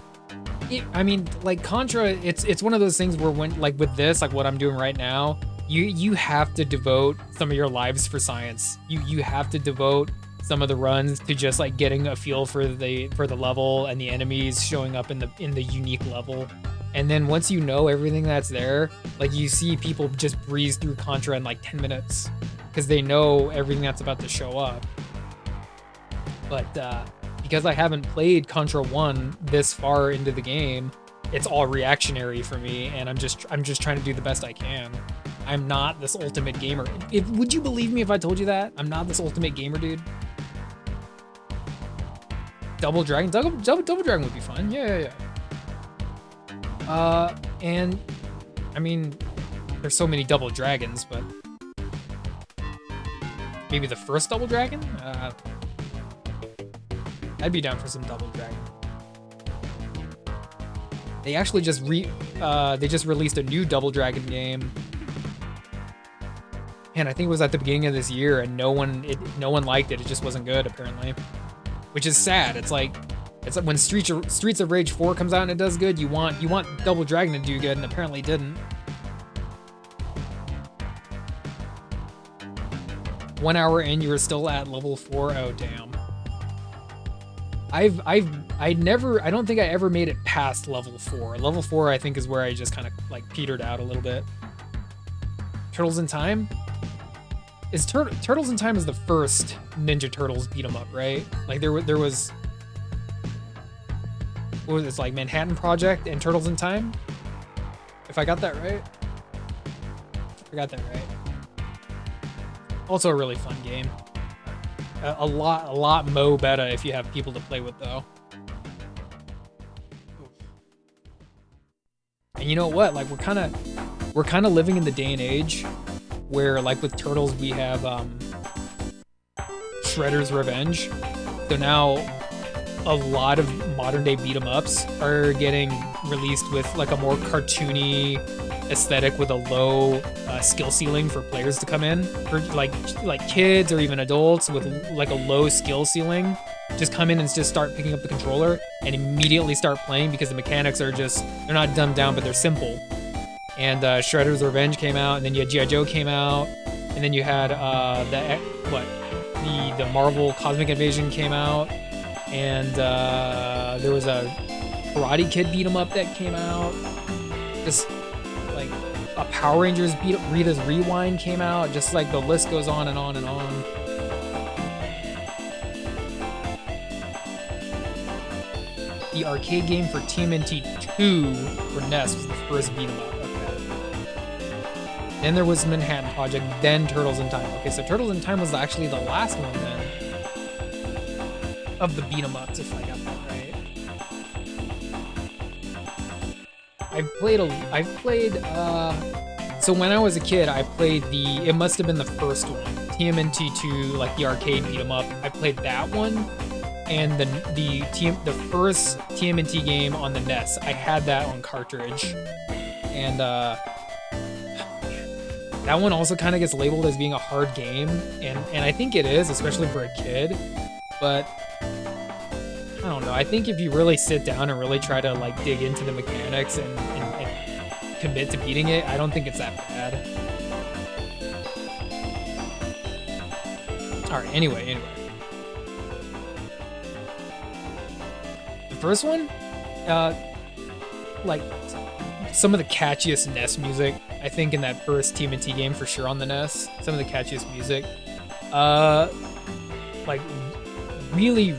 like Contra, it's one of those things where when, like with this, like what I'm doing right now, you have to devote some of your lives for science. You have to devote some of the runs to just like getting a feel for the level and the enemies showing up in the unique level. And then once you know everything that's there, like you see people just breeze through Contra in like 10 minutes because they know everything that's about to show up. But because I haven't played Contra 1 this far into the game, it's all reactionary for me, and I'm just trying to do the best I can. I'm not this ultimate gamer. Would you believe me if I told you that? I'm not this ultimate gamer, dude. Double Dragon? Double Dragon would be fun. Yeah. And I mean, there's so many Double Dragons, but maybe the first Double Dragon? I'd be down for some Double Dragon. They actually just released a new Double Dragon game. And I think it was at the beginning of this year, and no one liked it. It just wasn't good, apparently. Which is sad. It's like when Streets of Rage 4 comes out and it does good, you want Double Dragon to do good, and apparently it didn't. 1 hour in, you were still at level 4. Oh damn. I don't think I ever made it past level 4. Level 4 I think is where I just kind of like petered out a little bit. Turtles in Time? Turtles in Time is the first Ninja Turtles beat 'em up, right? Like there was what was this, like Manhattan Project and Turtles in Time? If I got that right? I got that right. Also a really fun game. A lot mo better if you have people to play with though. And you know what? Like we're kind of living in the day and age where like with Turtles we have Shredder's Revenge. So now a lot of modern day beat 'em ups are getting released with like a more cartoony aesthetic with a low skill ceiling for players to come in, for like kids or even adults with like a low skill ceiling just come in and just start picking up the controller and immediately start playing because the mechanics are just, they're not dumbed down but they're simple. And Shredder's Revenge came out, and then you had G.I. Joe came out, and then you had the Marvel Cosmic Invasion came out, and there was a Karate Kid beat 'em up that came out. Just like a Power Rangers Rita's Rewind came out. Just like the list goes on and on and on. The arcade game for TMNT 2 for NES was the first beat 'em up. Then there was Manhattan Project, then Turtles in Time. Okay, so Turtles in Time was actually the last one then of the beat 'em ups, if I got that right. I've played So when I was a kid, I played it must have been the first one, TMNT2, like the arcade beat 'em up. I played that one, and the first TMNT game on the NES. I had that on cartridge, and that one also kind of gets labeled as being a hard game, and I think it is, especially for a kid. But I don't know. I think if you really sit down and really try to like dig into the mechanics and commit to beating it, I don't think it's that bad. All right. Anyway. The first one, like some of the catchiest NES music, I think, in that first TMNT game for sure on the NES. Some of the catchiest music. Like really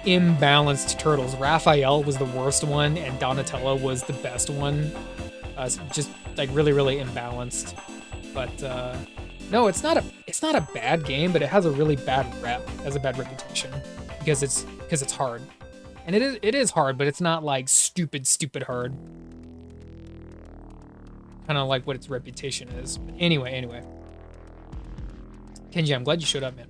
imbalanced turtles. Raphael was the worst one, and Donatello was the best one. Just like really imbalanced. But no, it's not a bad game, but it has a really bad rep, has a bad reputation because it's hard, and it is hard, but it's not like stupid hard. Kind of like what its reputation is. But anyway. Kenji, I'm glad you showed up, man.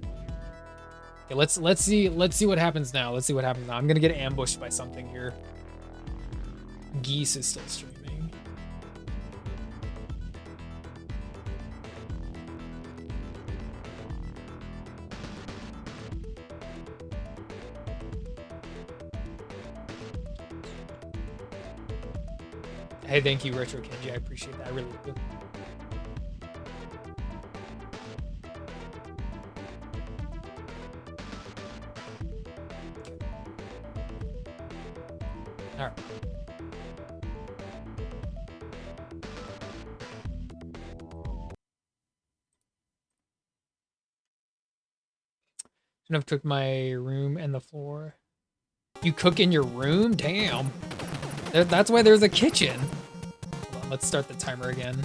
Okay, let's see what happens now. I'm gonna get ambushed by something here. Geese is still streaming. Hey, thank you, Retro Kenji. I appreciate that. I really do. All right. Shouldn't have cooked my room and the floor. You cook in your room? Damn. That's why there's a kitchen. Hold on, let's start the timer again.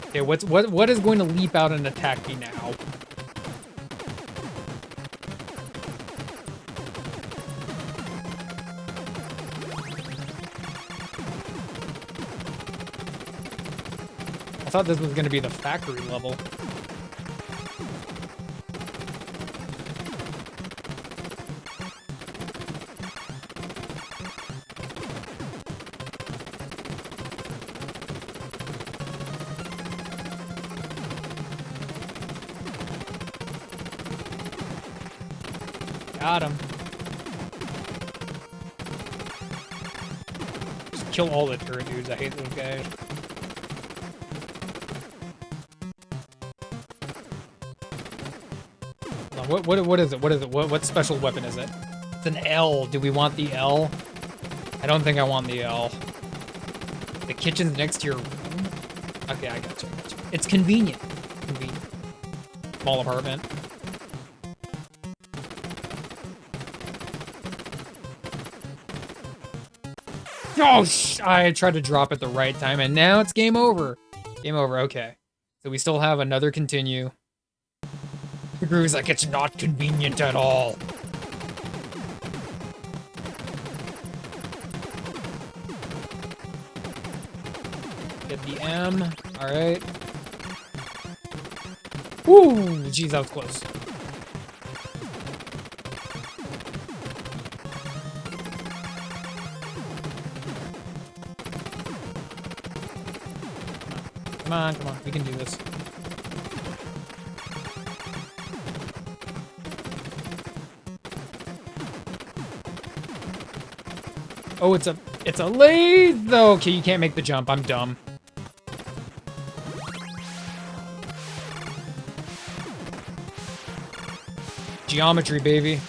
Okay, what is going to leap out and attack me now? I thought this was going to be the factory level. Got him. Just kill all the turret dudes. I hate those guys. What is it? What special weapon is it? It's an L. Do we want the L? I don't think I want the L. The kitchen's next to your room? Okay, I got you. It's convenient. Small apartment. Oh, I tried to drop at the right time, and now it's game over. Game over, okay. So we still have another continue. The Groove's like, it's not convenient at all. Get the M, alright. Woo! Jeez, that was close. Come on, we can do this. Oh, it's a lathe though. Okay, you can't make the jump. I'm dumb. Geometry, baby.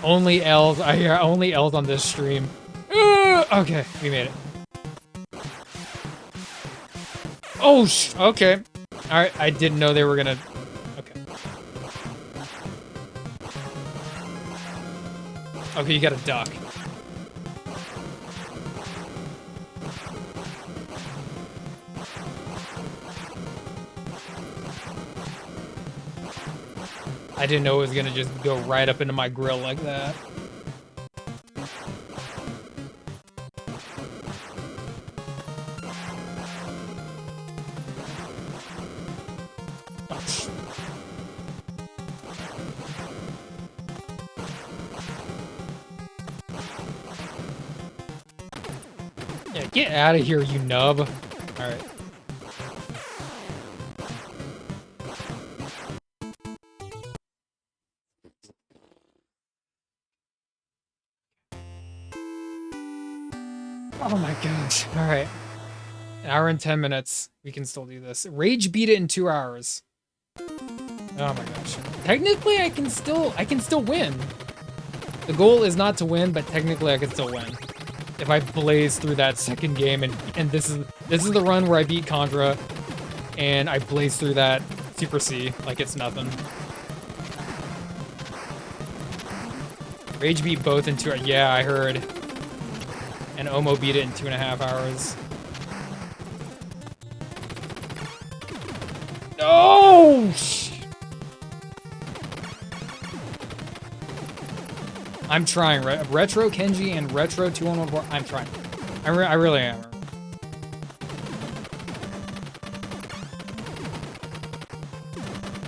Only L's. I hear only L's on this stream. Okay, we made it. Oh, okay. All right, I didn't know they were gonna. Okay. Okay, you gotta duck. I didn't know it was gonna just go right up into my grill like that. Yeah, get out of here, you nub. Alright. Oh my gosh. Alright. An hour and 10 minutes. We can still do this. Rage beat it in 2 hours. Oh my gosh. Technically, I can still win. The goal is not to win, but technically I can still win. If I blaze through that second game, and this is the run where I beat Contra, and I blaze through that Super C like it's nothing. Rage beat both in 2 hours. Yeah, I heard. And Omo beat it in 2.5 hours. No! I'm trying. Retro Kenji and Retro 2114. I'm trying. I really am.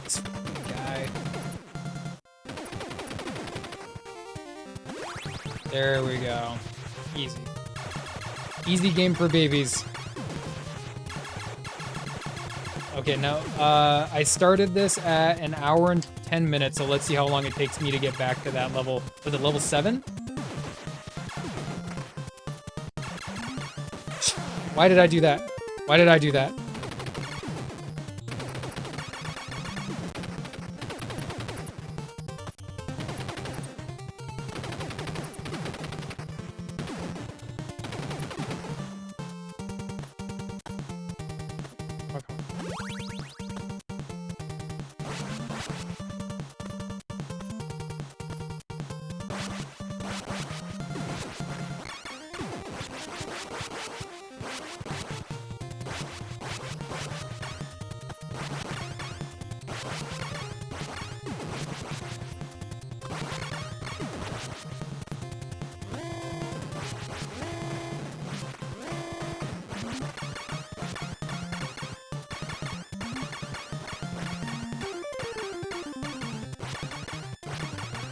This guy. There we go. Easy. Easy game for babies. Okay, now, I started this at an hour and 10 minutes, so let's see how long it takes me to get back to that level. Was it level 7? Why did I do that? Why did I do that?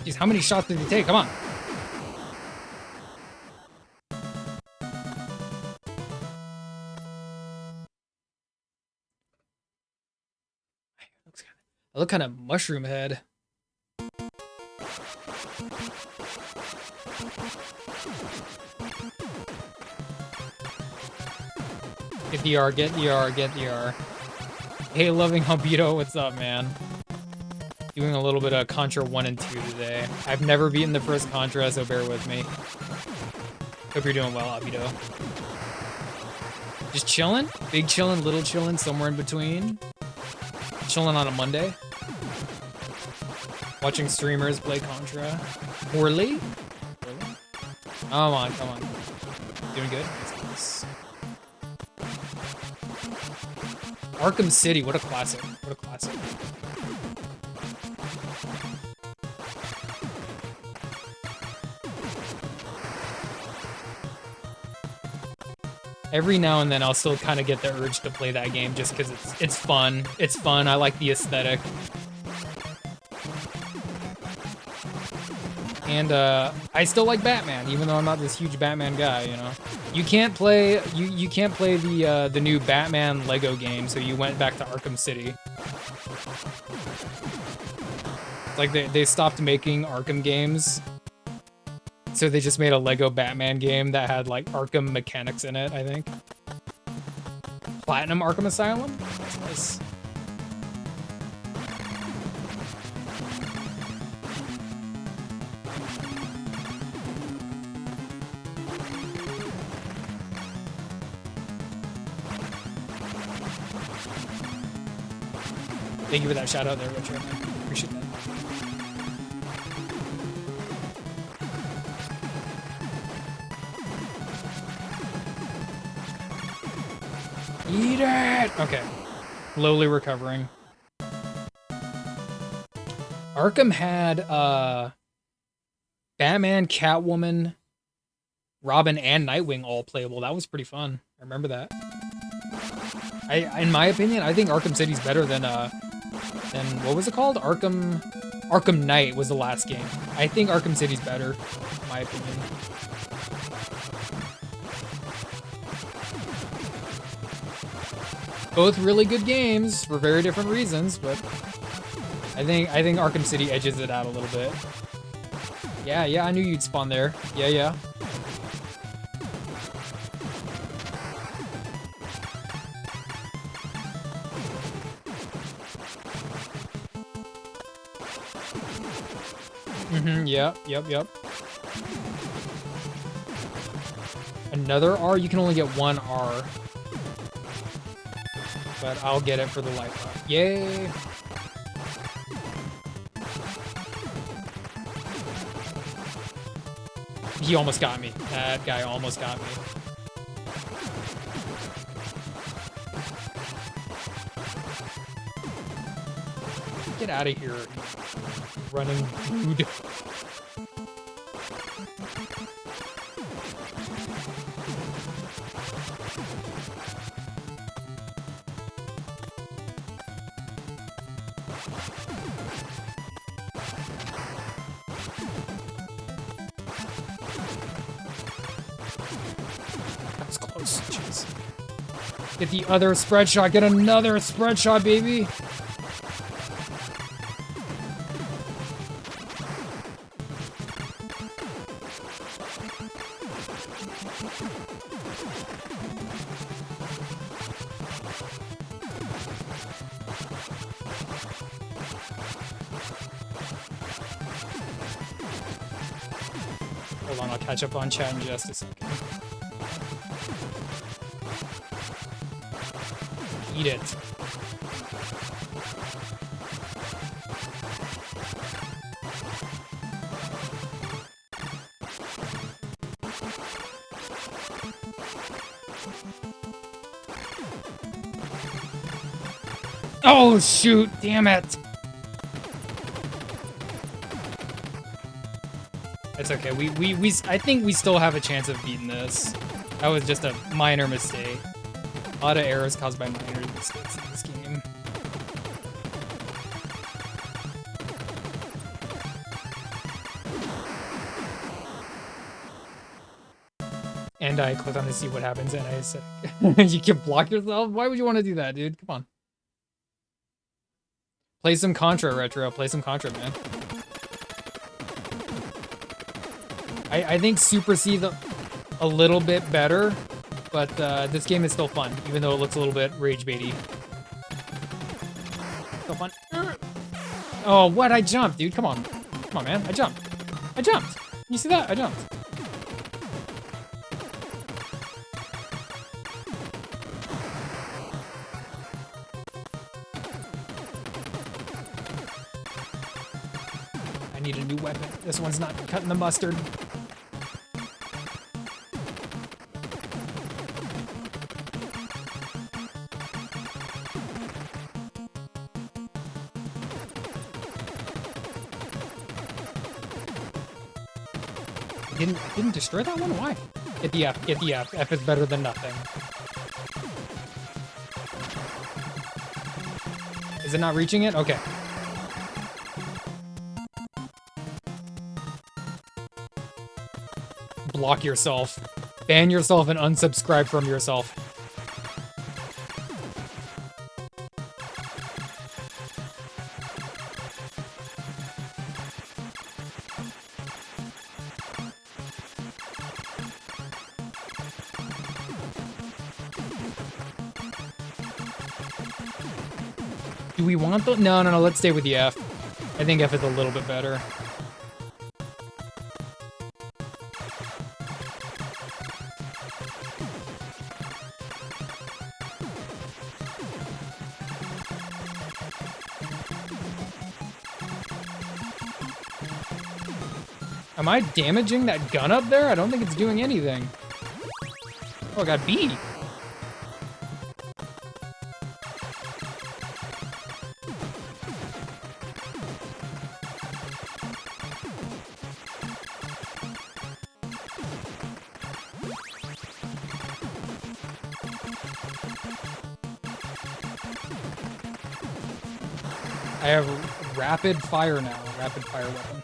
Jeez, how many shots did he take? Come on. I look kind of mushroom head. Get the R, get the R, get the R. Hey, loving Hobito, what's up, man? Doing a little bit of Contra 1 and 2 today. I've never beaten the first Contra, so bear with me. Hope you're doing well, Hobito. Just chilling? Big chilling, little chilling, somewhere in between. Chilling on a Monday. Watching streamers play Contra. Poorly? Really? Come on, come on. Doing good? Nice. Arkham City, what a classic. What a classic. Every now and then I'll still kind of get the urge to play that game just because it's fun. It's fun. I like the aesthetic. And I still like Batman, even though I'm not this huge Batman guy, you know. You can't play you can't play the new Batman Lego game, so you went back to Arkham City. Like they stopped making Arkham games. So they just made a Lego Batman game that had like Arkham mechanics in it, I think. Platinum Arkham Asylum? That's nice. Thank you for that shout out there, Richard. Appreciate that. Eat it! Okay. Slowly recovering. Arkham had Batman, Catwoman, Robin, and Nightwing all playable. That was pretty fun. I remember that. In my opinion, I think Arkham City's better than what was it called? Arkham Knight was the last game. I think Arkham City's better, in my opinion. Both really good games for very different reasons, but I think Arkham City edges it out a little bit. Yeah, I knew you'd spawn there. Yeah. Yep. Another R? You can only get one R. But I'll get it for the life up. Yay! He almost got me. That guy almost got me. Get out of here, running dude. That's close. Jeez. Get the other spread shot. Get another spread shot, baby. Hold on, I'll catch up on chat in just a second. Eat it. Oh, shoot, damn it. It's okay. I think we still have a chance of beating this. That was just a minor mistake. A lot of errors caused by minor mistakes in this game. And I clicked on to see what happens, and I said, you can block yourself? Why would you want to do that, dude? Come on. Play some Contra, Retro. Play some Contra, man. I think Super C's a little bit better, but this game is still fun, even though it looks a little bit rage baity. Still fun. Oh, what? I jumped, dude. Come on. Come on, man. I jumped. You see that? I jumped. I need a new weapon. This one's not cutting the mustard. Didn't destroy that one? Why? Get the F. Get the F. F is better than nothing. Is it not reaching it? Okay. Block yourself. Ban yourself and unsubscribe from yourself. Do we want the... No, let's stay with the F. I think F is a little bit better. Am I damaging that gun up there? I don't think it's doing anything. Oh, I got B. I have rapid fire now. Rapid fire weapon.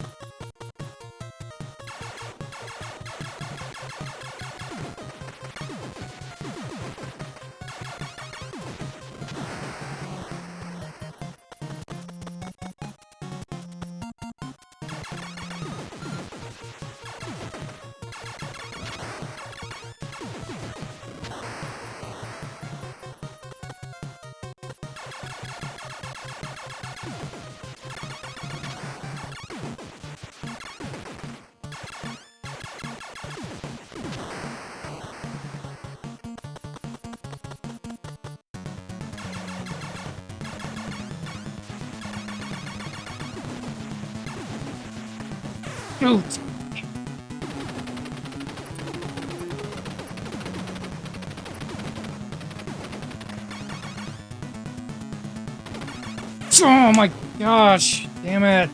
Shoot! Oh my gosh! Damn it!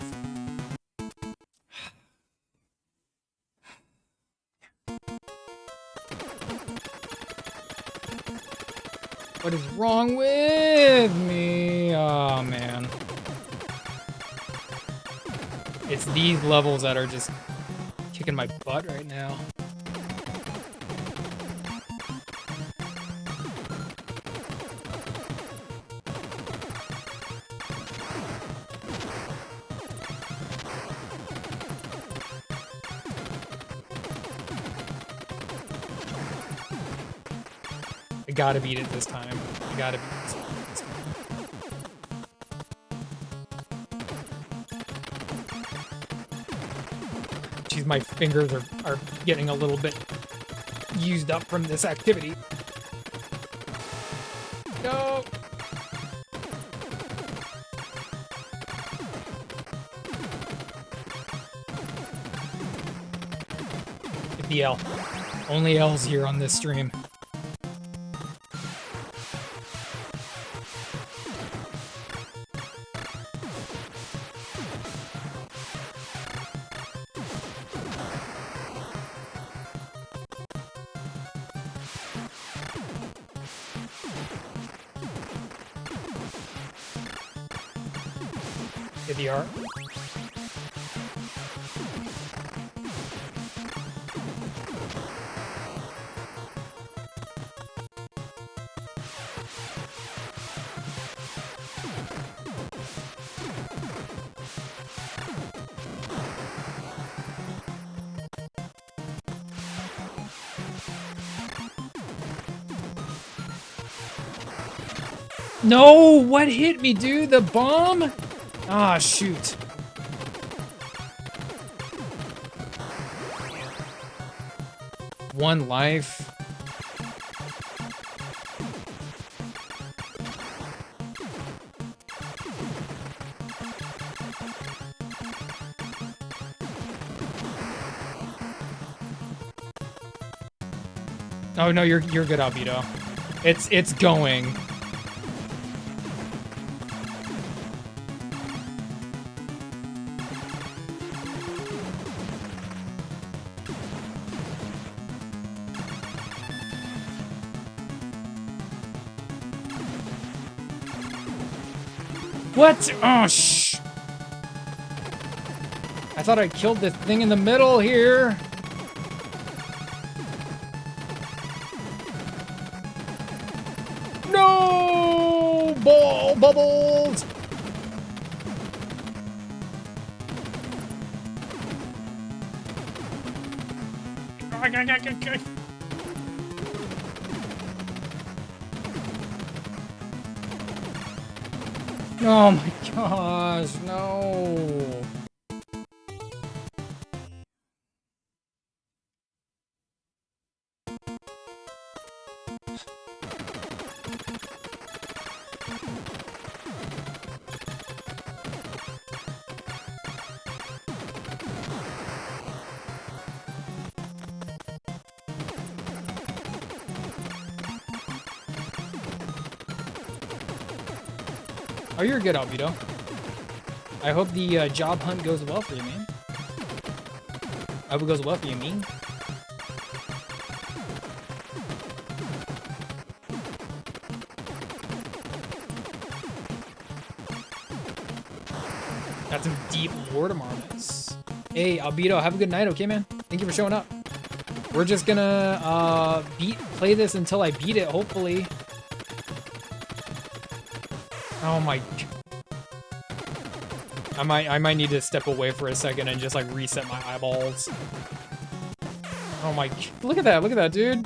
What is wrong with me? Oh man. It's these levels that are just kicking my butt right now. I gotta beat it this time. I gotta beat this time. Jeez, my fingers are getting a little bit used up from this activity. No! Get the L. Only L's here on this stream. Get the R. No! What hit me, dude? The bomb? Ah, shoot. One life. Oh no, you're good, Albedo. It's going. What? Oh, shh. I thought I killed this thing in the middle here. No! Ball bubbles! Oh my gosh, no. Oh, you're good, Albedo. I hope the job hunt goes well for you, man. I hope it goes well for you, man. Got some deep Lord armors. Hey, Albedo, have a good night, okay, man? Thank you for showing up. We're just gonna play this until I beat it, hopefully. Oh my. I might need to step away for a second and just like reset my eyeballs. Oh my, look at that, dude.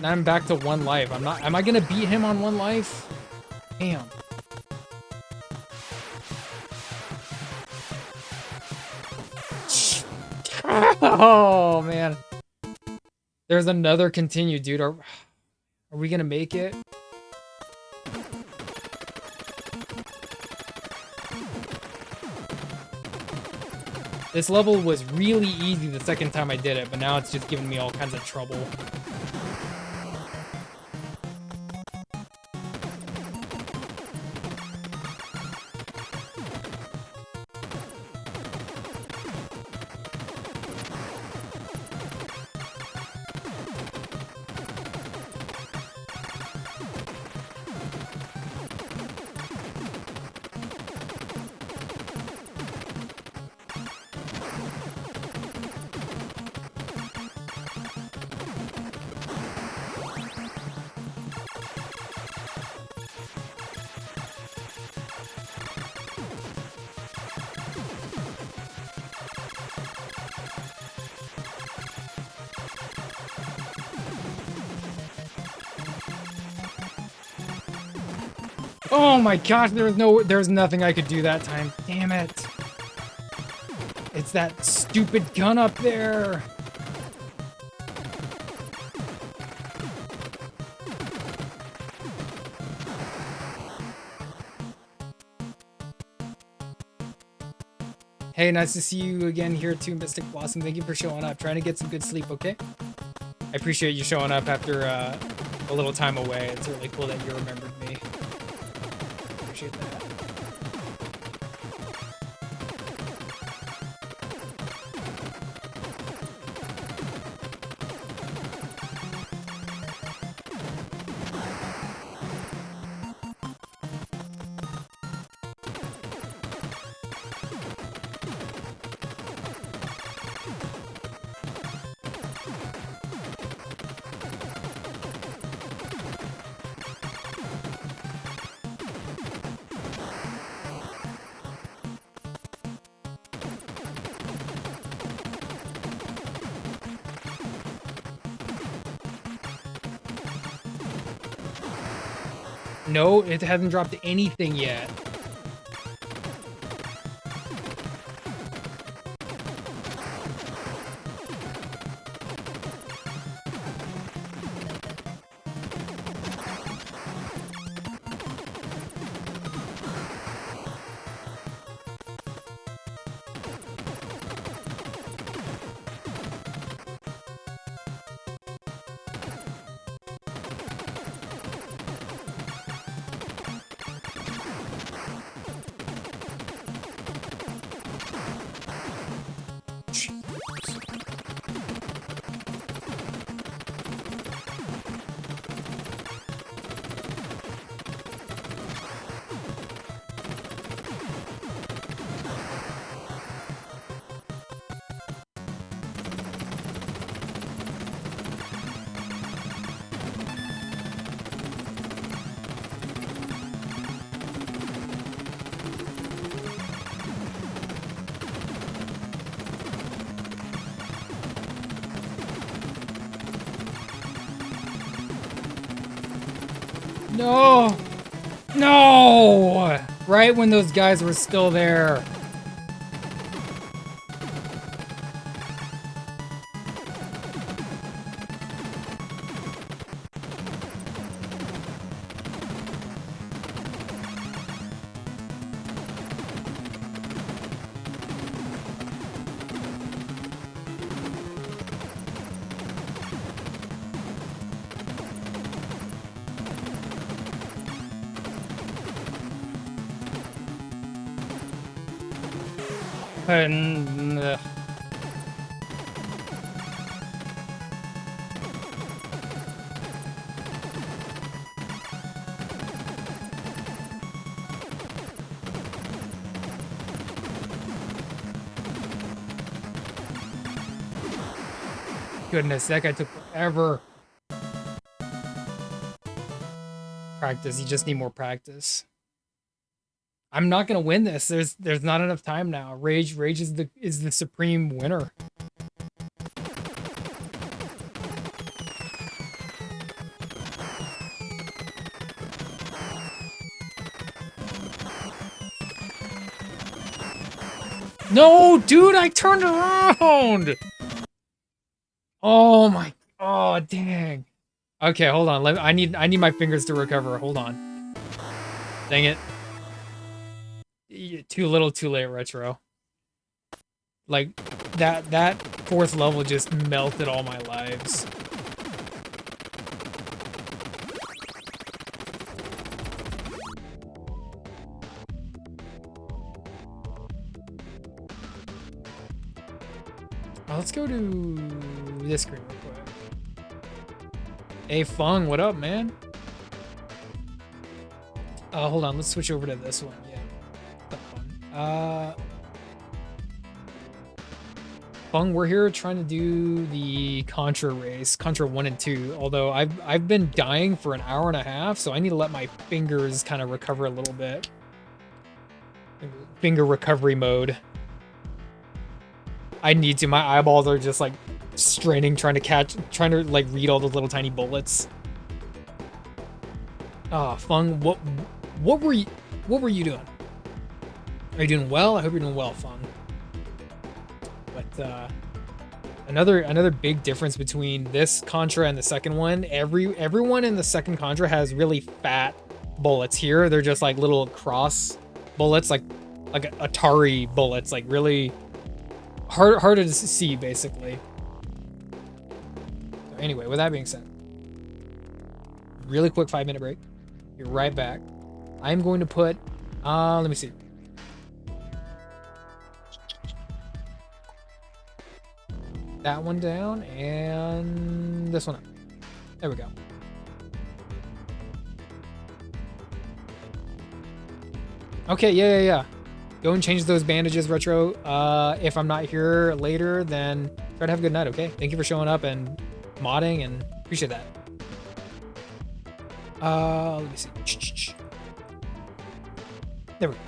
Now I'm back to one life. Am I gonna beat him on one life? Damn. Oh man. There's another continue, dude. Are we gonna make it? This level was really easy the second time I did it, but now it's just giving me all kinds of trouble. Oh my gosh, there's nothing I could do that time. Damn it. It's that stupid gun up there. Hey, nice to see you again here too, Mystic Blossom. Thank you for showing up. Trying to get some good sleep, okay? I appreciate you showing up after a little time away. It's really cool that you remembered me. Appreciate that. No, it hasn't dropped anything yet. No! No! Right when those guys were still there. And, goodness, that guy took forever. Practice. You just need more practice. I'm not gonna win this. There's not enough time now. Rage is the supreme winner. No, dude, I turned around. Oh my, oh dang. Okay, hold on. I need my fingers to recover. Hold on. Dang it. Too little, too late, Retro. Like, that 4th level just melted all my lives. Let's go to this screen real quick. Hey, Fung, what up, man? Hold on, let's switch over to this one. Yeah, that one. Fung, we're here trying to do the Contra race, Contra 1 and 2. Although I've been dying for an hour and a half, so I need to let my fingers kind of recover a little bit. Finger recovery mode. I need to. My eyeballs are just like straining, trying to like read all those little tiny bullets. Ah, Fung, what were you doing? Are you doing well? I hope you're doing well, Fung. But another big difference between this Contra and the second one, everyone in the second Contra has really fat bullets. Here they're just like little cross bullets, like Atari bullets, like really harder to see, basically. So anyway, with that being said, really quick 5-minute break. Be right back. I'm going to put, let me see. That one down and this one up. There we go. Okay, yeah. Go and change those bandages, Retro. If I'm not here later, then try to have a good night, okay? Thank you for showing up and modding, and appreciate that. Let me see. There we go.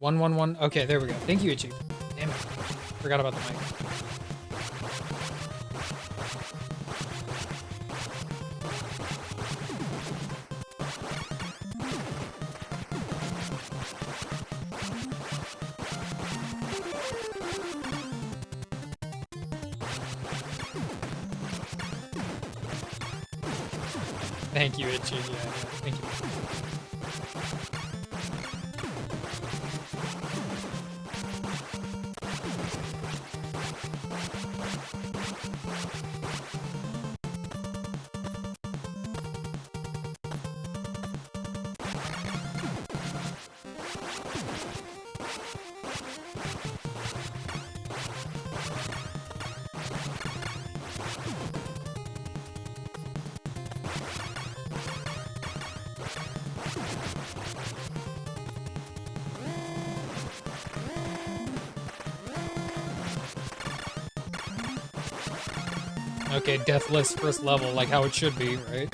111. Okay, there we go. Thank you, Ichi. Damn it. Forgot about the mic. Thank you, Itchy. Yeah, thank you. Okay, deathless first level, like how it should be, right?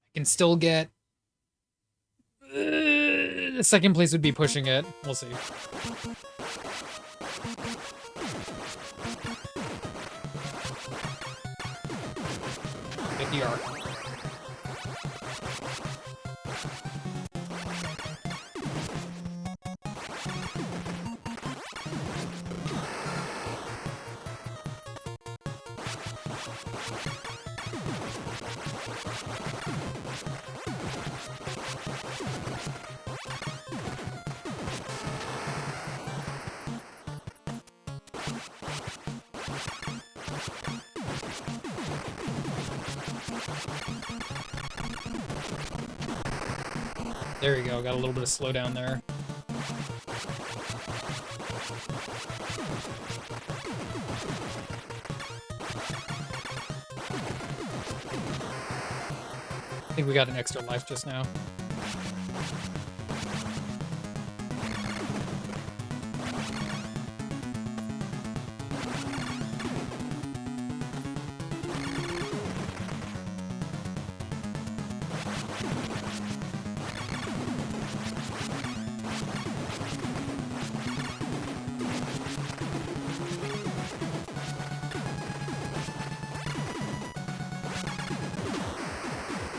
I can still get... second place would be pushing it. We'll see. Get the arc. There you go, got a little bit of slowdown there. I think we got an extra life just now.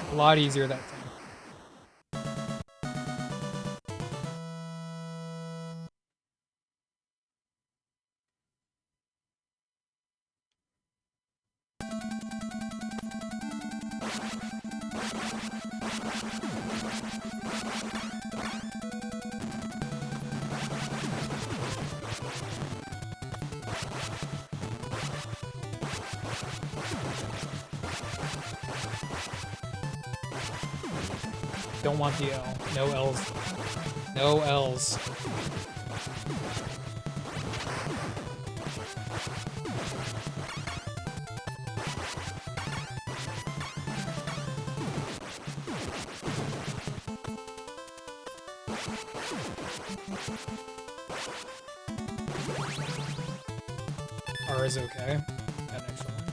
A lot easier that time. Don't want the L. No L's. No L's. R is okay. Got an extra one.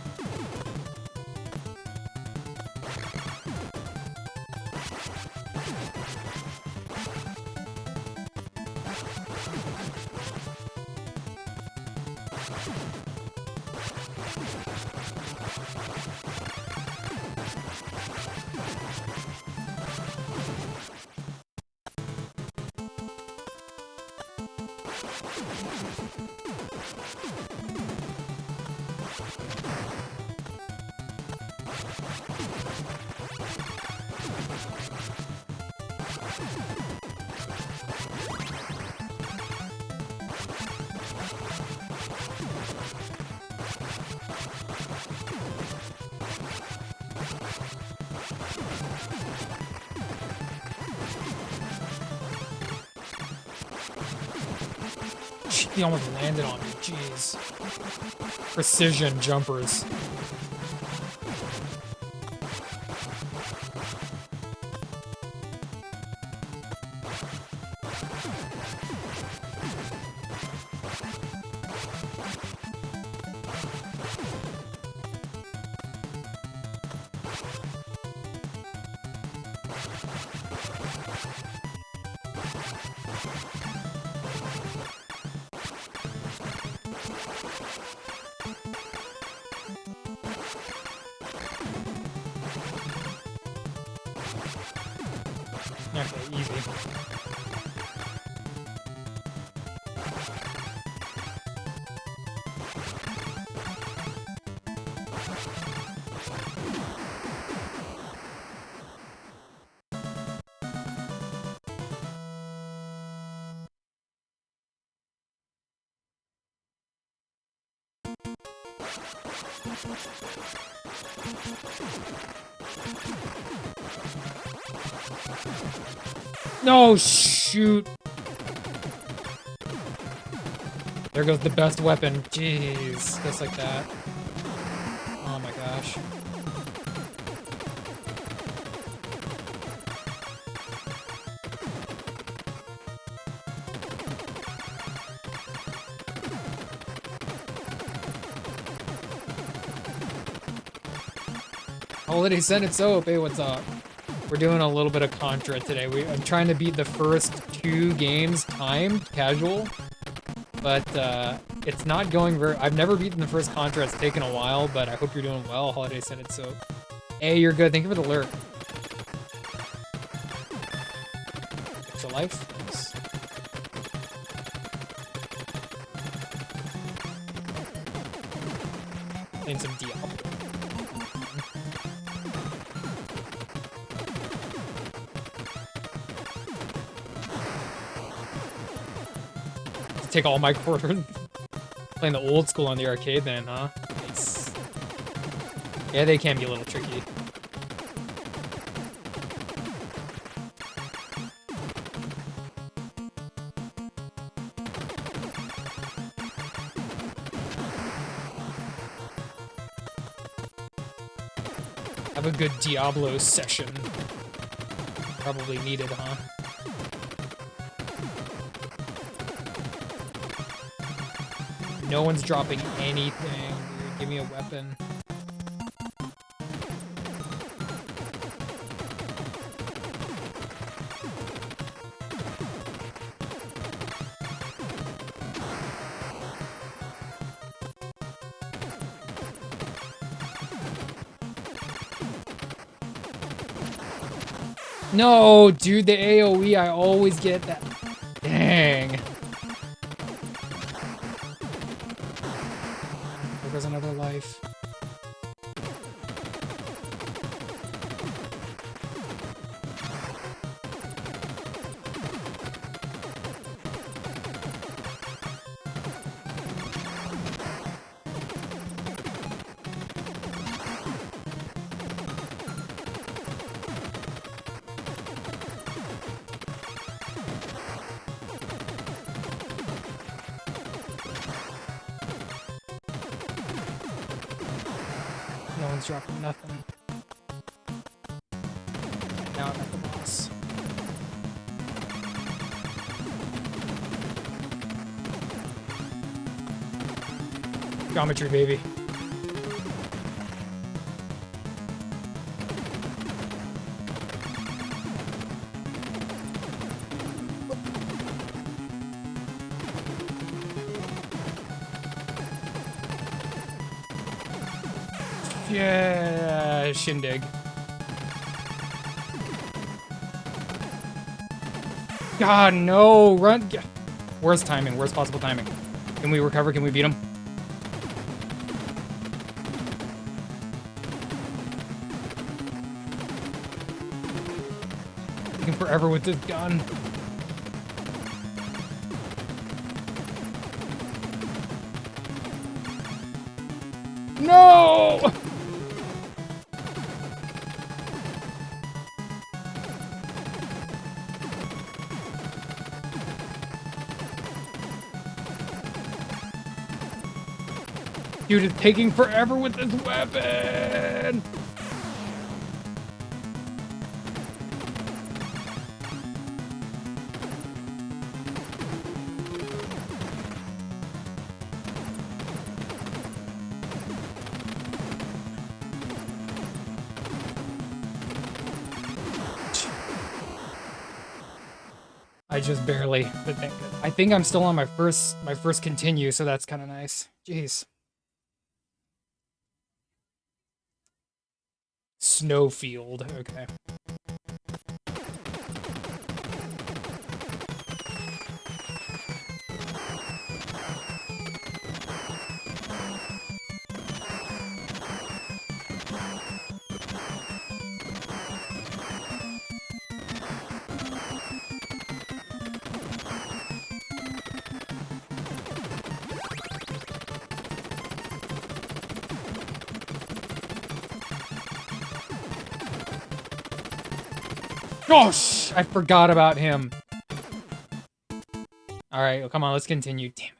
He almost landed on me. Jeez. Precision jumpers. Okay, easy. No, shoot. There goes the best weapon. Jeez, just like that. Oh my gosh. Holiday Senate Soap, hey, what's up? We're doing a little bit of Contra today. I'm trying to beat the first 2 games timed, casual, but it's not going very... I've never beaten the first Contra. It's taken a while, but I hope you're doing well, Holiday Senate Soap. Hey, you're good. Thank you for the lurk. Extra life? Thanks. Playing some Diablo. Take all my quarters. Playing the old school on the arcade then, huh? Nice. Yeah, they can be a little tricky. Have a good Diablo session. Probably needed, huh? No one's dropping anything, dude. Give me a weapon. No, dude, the AoE, I always get that. Dang. There's another life. No one's dropping nothing. Now I'm at the boss. Geometry, baby. Yeah, shindig. God, no, run. Worst timing, worst possible timing. Can we recover? Can we beat him? Taking forever with this gun. No! Dude, it's taking forever with this weapon! I just barely, but thank God. I think I'm still on my first continue, so that's kind of nice. Jeez. Snowfield, okay. Gosh, I forgot about him. All right, well, come on, let's continue. Damn it.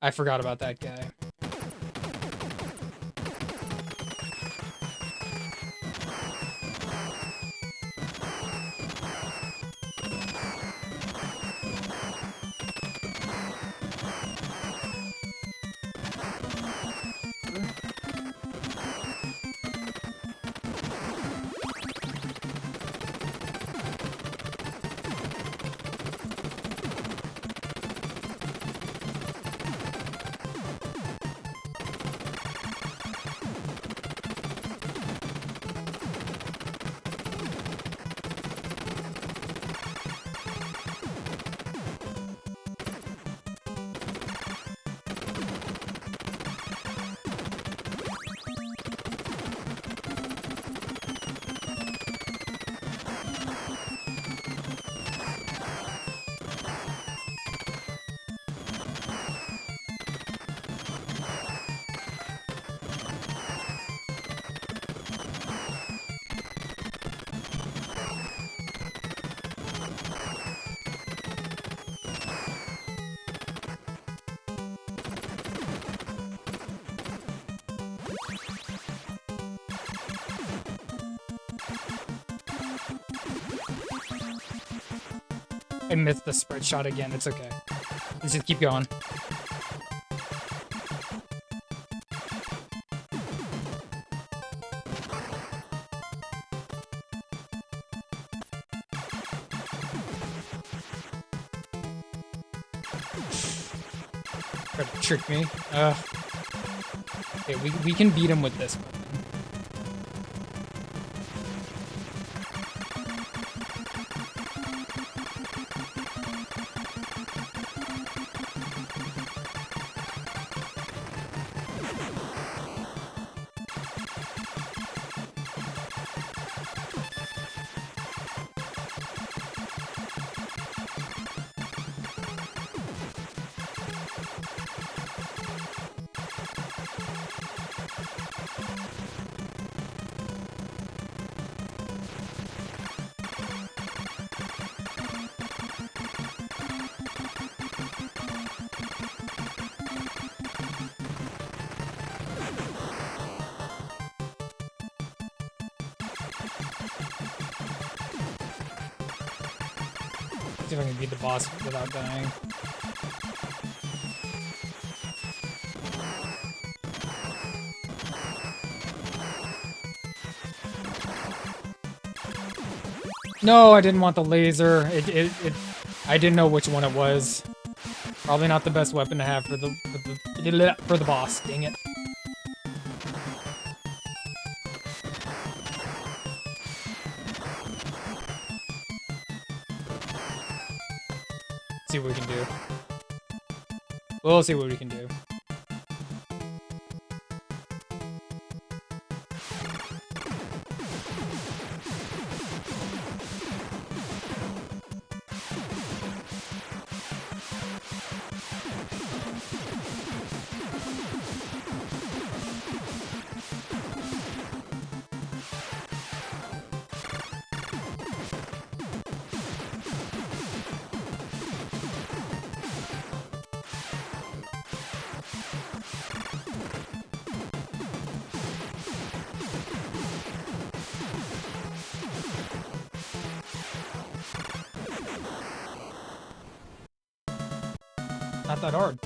I forgot about that guy. I missed the spread shot again. It's okay. Let's just keep going. Try to trick me. Okay, we can beat him with this one. See if I can beat the boss without dying. No, I didn't want the laser. I didn't know which one it was. Probably not the best weapon to have for the boss. Dang it. See what we can do. We'll see what we can do. Not that hard.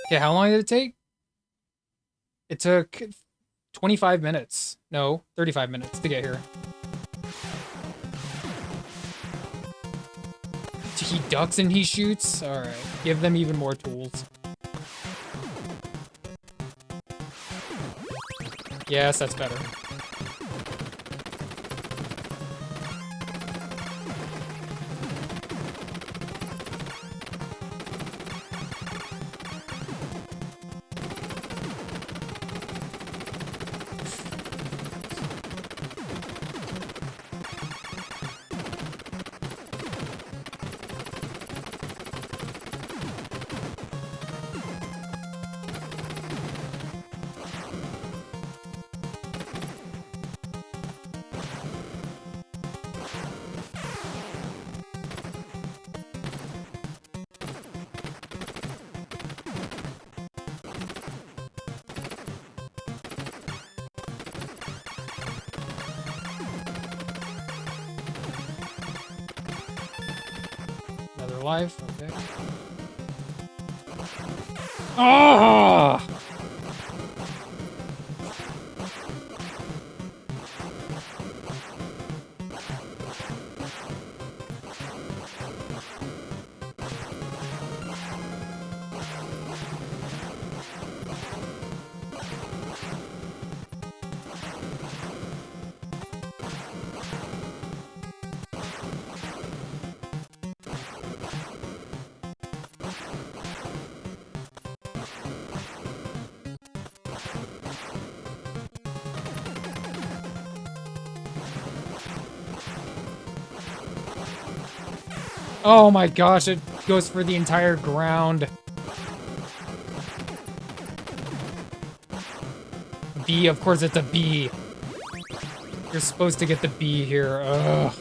Okay, how long did it take? It took 25 minutes. No, 35 minutes to get here. He ducks and he shoots? Alright, give them even more tools. Yes, that's better. Another life, okay. Oh! Oh my gosh, it goes for the entire ground. B, of course it's a B. You're supposed to get the B here. Ugh.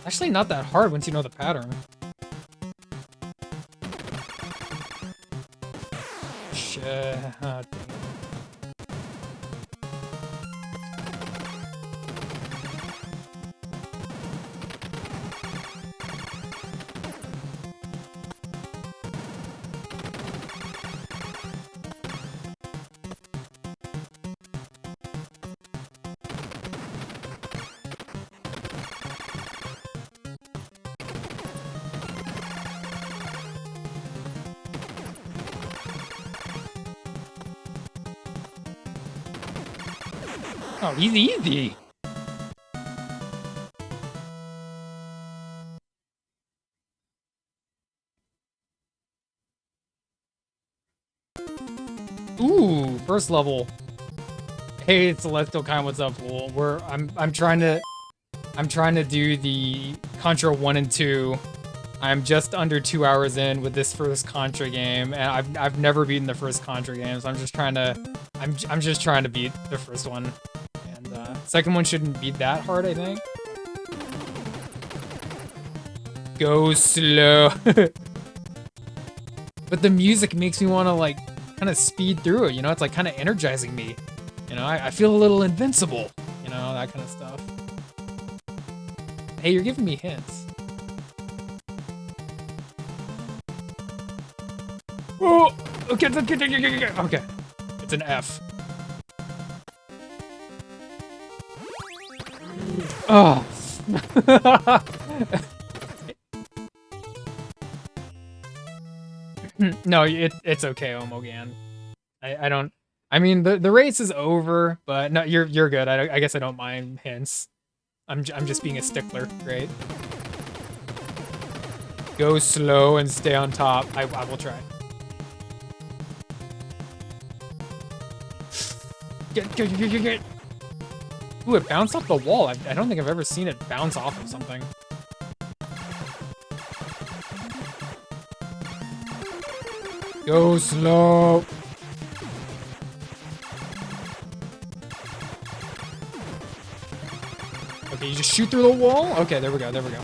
Actually not that hard once you know the pattern. Shit. Oh, dang it. Oh, easy, easy. Ooh, first level. Hey, it's Celestial Kind. What's up, fool? I'm trying to do the Contra 1 and 2. I'm just under 2 hours in with this first Contra game, and I've never beaten the first Contra game, so I'm just trying to beat the first one. And second one shouldn't be that hard, I think. Go slow. but the music makes me want to like kind of speed through it. You know, it's like kind of energizing me. You know, I feel a little invincible. You know, that kind of stuff. Hey, you're giving me hints. Oh, okay, okay. It's an F. Oh. No, it's okay, Omogan. I don't. I mean, the race is over, but no, you're good. I guess I don't mind hints. I'm just being a stickler. Great. Go slow and stay on top. I will try. Get. Ooh, it bounced off the wall. I don't think I've ever seen it bounce off of something. Go slow. Okay, you just shoot through the wall? Okay, there we go, there we go.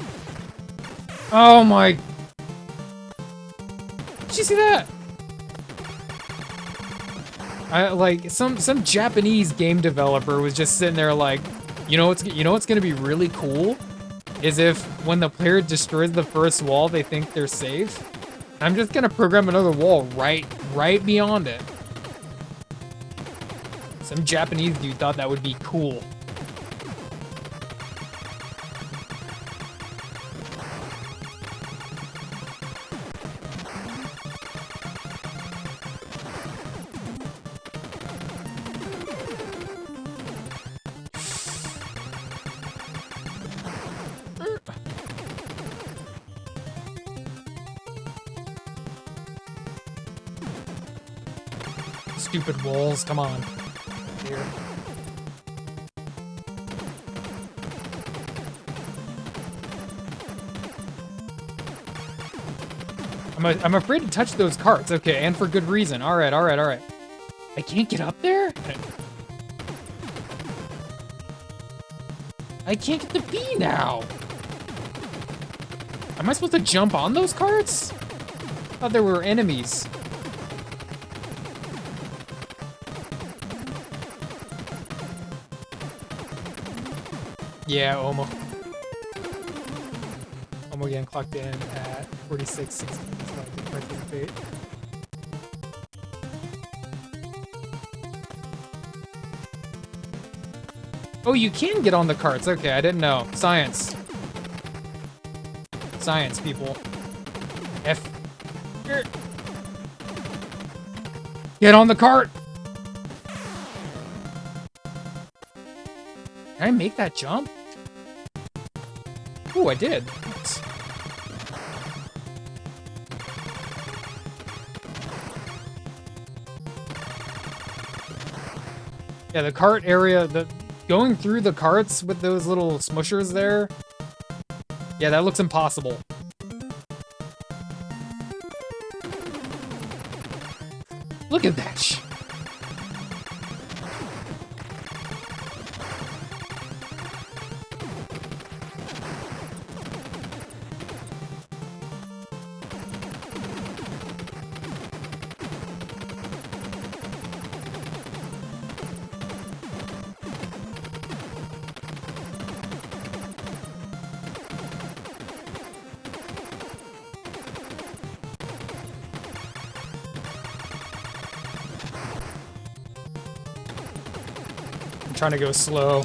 Oh my... Did you see that? Like, some Japanese game developer was just sitting there like, you know what's gonna be really cool? Is if, when the player destroys the first wall, they think they're safe. I'm just gonna program another wall right beyond it. Some Japanese dude thought that would be cool. Stupid walls, come on. Here. I'm afraid to touch those carts. Okay, and for good reason. All right. I can't get up there? I can't get the B now. Am I supposed to jump on those carts? I thought there were enemies. Yeah, Omo again clocked in at 46.60, so I can participate. Oh, you can get on the carts. Okay, I didn't know. Science. Science, people. F. Get on the cart! Can I make that jump? Ooh, I did. Nice. Yeah, the cart area, going through the carts with those little smushers there. Yeah, that looks impossible. Look at that shit. Trying to go slow.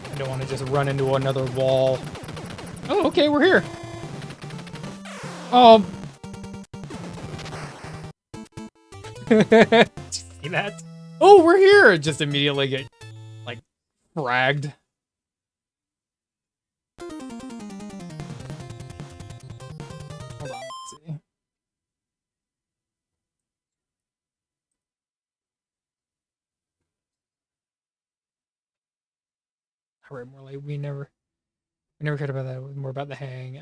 I don't want to just run into another wall. Oh, okay, we're here. Oh. Did you see that? Oh, we're here! Just immediately get, like, fragged. Hold on, let's see. Alright, more like we never... I never cared about that. It was more about the hang.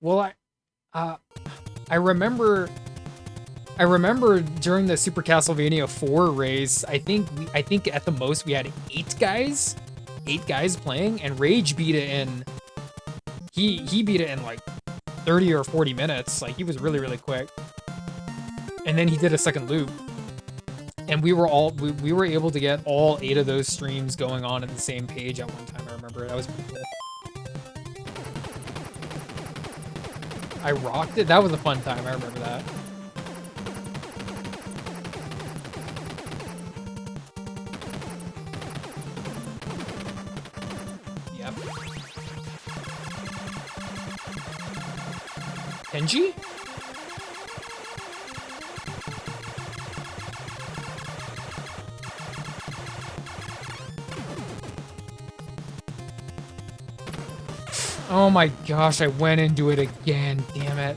Well, uh, I remember during the Super Castlevania 4 race, I think at the most we had 8 guys playing, and Rage beat it in he beat it in like 30 or 40 minutes. Like, he was really, really quick. And then he did a second loop. And we were able to get all 8 of those streams going on at the same page at one time. I remember that was pretty cool. I rocked it. That was a fun time. I remember that. Yep. Kenji? Oh my gosh, I went into it again, damn it.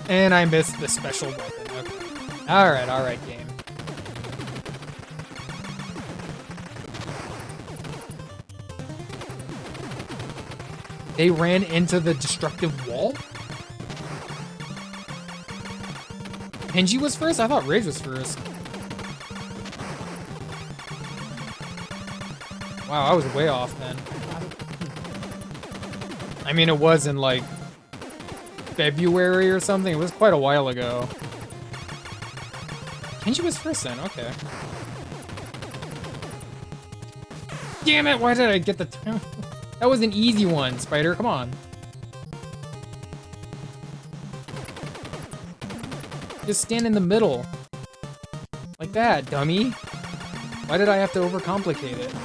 And I missed the special weapon. Okay. Alright, game. They ran into the destructive wall? Kenji was first? I thought Rage was first. Wow, I was way off then. I mean, it was in like February or something. It was quite a while ago. Kenji was first then, okay. Damn it, why did I get the... That was an easy one, Spider, come on. Just stand in the middle. Like that, dummy. Why did I have to overcomplicate it?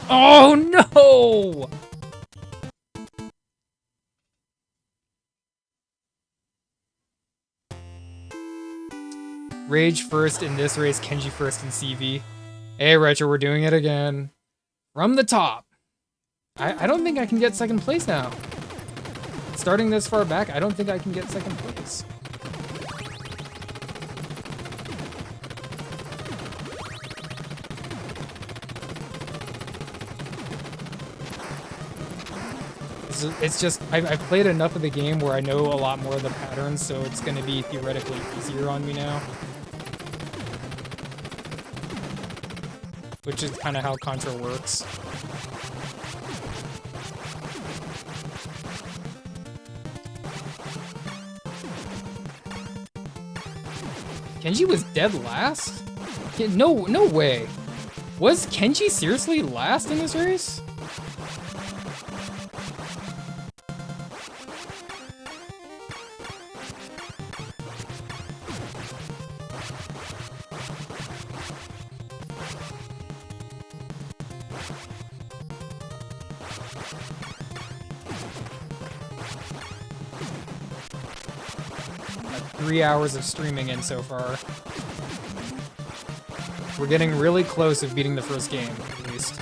Oh no! Rage first in this race, Kenji first in CV. Hey, Retro, we're doing it again. From the top. I don't think I can get second place now. Starting this far back, I don't think I can get second place. It's just, I've played enough of the game where I know a lot more of the patterns, so it's going to be theoretically easier on me now. Which is kind of how Contra works. Kenji was dead last? No way. Was Kenji seriously last in this race? Like 3 hours of streaming in so far. We're getting really close of beating the first game, at least.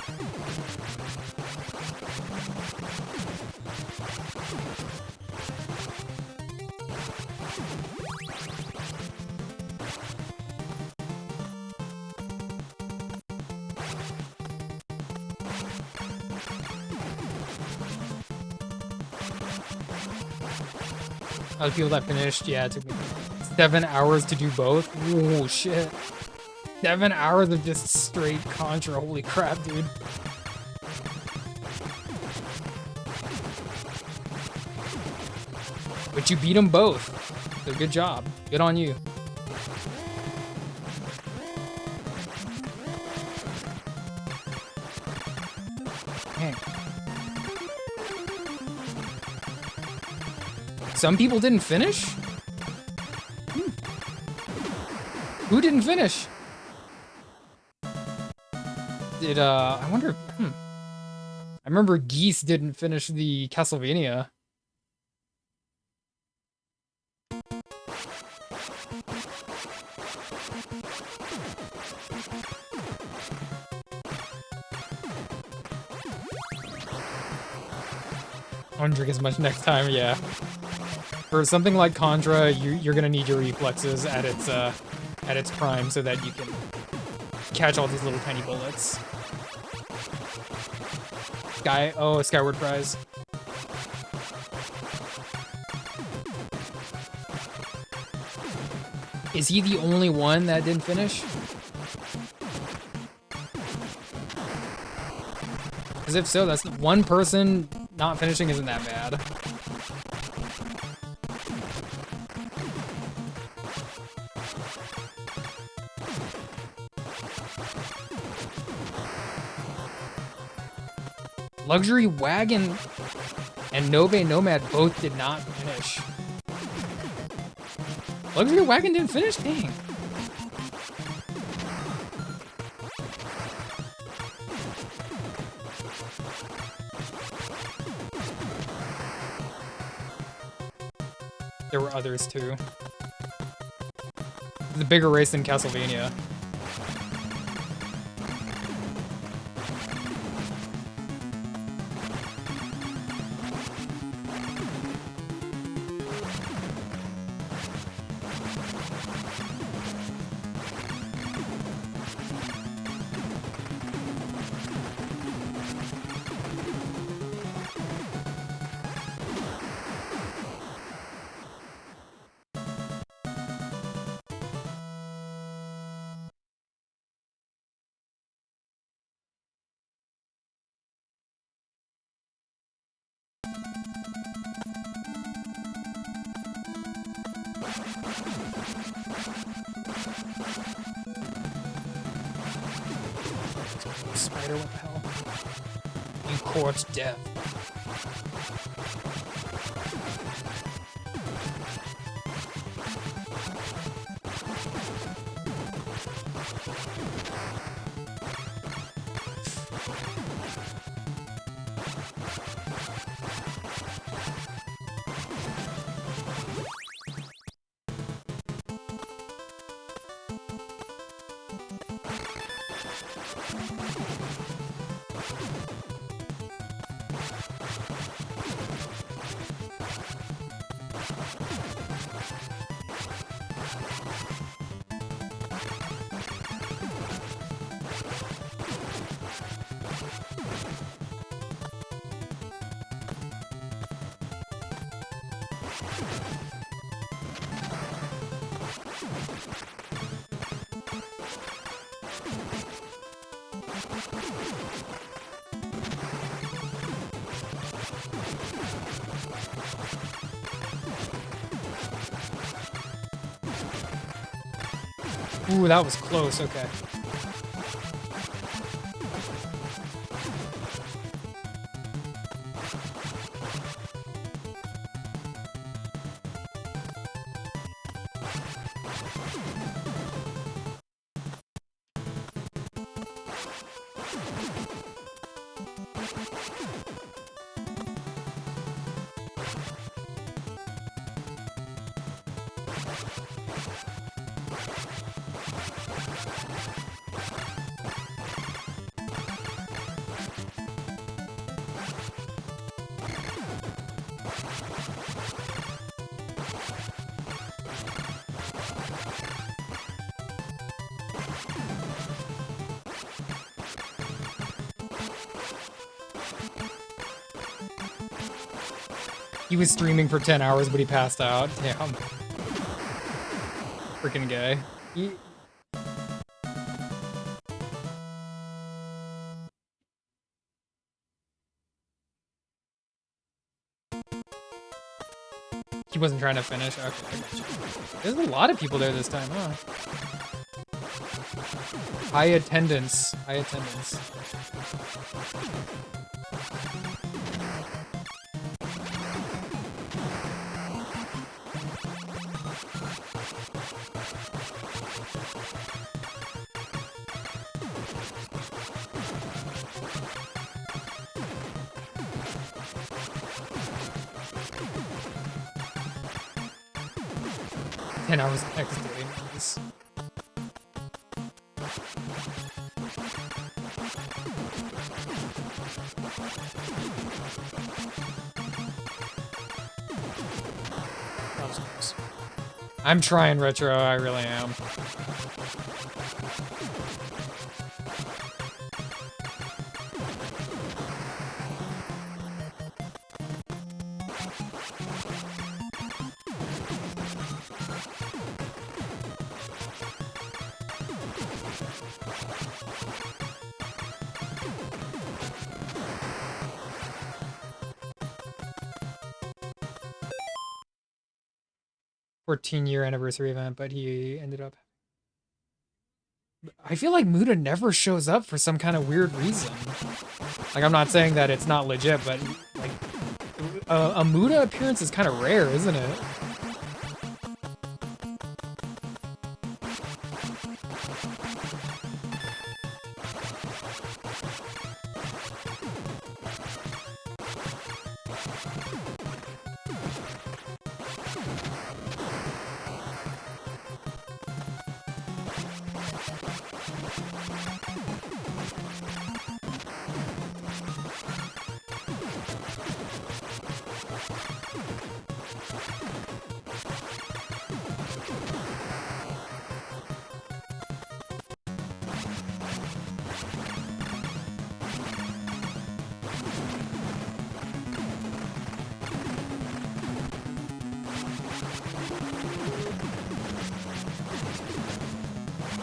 Other people that finished, yeah, it took me 7 hours to do both. Oh shit. 7 hours of just straight Contra, holy crap, dude. But you beat them both, so good job. Good on you. Dang. Some people didn't finish? Who didn't finish? Did, I wonder, I remember Geese didn't finish the Castlevania. I won't drink as much next time, yeah. For something like Contra, you're gonna need your reflexes at its prime so that you can catch all these little tiny bullets. Skyward Prize. Is he the only one that didn't finish? Because if so, that's one person not finishing isn't that bad. Luxury Wagon and Nobe Nomad both did not finish. Luxury Wagon didn't finish? Dang. There were others too. It's a bigger race than Castlevania. Spider, what the hell? You court death. Ooh, that was close, okay. He was streaming for 10 hours, but he passed out. Damn. Freaking gay. He wasn't trying to finish. Okay, I got you. There's a lot of people there this time, huh? High attendance. High attendance. And I was the next day. Nice. I'm trying, Retro. I really am. '14-year anniversary event, but he ended up. I feel like Muda never shows up for some kind of weird reason. Like, I'm not saying that it's not legit, but like a Muda appearance is kind of rare, isn't it?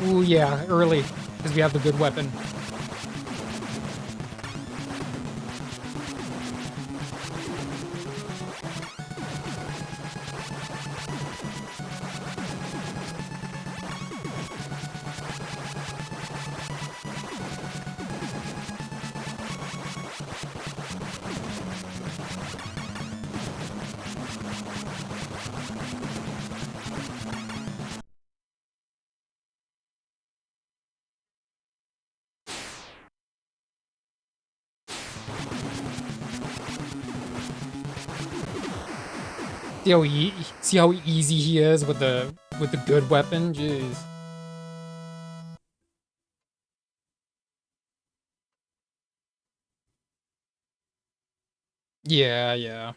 Ooh, yeah, early, because we have the good weapon. See how easy he is with the good weapon? Jeez. Yeah, yeah.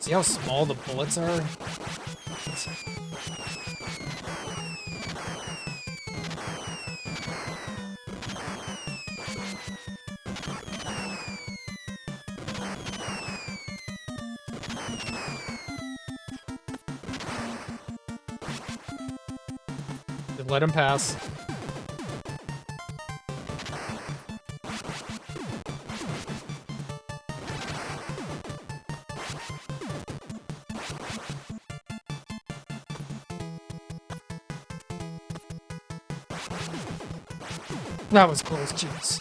See how small the bullets are? Just let him pass. That was close, jeez.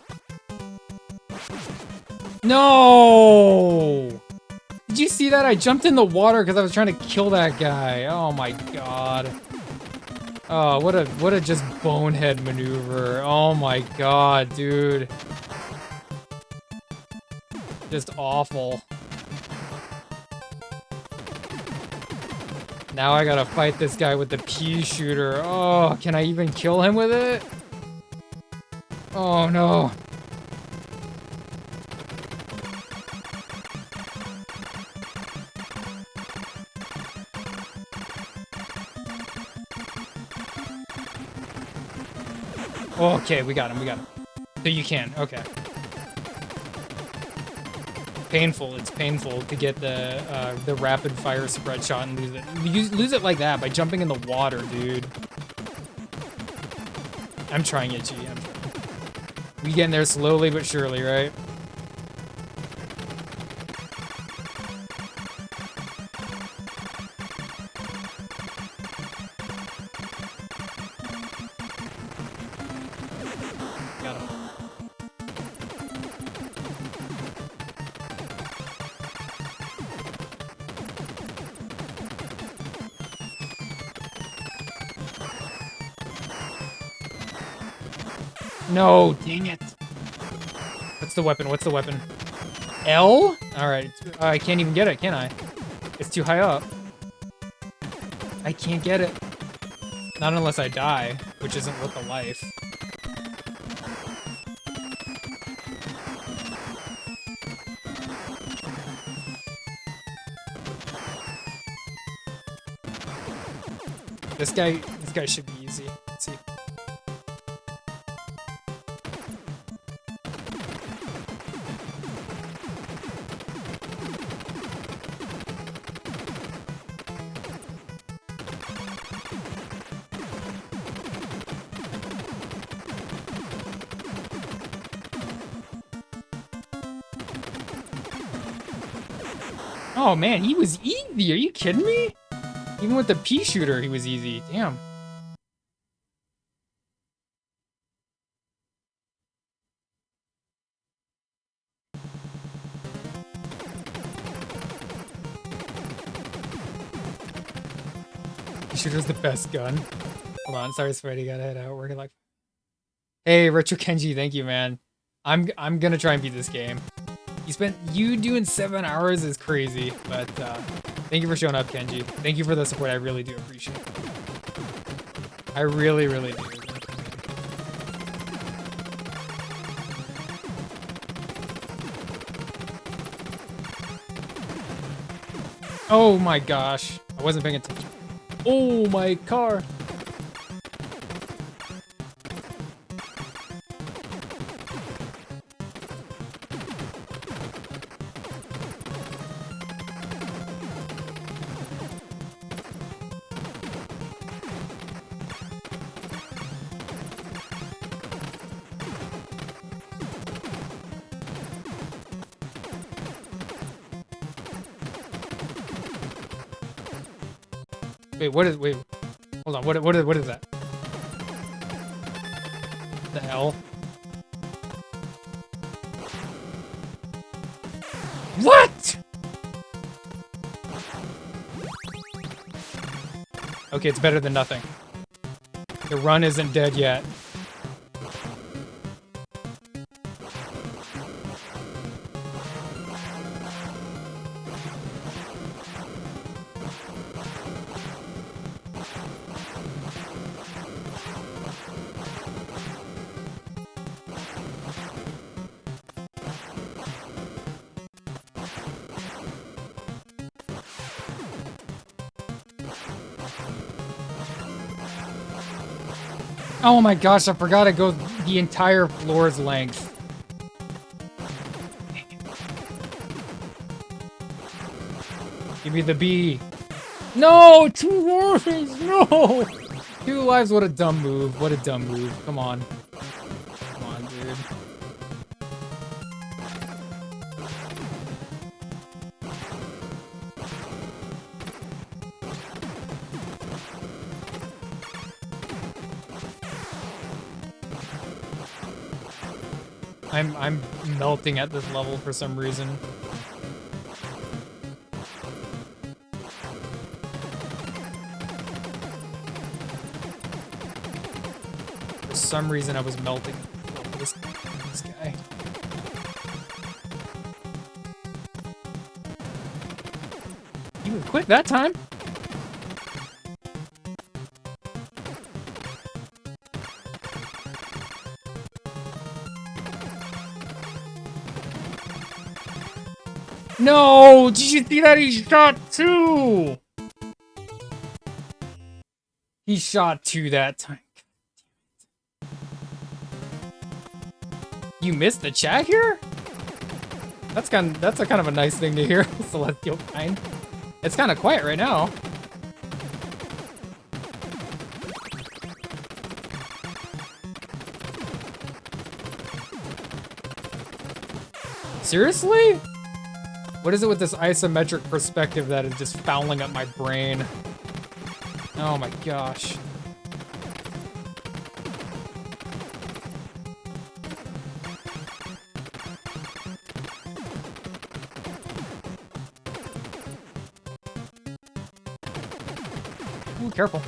No! Did you see that? I jumped in the water because I was trying to kill that guy. Oh my god. Oh, what a just bonehead maneuver. Oh my god, dude. Just awful. Now I gotta fight this guy with the pea shooter. Oh, can I even kill him with it? Oh no. Okay, we got him. So you can, okay. Painful, it's painful to get the rapid fire spread shot and lose it. Lose it like that by jumping in the water, dude. I'm trying it, G. I'm trying. We getting there slowly but surely, right? Got him. No, dang it. What's the weapon? What's the weapon? L? Alright, I can't even get it, can I? It's too high up. I can't get it. Not unless I die, which isn't worth a life. This guy should be easy. Let's see. Oh man, he was easy. Are you kidding me? Even with the pea shooter, he was easy. Damn. Pea shooter's the best gun. Hold on, sorry, Spidey, gotta head out. We're like, hey, Retro Kenji, thank you, man. I'm gonna try and beat this game. You doing 7 hours is crazy, but thank you for showing up, Kenji. Thank you for the support. I really do appreciate it. I really, really do. Oh my gosh. I wasn't paying attention. Oh, my car. Wait, hold on, what is that? The hell? What? Okay, it's better than nothing. The run isn't dead yet. Oh my gosh, I forgot to go the entire floor's length. Give me the B. No! 2 lives! No! 2 lives, what a dumb move. What a dumb move. Come on. Come on, dude. I'm melting at this level for some reason. For some reason I was melting this guy. You would quit that time? No! Did you see that? He shot 2! He shot 2 that time. You missed the chat here? That's a kind of a nice thing to hear, Celestial Kind. It's kind of quiet right now. Seriously? What is it with this isometric perspective that is just fouling up my brain? Oh my gosh. Ooh, careful.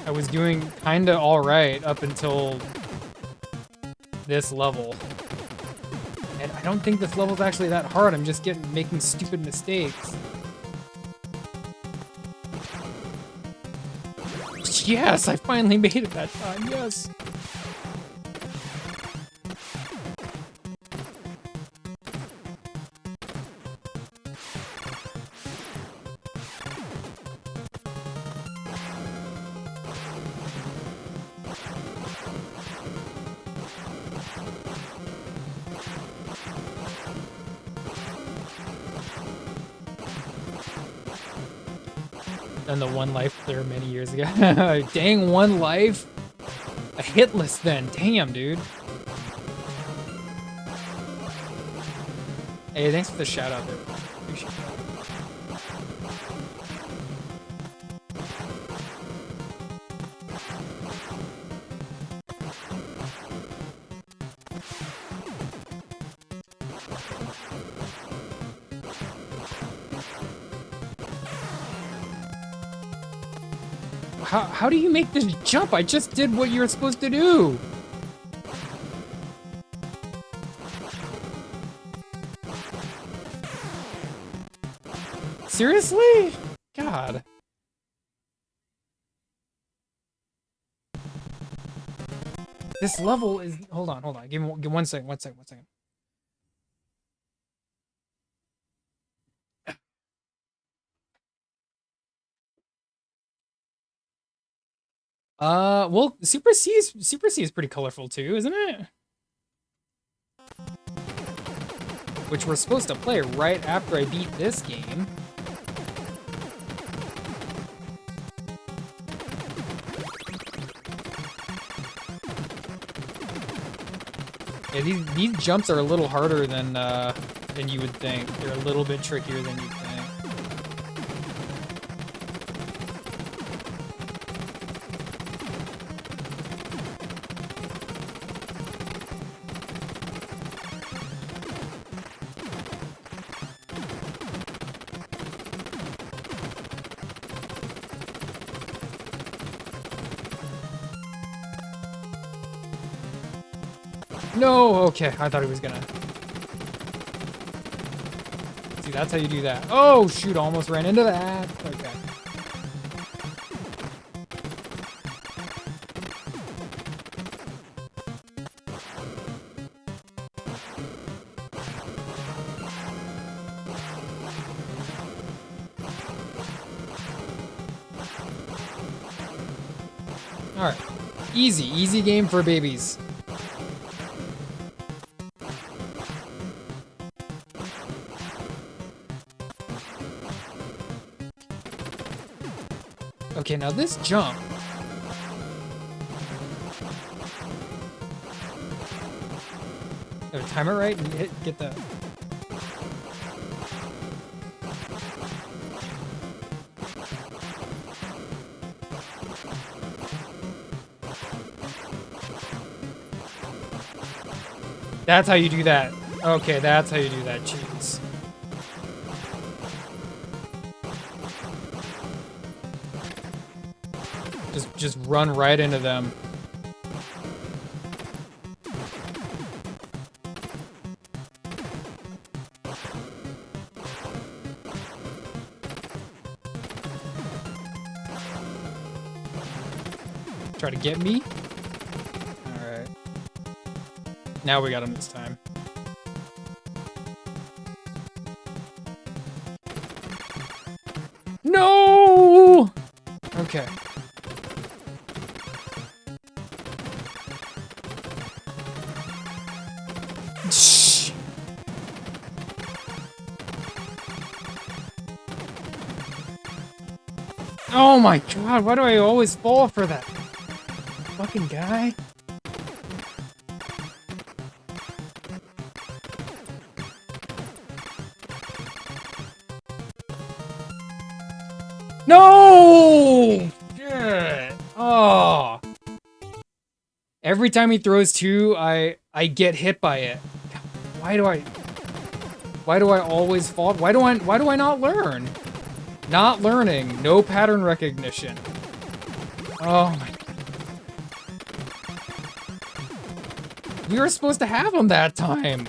I was doing kinda alright up until this level. And I don't think this level's actually that hard, I'm just making stupid mistakes. Yes, I finally made it that time, yes! And the one life there many years ago. Dang, one life? A hitless then. Damn, dude. Hey, thanks for the shout out there. Appreciate that. How do you make this jump? I just did what you're supposed to do. Seriously? God. This level is... Hold on. Give me 1 second, 1 second, 1 second. Well, Super C is pretty colorful too, isn't it? Which we're supposed to play right after I beat this game. Yeah, these jumps are a little harder than you would think. They're a little bit trickier than you'd think. No! Okay, I thought he was gonna... See, that's how you do that. Oh, shoot, almost ran into that. Okay. Alright. Easy game for babies. Okay, now this jump. Oh, time it right and get the... That's how you do that. Okay, that's how you do that. Jeez. Just run right into them. Try to get me. All right. Now we got him this time. No! Okay. Oh my god, why do I always fall for that fucking guy? No! Shit. Oh. Every time he throws two, I get hit by it. Why do I always fall? Why do I not learn? Not learning, no pattern recognition. Oh my. We were supposed to have him that time.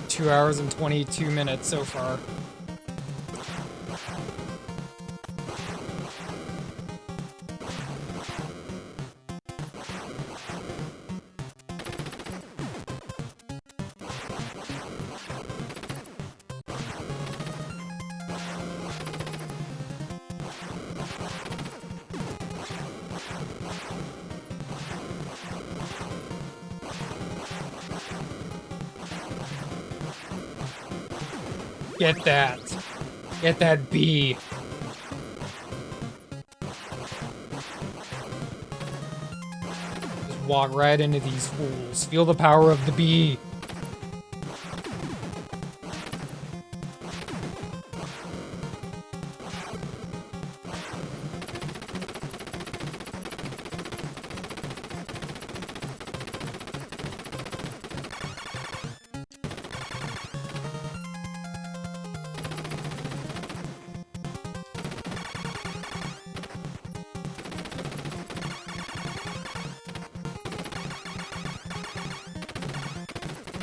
Two hours and 22 minutes so far. Get that. Get that bee. Just walk right into these fools. Feel the power of the bee.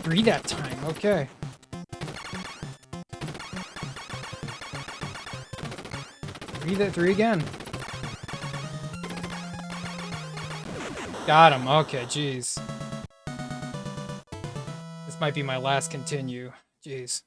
Three that time, okay. Three again. Got him, okay, jeez. This might be my last continue, jeez.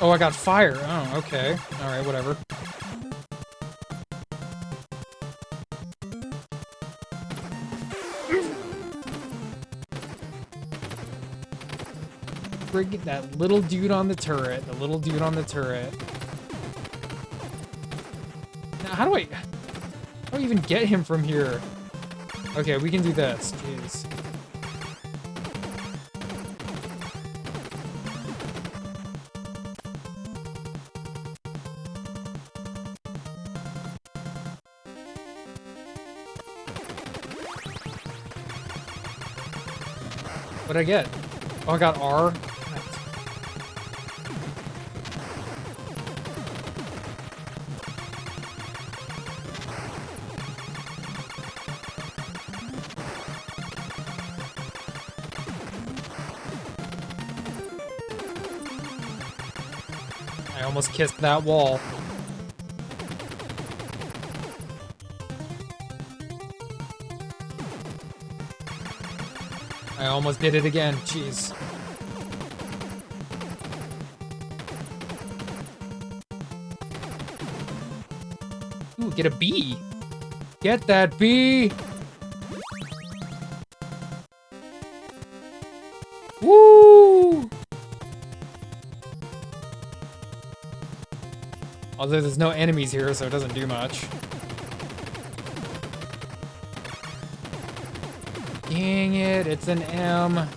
Oh, I got fire. Oh, okay. Alright, whatever. Bring that little dude on the turret. The little dude on the turret. Now, how do I even get him from here? Okay, we can do this. Jeez. What'd I get? Oh, I got R. I almost kissed that wall. I almost did it again. Jeez. Ooh, get a bee. Get that bee. Woo! Although there's no enemies here, so it doesn't do much. Dang it, it's an M.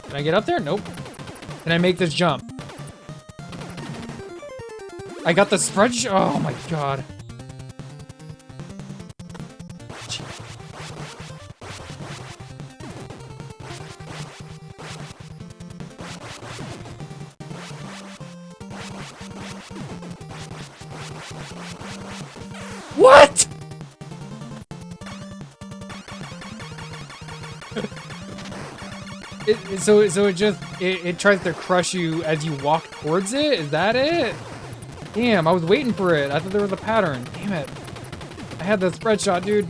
Can I get up there? Nope. Can I make this jump? I got the spreadsheet. Oh my god. What? it tries to crush you as you walk towards it? Is that it? Damn, I was waiting for it. I thought there was a pattern. Damn it. I had the spread shot, dude.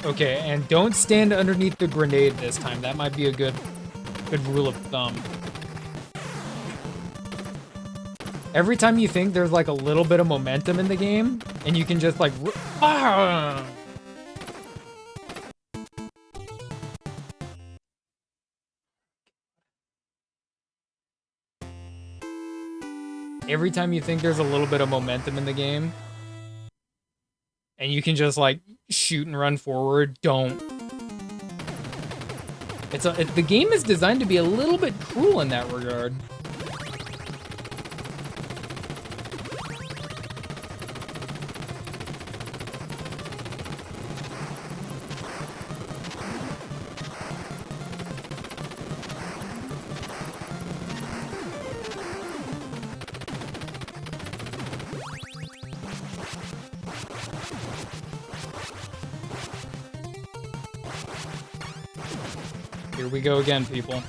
Okay, and don't stand underneath the grenade this time. That might be a good rule of thumb. Every time you think there's like a little bit of momentum in the game, and you can just like... Ah! Every time you think there's a little bit of momentum in the game, and you can just like shoot and run forward, don't. The game is designed to be a little bit cruel in that regard. Here we go again, people.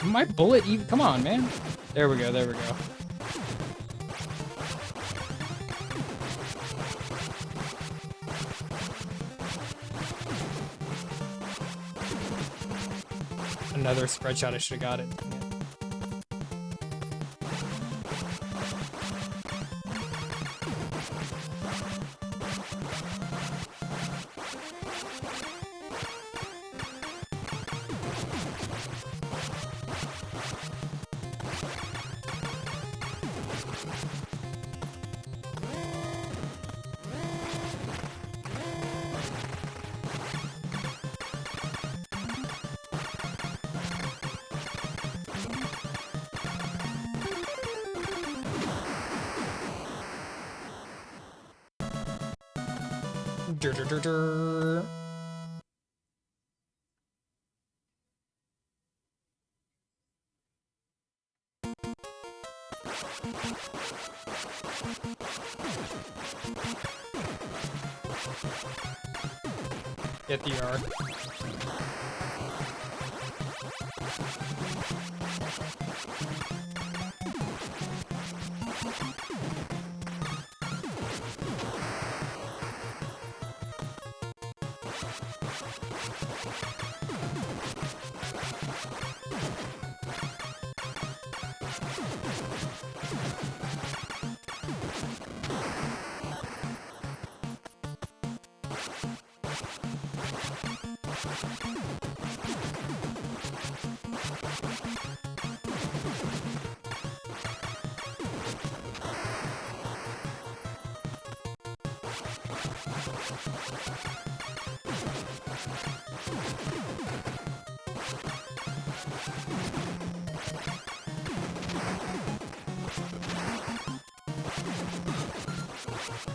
My bullet even... Come on, man. There we go, there we go. Another spread shot, I should have got it. Get the R.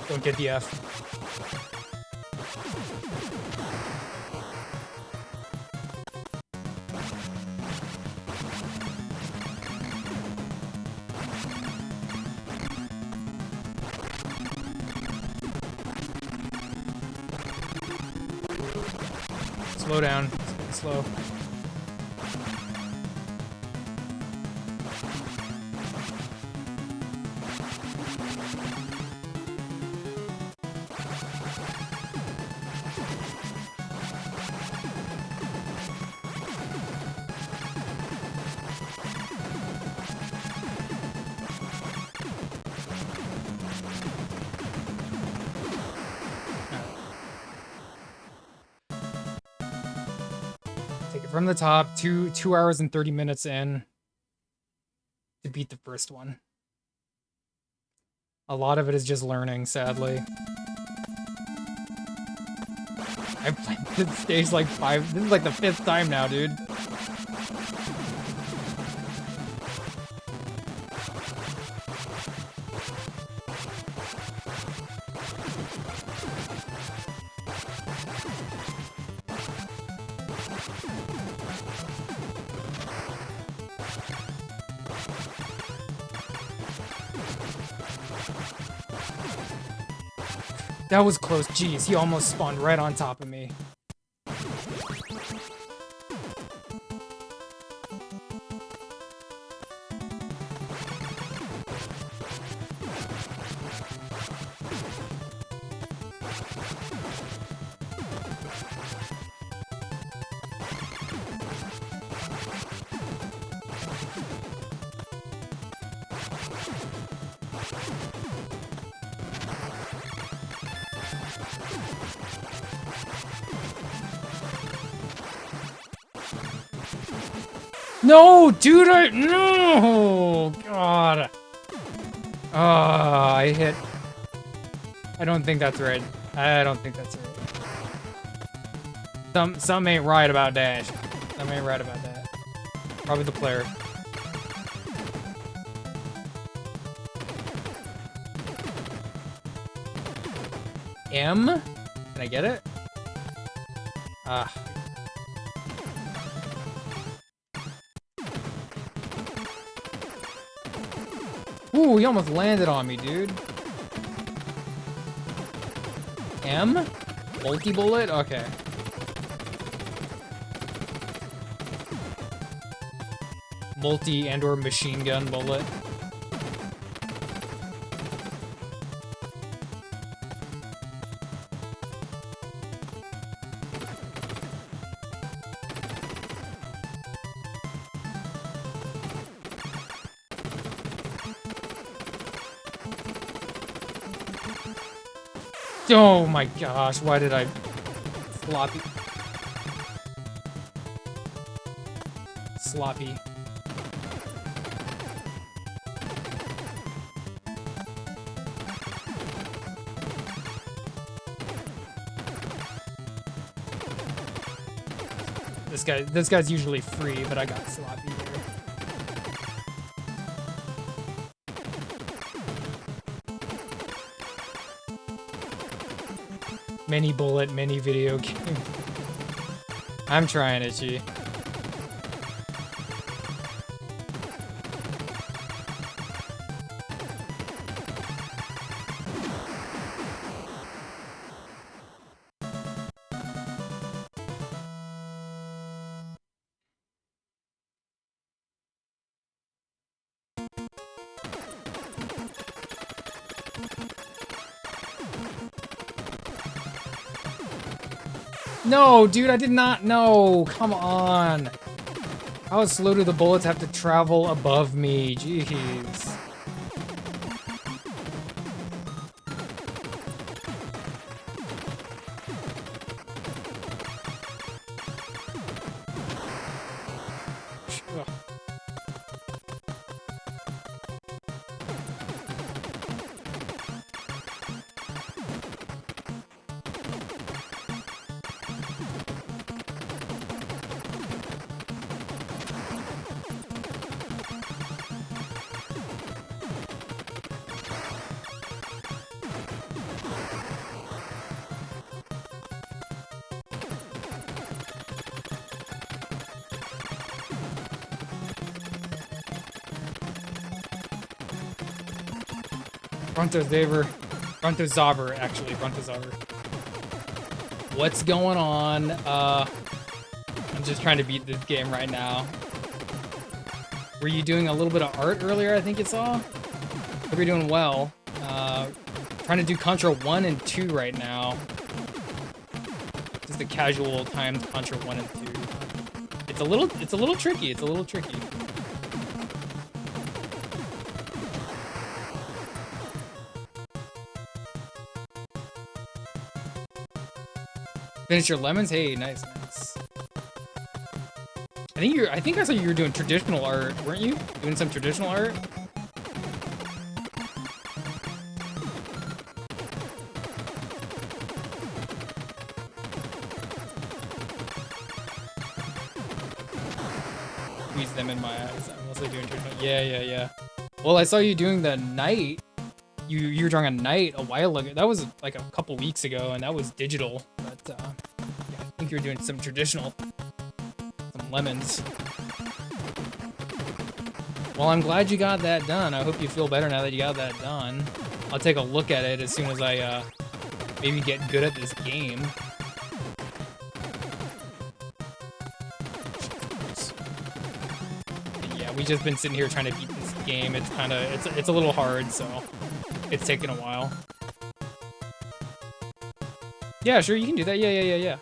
Don't get the F. Slow down. Slow. from the top, 2 hours and 30 minutes in to beat the first one. A lot of it is just learning, sadly. I've played this stage like 5. This is like the 5th time now, dude. That was close. Jeez, he almost spawned right on top of me. No, dude, no! God. I hit. I don't think that's right. I don't think that's right. Some ain't right about Dash. Some ain't right about that. Probably the player. M? Can I get it? Ah. Ooh, he almost landed on me, dude. M? Multi-bullet? Okay. Multi and or machine gun bullet. Oh my gosh, why did I sloppy? Sloppy. This guy's usually free, but I got sloppy here. Mini bullet, mini video game. I'm trying, Itchy. No, dude, I did not know. Come on. How slow do the bullets have to travel above me? Jeez. Ugh. Frontozaver, actually, Frontozaver. What's going on? I'm just trying to beat this game right now. Were you doing a little bit of art earlier, I think you saw? Hope you're doing well. Trying to do Contra 1 and 2 right now. Just a casual timed Contra 1 and 2. It's a little tricky, it's a little tricky. Finish your lemons? Hey, nice, nice. I think I saw you were doing traditional art, weren't you? Doing some traditional art? Squeeze them in my eyes. I'm mostly doing traditional. Yeah. Well, I saw you doing the night. You were drawing a night a while ago. That was like a couple weeks ago, and that was digital. But yeah, I think you're doing some traditional. Some lemons. Well, I'm glad you got that done. I hope you feel better now that you got that done. I'll take a look at it as soon as I maybe get good at this game. But yeah, we just been sitting here trying to beat this game. It's kind of it's a little hard, so it's taken a while. Yeah, sure, you can do that. Yeah.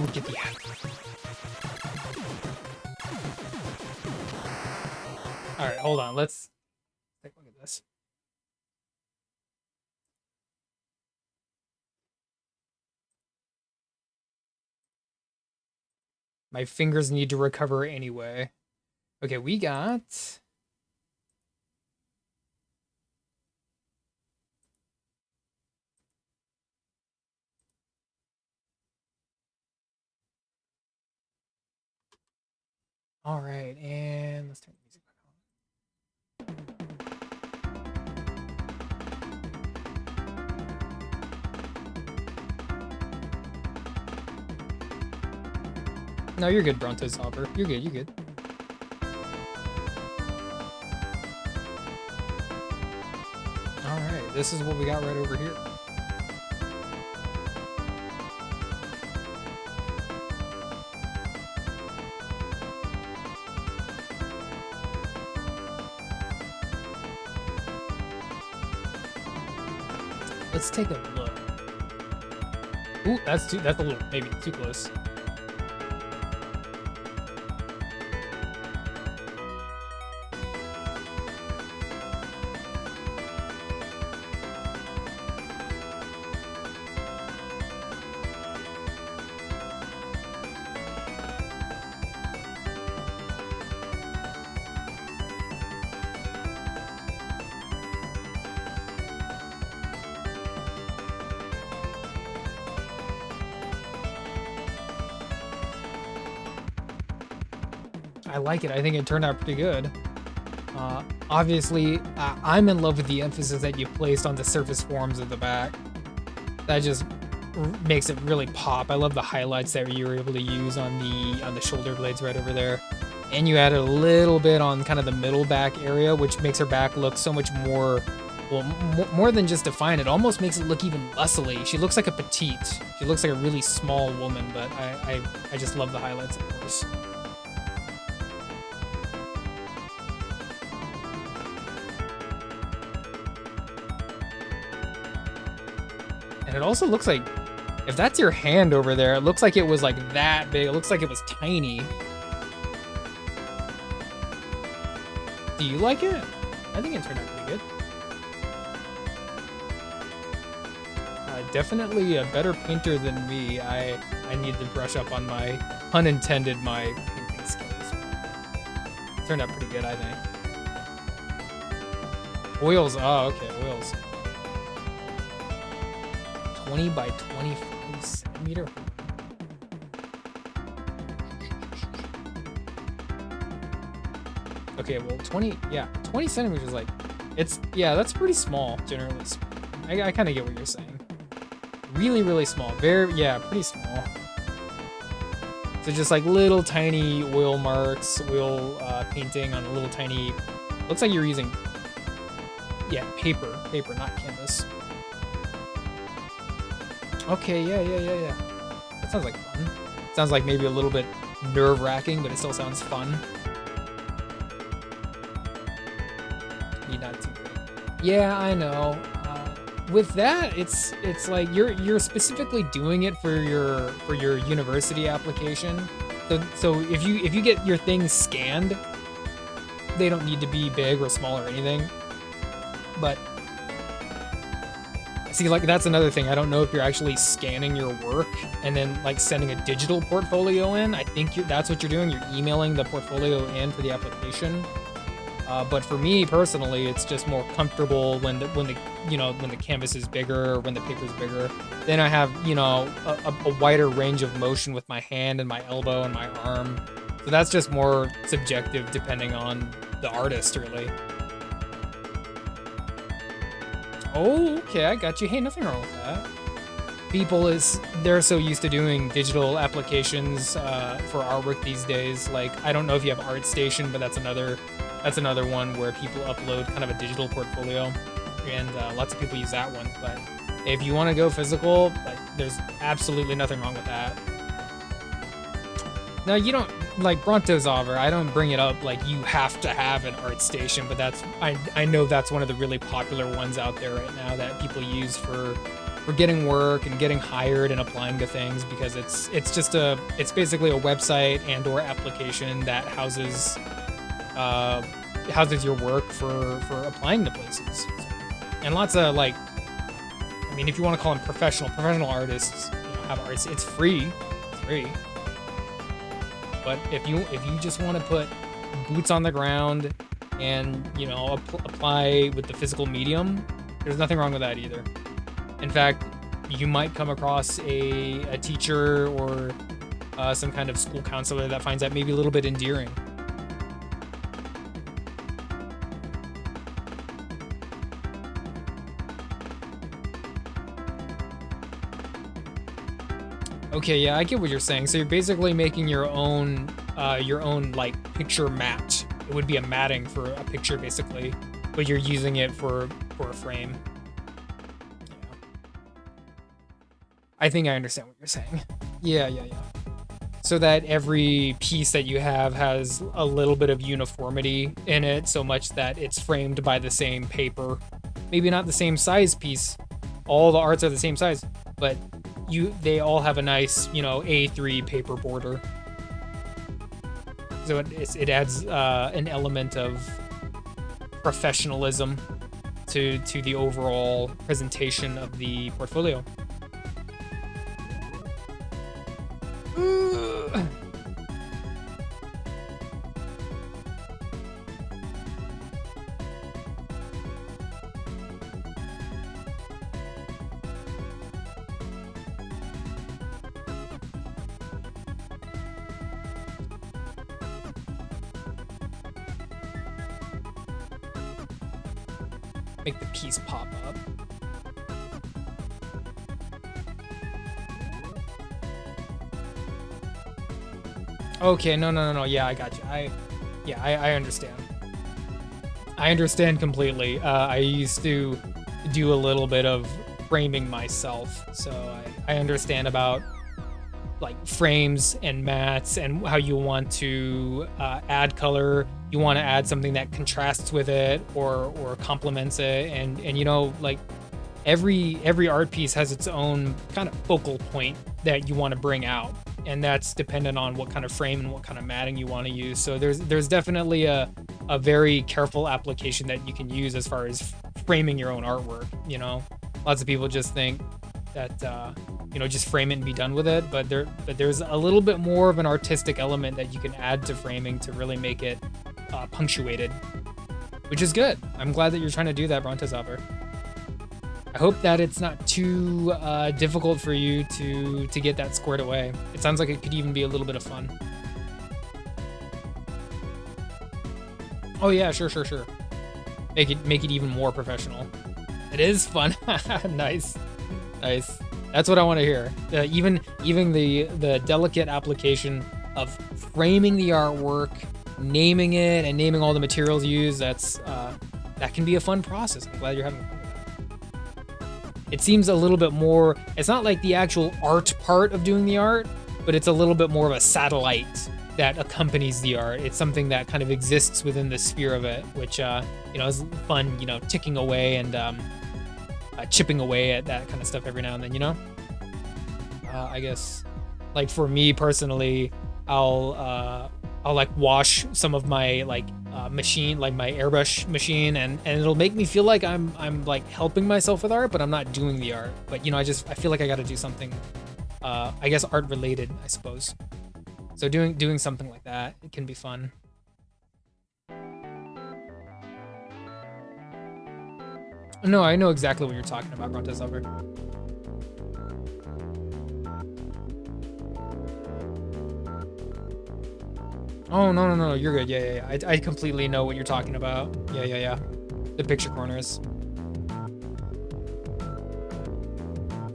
Oh, get the hat. All right, hold on. Let's take a look at this. My fingers need to recover anyway. Okay, we got... All right, and let's turn the music back on. No, you're good, Bronto's Hopper. You're good. All right, this is what we got right over here. Let's take a look. Ooh, that's a little, maybe too close. I like it. I think it turned out pretty good. Obviously, I'm in love with the emphasis that you placed on the surface forms of the back. That just makes it really pop. I love the highlights that you were able to use on the shoulder blades right over there. And you added a little bit on kind of the middle back area, which makes her back look so much more, well, more than just defined. It almost makes it look even muscly. She looks like a petite. She looks like a really small woman, but I just love the highlights, of course. And it also looks like, if that's your hand over there, it looks like it was like that big. It looks like it was tiny. Do you like it? I think it turned out pretty good. Definitely a better painter than me. I need to brush up on my, unintended, my painting skills. Turned out pretty good, I think. Oils, oh, okay, oils. 20 by 25 centimeter. Okay, well, 20 centimeters is like, yeah, that's pretty small, generally. I kind of get what you're saying. Really, really small. Pretty small. So just like little tiny oil marks, oil painting on a little tiny, looks like you're using, yeah, paper, not canvas. Okay, yeah. That sounds like fun. Sounds like maybe a little bit nerve-wracking, but it still sounds fun. Need not too big. Yeah, I know. With that, it's like you're specifically doing it for your university application. So if you get your things scanned, they don't need to be big or small or anything. But see, like that's another thing. I don't know if you're actually scanning your work and then like sending a digital portfolio in. I think that's what you're doing. You're emailing the portfolio in for the application. But for me personally, it's just more comfortable when the when the canvas is bigger or when the paper is bigger. Then I have a wider range of motion with my hand and my elbow and my arm. So that's just more subjective depending on the artist, really. Oh, okay, I got you. Hey, nothing wrong with that. They're so used to doing digital applications for artwork these days. Like, I don't know if you have ArtStation, but that's another one where people upload kind of a digital portfolio, and lots of people use that one. But if you want to go physical, like, there's absolutely nothing wrong with that. Now, you don't, like, Brontosaver, I don't bring it up like you have to have an ArtStation, but I know that's one of the really popular ones out there right now that people use for getting work and getting hired and applying to things, because it's basically a website and or application that houses your work for applying to places. And lots of, like, I mean, if you want to call them professional artists, have arts. It's free. But if you just want to put boots on the ground and apply with the physical medium, there's nothing wrong with that either. In fact, you might come across a teacher or some kind of school counselor that finds that maybe a little bit endearing. Okay, yeah, I get what you're saying. So you're basically making your own like picture mat. It would be a matting for a picture, basically, but you're using it for a frame. Yeah. I think I understand what you're saying. Yeah. So that every piece that you have has a little bit of uniformity in it, so much that it's framed by the same paper. Maybe not the same size piece. All the arts are the same size, but they all have a nice, A3 paper border. So it adds an element of professionalism to the overall presentation of the portfolio. Make the piece pop up. Okay, no. Yeah, I got you. I understand. I understand completely. I used to do a little bit of framing myself, so I understand about like frames and mats and how you want to add color. You want to add something that contrasts with it or complements it, and like every art piece has its own kind of focal point that you want to bring out, and that's dependent on what kind of frame and what kind of matting you want to use. So there's definitely a very careful application that you can use as far as framing your own artwork. Lots of people just think that just frame it and be done with it, but there's a little bit more of an artistic element that you can add to framing to really make it punctuated, which is good. I'm glad that you're trying to do that, Brontosaver. I hope that it's not too difficult for you to get that squared away. It sounds like it could even be a little bit of fun. Oh yeah, sure. Make it even more professional. It is fun. Nice. That's what I want to hear. Even the delicate application of framing the artwork, naming it, and naming all the materials used. That can be a fun process. I'm glad you're having fun with that. It seems a little bit more. It's not like the actual art part of doing the art, but it's a little bit more of a satellite that accompanies the art. It's something that kind of exists within the sphere of it, which is fun, ticking away and chipping away at that kind of stuff every now and then, I guess, like for me personally, I'll like wash some of my machine, like my airbrush machine, and it'll make me feel like I'm like helping myself with art, but I'm not doing the art. But I feel like I got to do something, I guess art related, I suppose. So doing something like that, it can be fun. No, I know exactly what you're talking about, Rontazover. Oh, no, you're good. Yeah. I completely know what you're talking about. Yeah. The picture corners.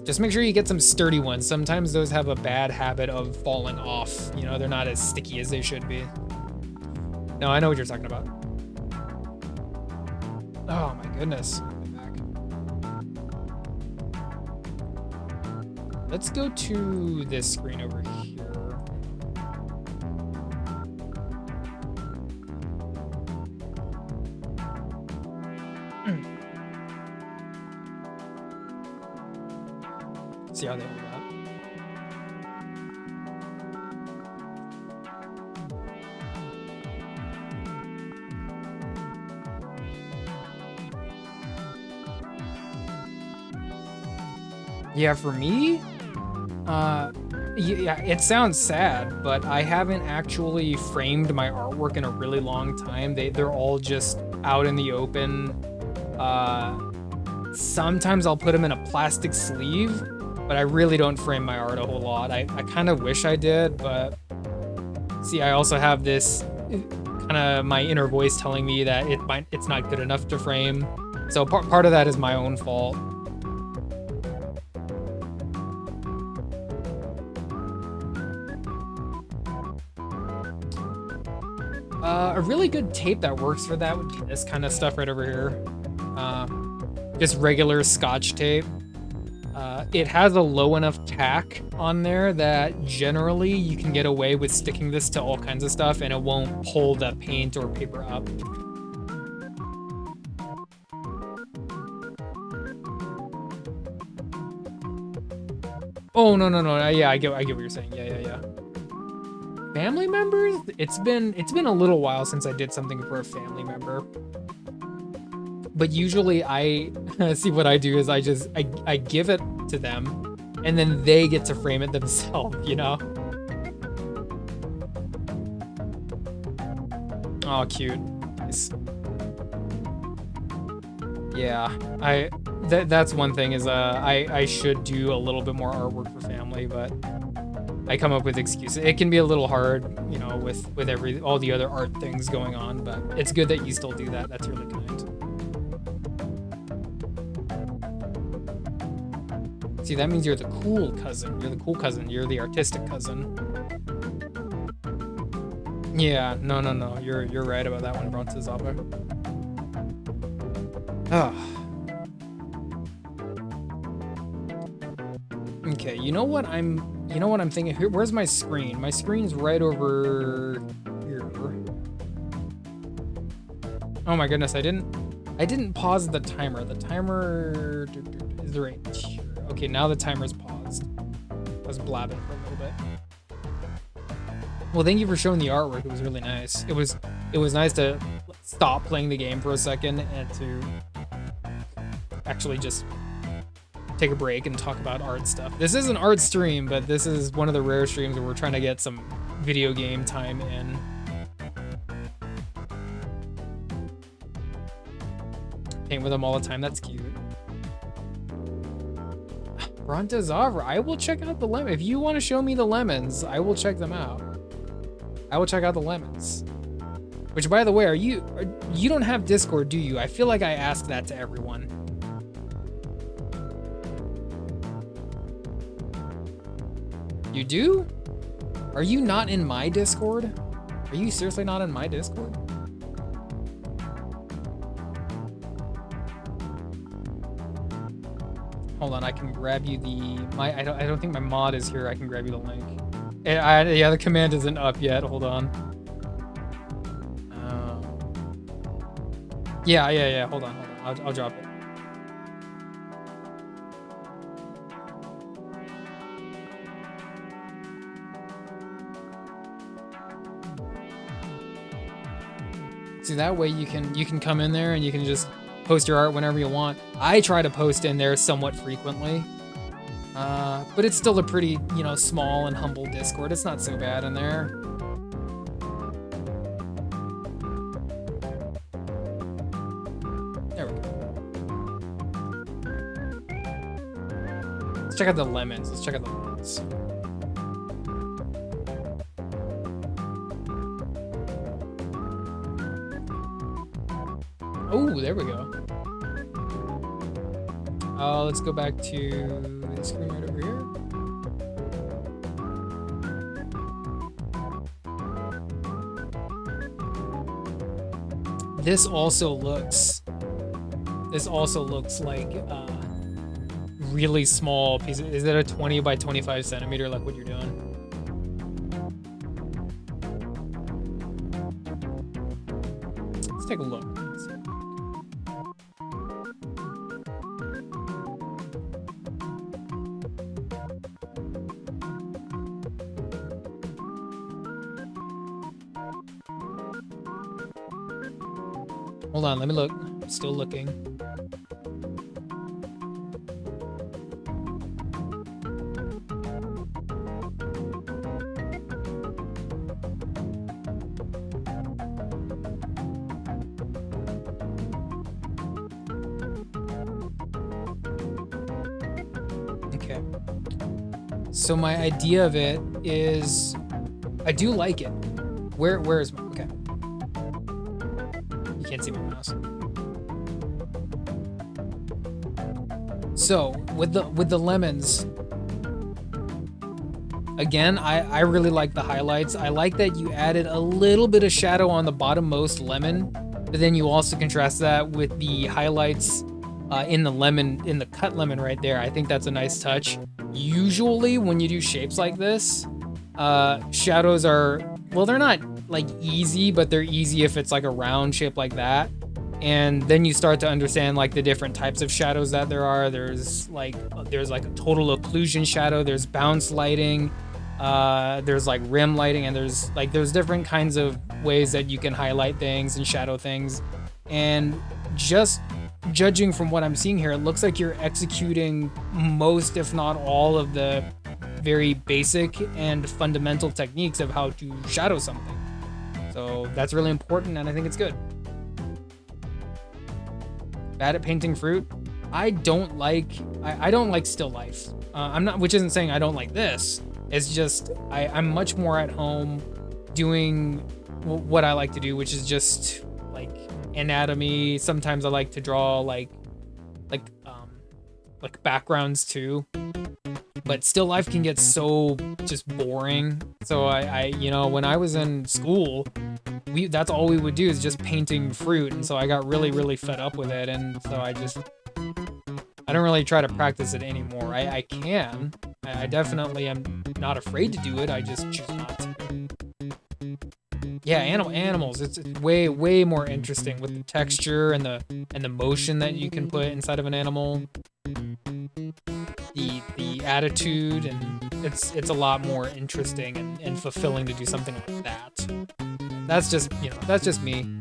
Just make sure you get some sturdy ones. Sometimes those have a bad habit of falling off. They're not as sticky as they should be. No, I know what you're talking about. Oh my goodness. Let's go to this screen over here. See how they hold up. Yeah, for me, yeah, it sounds sad, but I haven't actually framed my artwork in a really long time. They're all just out in the open. Sometimes I'll put them in a plastic sleeve, but I really don't frame my art a whole lot. I kind of wish I did, but see, I also have this kind of my inner voice telling me that it's not good enough to frame. So part of that is my own fault. A really good tape that works for that would be this kind of stuff right over here. Just regular Scotch tape. It has a low enough tack on there that generally you can get away with sticking this to all kinds of stuff and it won't pull the paint or paper up. Oh, no. Yeah, I get what you're saying. Yeah. Family members? It's been a little while since I did something for a family member. But usually I see what I do is I give it to them and then they get to frame it themselves, Oh, cute. Nice. Yeah, that's one thing is I should do a little bit more artwork for family, but I come up with excuses. It can be a little hard, with all the other art things going on, but it's good that you still do that. That's really kind. See, that means you're the cool cousin. You're the cool cousin. You're the artistic cousin. Yeah, no. You're right about that one, Brontazover. Oh. Okay, you know what I'm thinking? Here, where's my screen? My screen's right over here. Oh my goodness, I didn't pause the timer. The timer is right here. Okay, now the timer's paused. I was blabbing for a little bit. Well, thank you for showing the artwork. It was really nice. It was nice to stop playing the game for a second and to actually just take a break and talk about art stuff. This is an art stream, but this is one of the rare streams where we're trying to get some video game time in. Paint with them all the time. That's cute. Brontazover, I will check out the lemon. If you want to show me the lemons, I will check them out. I will check out the lemons. Which, by the way, you don't have Discord, do you? I feel like I ask that to everyone. You do? Are you not in my Discord? Are you seriously not in my Discord? Hold on, I can grab you the I don't think my mod is here. I can grab you the link. Yeah, the command isn't up yet. Hold on. Yeah. Hold on. I'll drop it. See, that way you can come in there and you can just post your art whenever you want. I try to post in there somewhat frequently, but it's still a pretty small and humble Discord. It's not so bad in there. There we go. Let's check out the lemons. Oh, there we go. Let's go back to the screen right over here. This also looks like really small piece. Is that a 20 by 25 centimeter, like what you're doing? Let's take a look. Hold on, let me look. I'm still looking. Okay. So my idea of it is, I do like it. Where is my, okay. You can't see my mouse. So with the lemons, again, I really like the highlights. I like that you added a little bit of shadow on the bottommost lemon, but then you also contrast that with the highlights in the cut lemon right there. I think that's a nice touch. Usually when you do shapes like this, shadows are, well, they're not like easy, but they're easy if it's like a round shape like that. And then you start to understand like the different types of shadows that there are. There's like a total occlusion shadow, there's bounce lighting, there's like rim lighting, and there's different kinds of ways that you can highlight things and shadow things. And just judging from what I'm seeing here, it looks like you're executing most, if not all, of the very basic and fundamental techniques of how to shadow something. So that's really important, and I think it's good. Bad at painting fruit. I don't like still life. I'm not, which isn't saying I don't like this. It's just I'm much more at home doing what I like to do, which is just like anatomy. Sometimes I like to draw like backgrounds too. But still life can get so just boring. So I when I was in school, that's all we would do is just painting fruit, and so I got really fed up with it, and so I don't really try to practice it anymore. I can. I definitely am not afraid to do it. I just choose not to. Yeah, animals. It's way more interesting with the texture and the motion that you can put inside of an animal. The attitude, and it's a lot more interesting and fulfilling to do something like that. That's just me.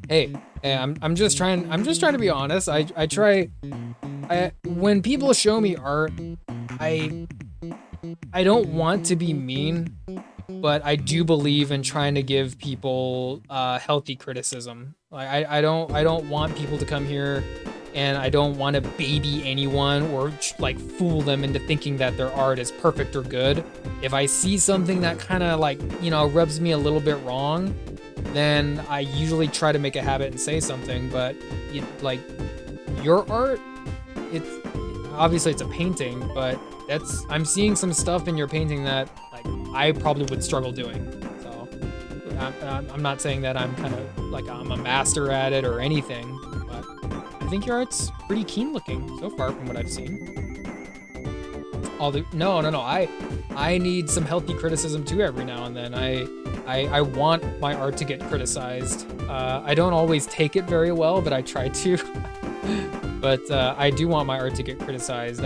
Hey, I'm just trying to be honest. When people show me art, I don't want to be mean, but I do believe in trying to give people healthy criticism. Like I don't want people to come here, and I don't want to baby anyone or like fool them into thinking that their art is perfect or good. If I see something that kind of like, you know, rubs me a little bit wrong, then I usually try to make a habit and say something. But like your art, it's obviously it's a painting, but I'm seeing some stuff in your painting that like I probably would struggle doing. So I'm not saying that I'm kind of like I'm a master at it or anything, but I think your art's pretty keen looking so far from what I've seen. No. I need some healthy criticism too every now and then. I want my art to get criticized. I don't always take it very well, but I try to. But I do want my art to get criticized.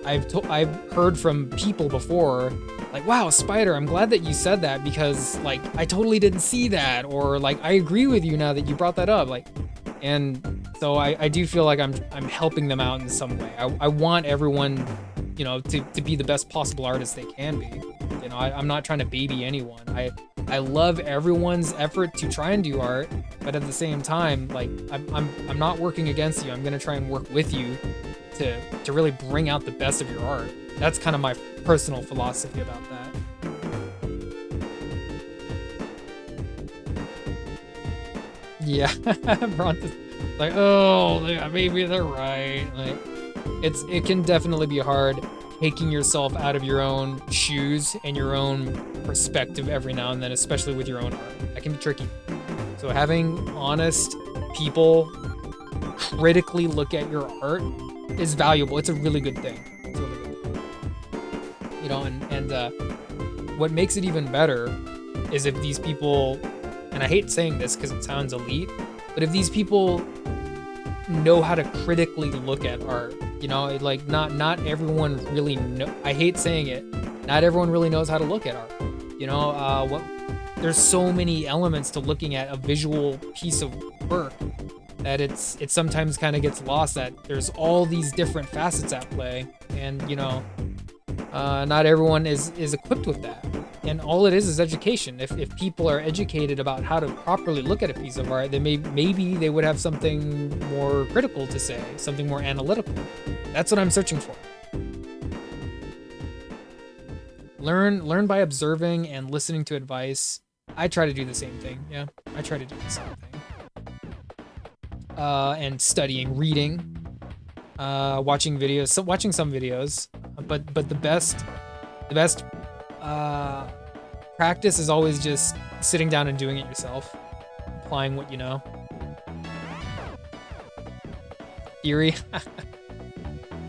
I've heard from people before, like, wow, Spider, I'm glad that you said that because like I totally didn't see that, or like I agree with you now that you brought that up. Like, and so I do feel like I'm helping them out in some way. I want everyone, you know, to be the best possible artist they can be. You know, I'm not trying to baby anyone. I love everyone's effort to try and do art, but at the same time, like I'm not working against you. I'm gonna try and work with you to really bring out the best of your art. That's kind of my personal philosophy about that. Yeah, Brontes, like, oh, maybe they're right. Like, it can definitely be hard taking yourself out of your own shoes and your own perspective every now and then, especially with your own art. That can be tricky. So having honest people critically look at your art is valuable. It's a really good thing. It's a really good thing. You know, and what makes it even better is if these people, and I hate saying this because it sounds elite, but if these people know how to critically look at art, you know, like not everyone really know. I hate saying it. Not everyone really knows how to look at art. You know, there's so many elements to looking at a visual piece of work that it sometimes kind of gets lost that there's all these different facets at play, and you know, not everyone is equipped with that. And all it is education. If people are educated about how to properly look at a piece of art, then maybe they would have something more critical to say, something more analytical. That's what I'm searching for. Learn by observing and listening to advice. I try to do the same thing. Yeah, I try to do the same thing. And studying, reading, watching videos, watching some videos, but the best practice is always just sitting down and doing it yourself, applying what you know. Theory.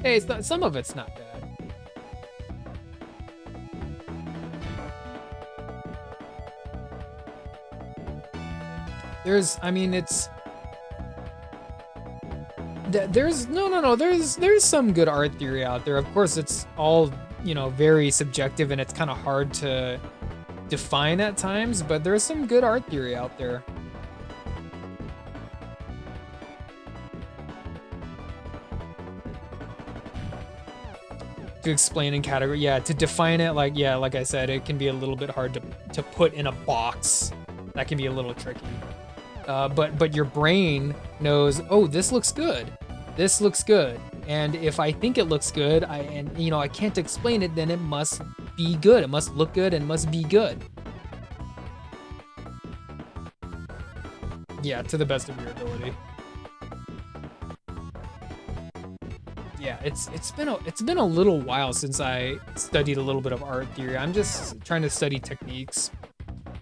Hey, some of it's not bad. There's some good art theory out there. Of course, it's all, you know, very subjective and it's kind of hard to define at times, but there's some good art theory out there. To explain in category, yeah, to define it, like, yeah, like I said, it can be a little bit hard to put in a box. That can be a little tricky. But your brain knows, oh, this looks good. This looks good. And if I think it looks good, I can't explain it, then it must be good. It must look good and must be good. Yeah, to the best of your ability. Yeah, it's been a little while since I studied a little bit of art theory. I'm just trying to study techniques.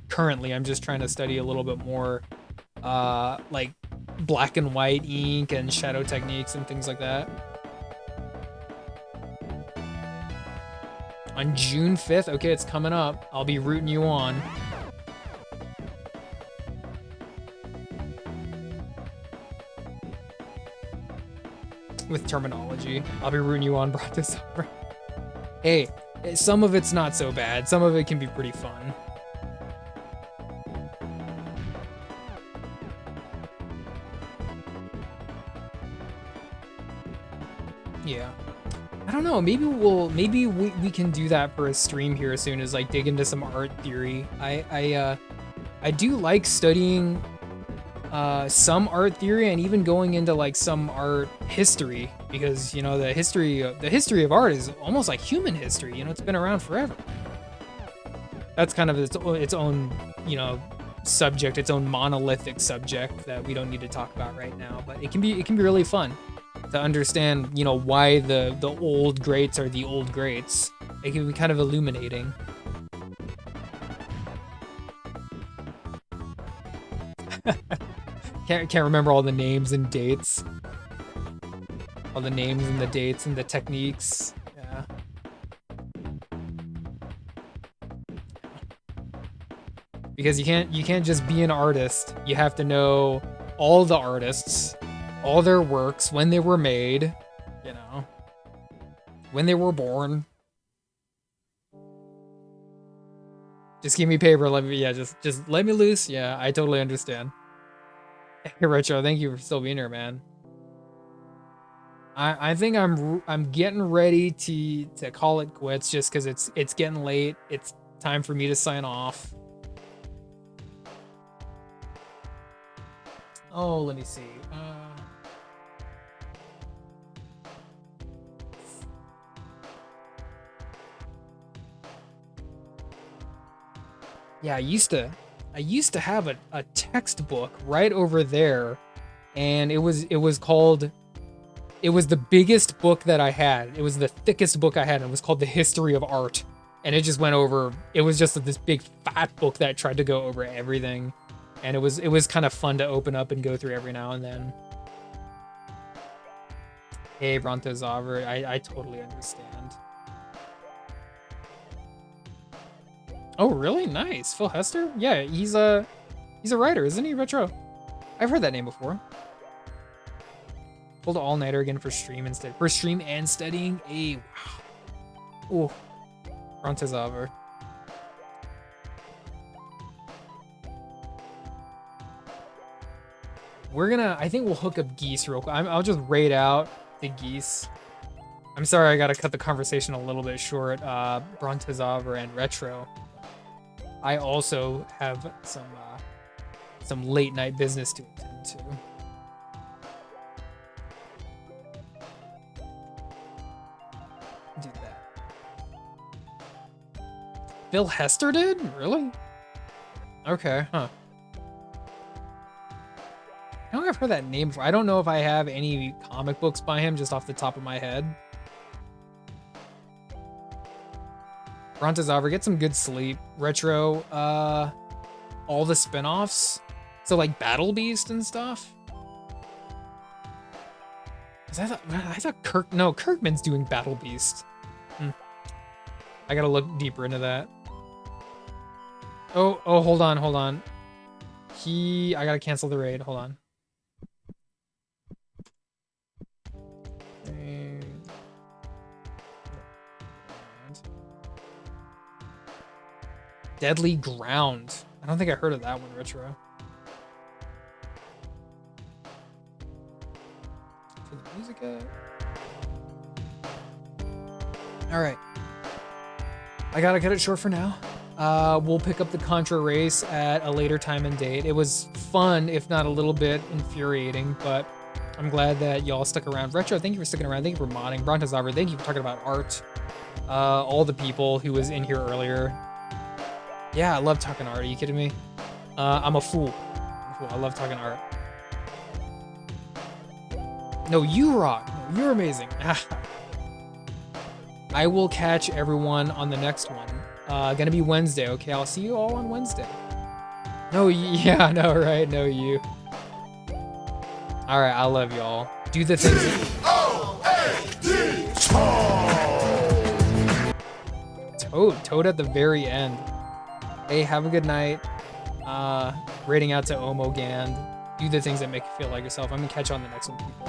Currently, I'm just trying to study a little bit more like black and white ink and shadow techniques and things like that. On June 5th, okay, it's coming up. I'll be rooting you on. With terminology, I'll be rooting you on, brought this over. Hey, some of it's not so bad. Some of it can be pretty fun. Yeah. I don't know. Maybe we can do that for a stream here as soon as like dig into some art theory. I do like studying some art theory and even going into like some art history because you know the history of art is almost like human history. You know, it's been around forever. That's kind of its own, you know, subject, its own monolithic subject that we don't need to talk about right now. But it can be really fun to understand, you know, why the old greats are the old greats. It can be kind of illuminating. Can't remember all the names and dates. All the names and the dates and the techniques. Yeah. Because you can't just be an artist. You have to know all the artists, all their works, when they were made, you know, when they were born. Just give me paper, just let me loose. Yeah, I totally understand. Hey, Retro, thank you for still being here, man. I think I'm getting ready to call it quits just because it's getting late. It's time for me to sign off. Oh, let me see. Yeah, I used to have a textbook right over there, and it was the biggest book that I had. It was the thickest book I had. And it was called The History of Art, and it just went over. It was just this big fat book that tried to go over everything, and it was kind of fun to open up and go through every now and then. Hey, Brontosaur, I totally understand. Oh, really? Nice. Phil Hester? Yeah, he's a writer, isn't he, Retro? I've heard that name before. Pulled all-nighter again for stream instead. For stream and studying? Hey, wow. Ooh. Brontosaur. I think we'll hook up Geese real quick. I'll just raid out the Geese. I'm sorry I gotta cut the conversation a little bit short. Brontosaur and Retro. I also have some late night business to attend to. Do that. Phil Hester did? Really? Okay, huh. I don't think I've heard that name before. I don't know if I have any comic books by him just off the top of my head. Brontosaur, get some good sleep. Retro, all the spin-offs. So like Battle Beast and stuff. I thought Kirkman's doing Battle Beast. I gotta look deeper into that. Oh, hold on. I gotta cancel the raid. Hold on. Deadly Ground. I don't think I heard of that one, Retro. For the music All right. I gotta cut it short for now. We'll pick up the Contra race at a later time and date. It was fun, if not a little bit infuriating, but I'm glad that y'all stuck around. Retro, thank you for sticking around. Thank you for modding. Brontosaur, thank you for talking about art. All the people who was in here earlier. Yeah, I love talking art. Are you kidding me? I'm a fool. I love talking art. No, you rock. No, you're amazing. I will catch everyone on the next one. Gonna be Wednesday, okay? I'll see you all on Wednesday. No, yeah, no, right? No, you. All right, I love y'all. Do the things. Toad at the very end. Hey, have a good night. Rating out to Omogand. Do the things that make you feel like yourself. I'm gonna catch you on the next one, people.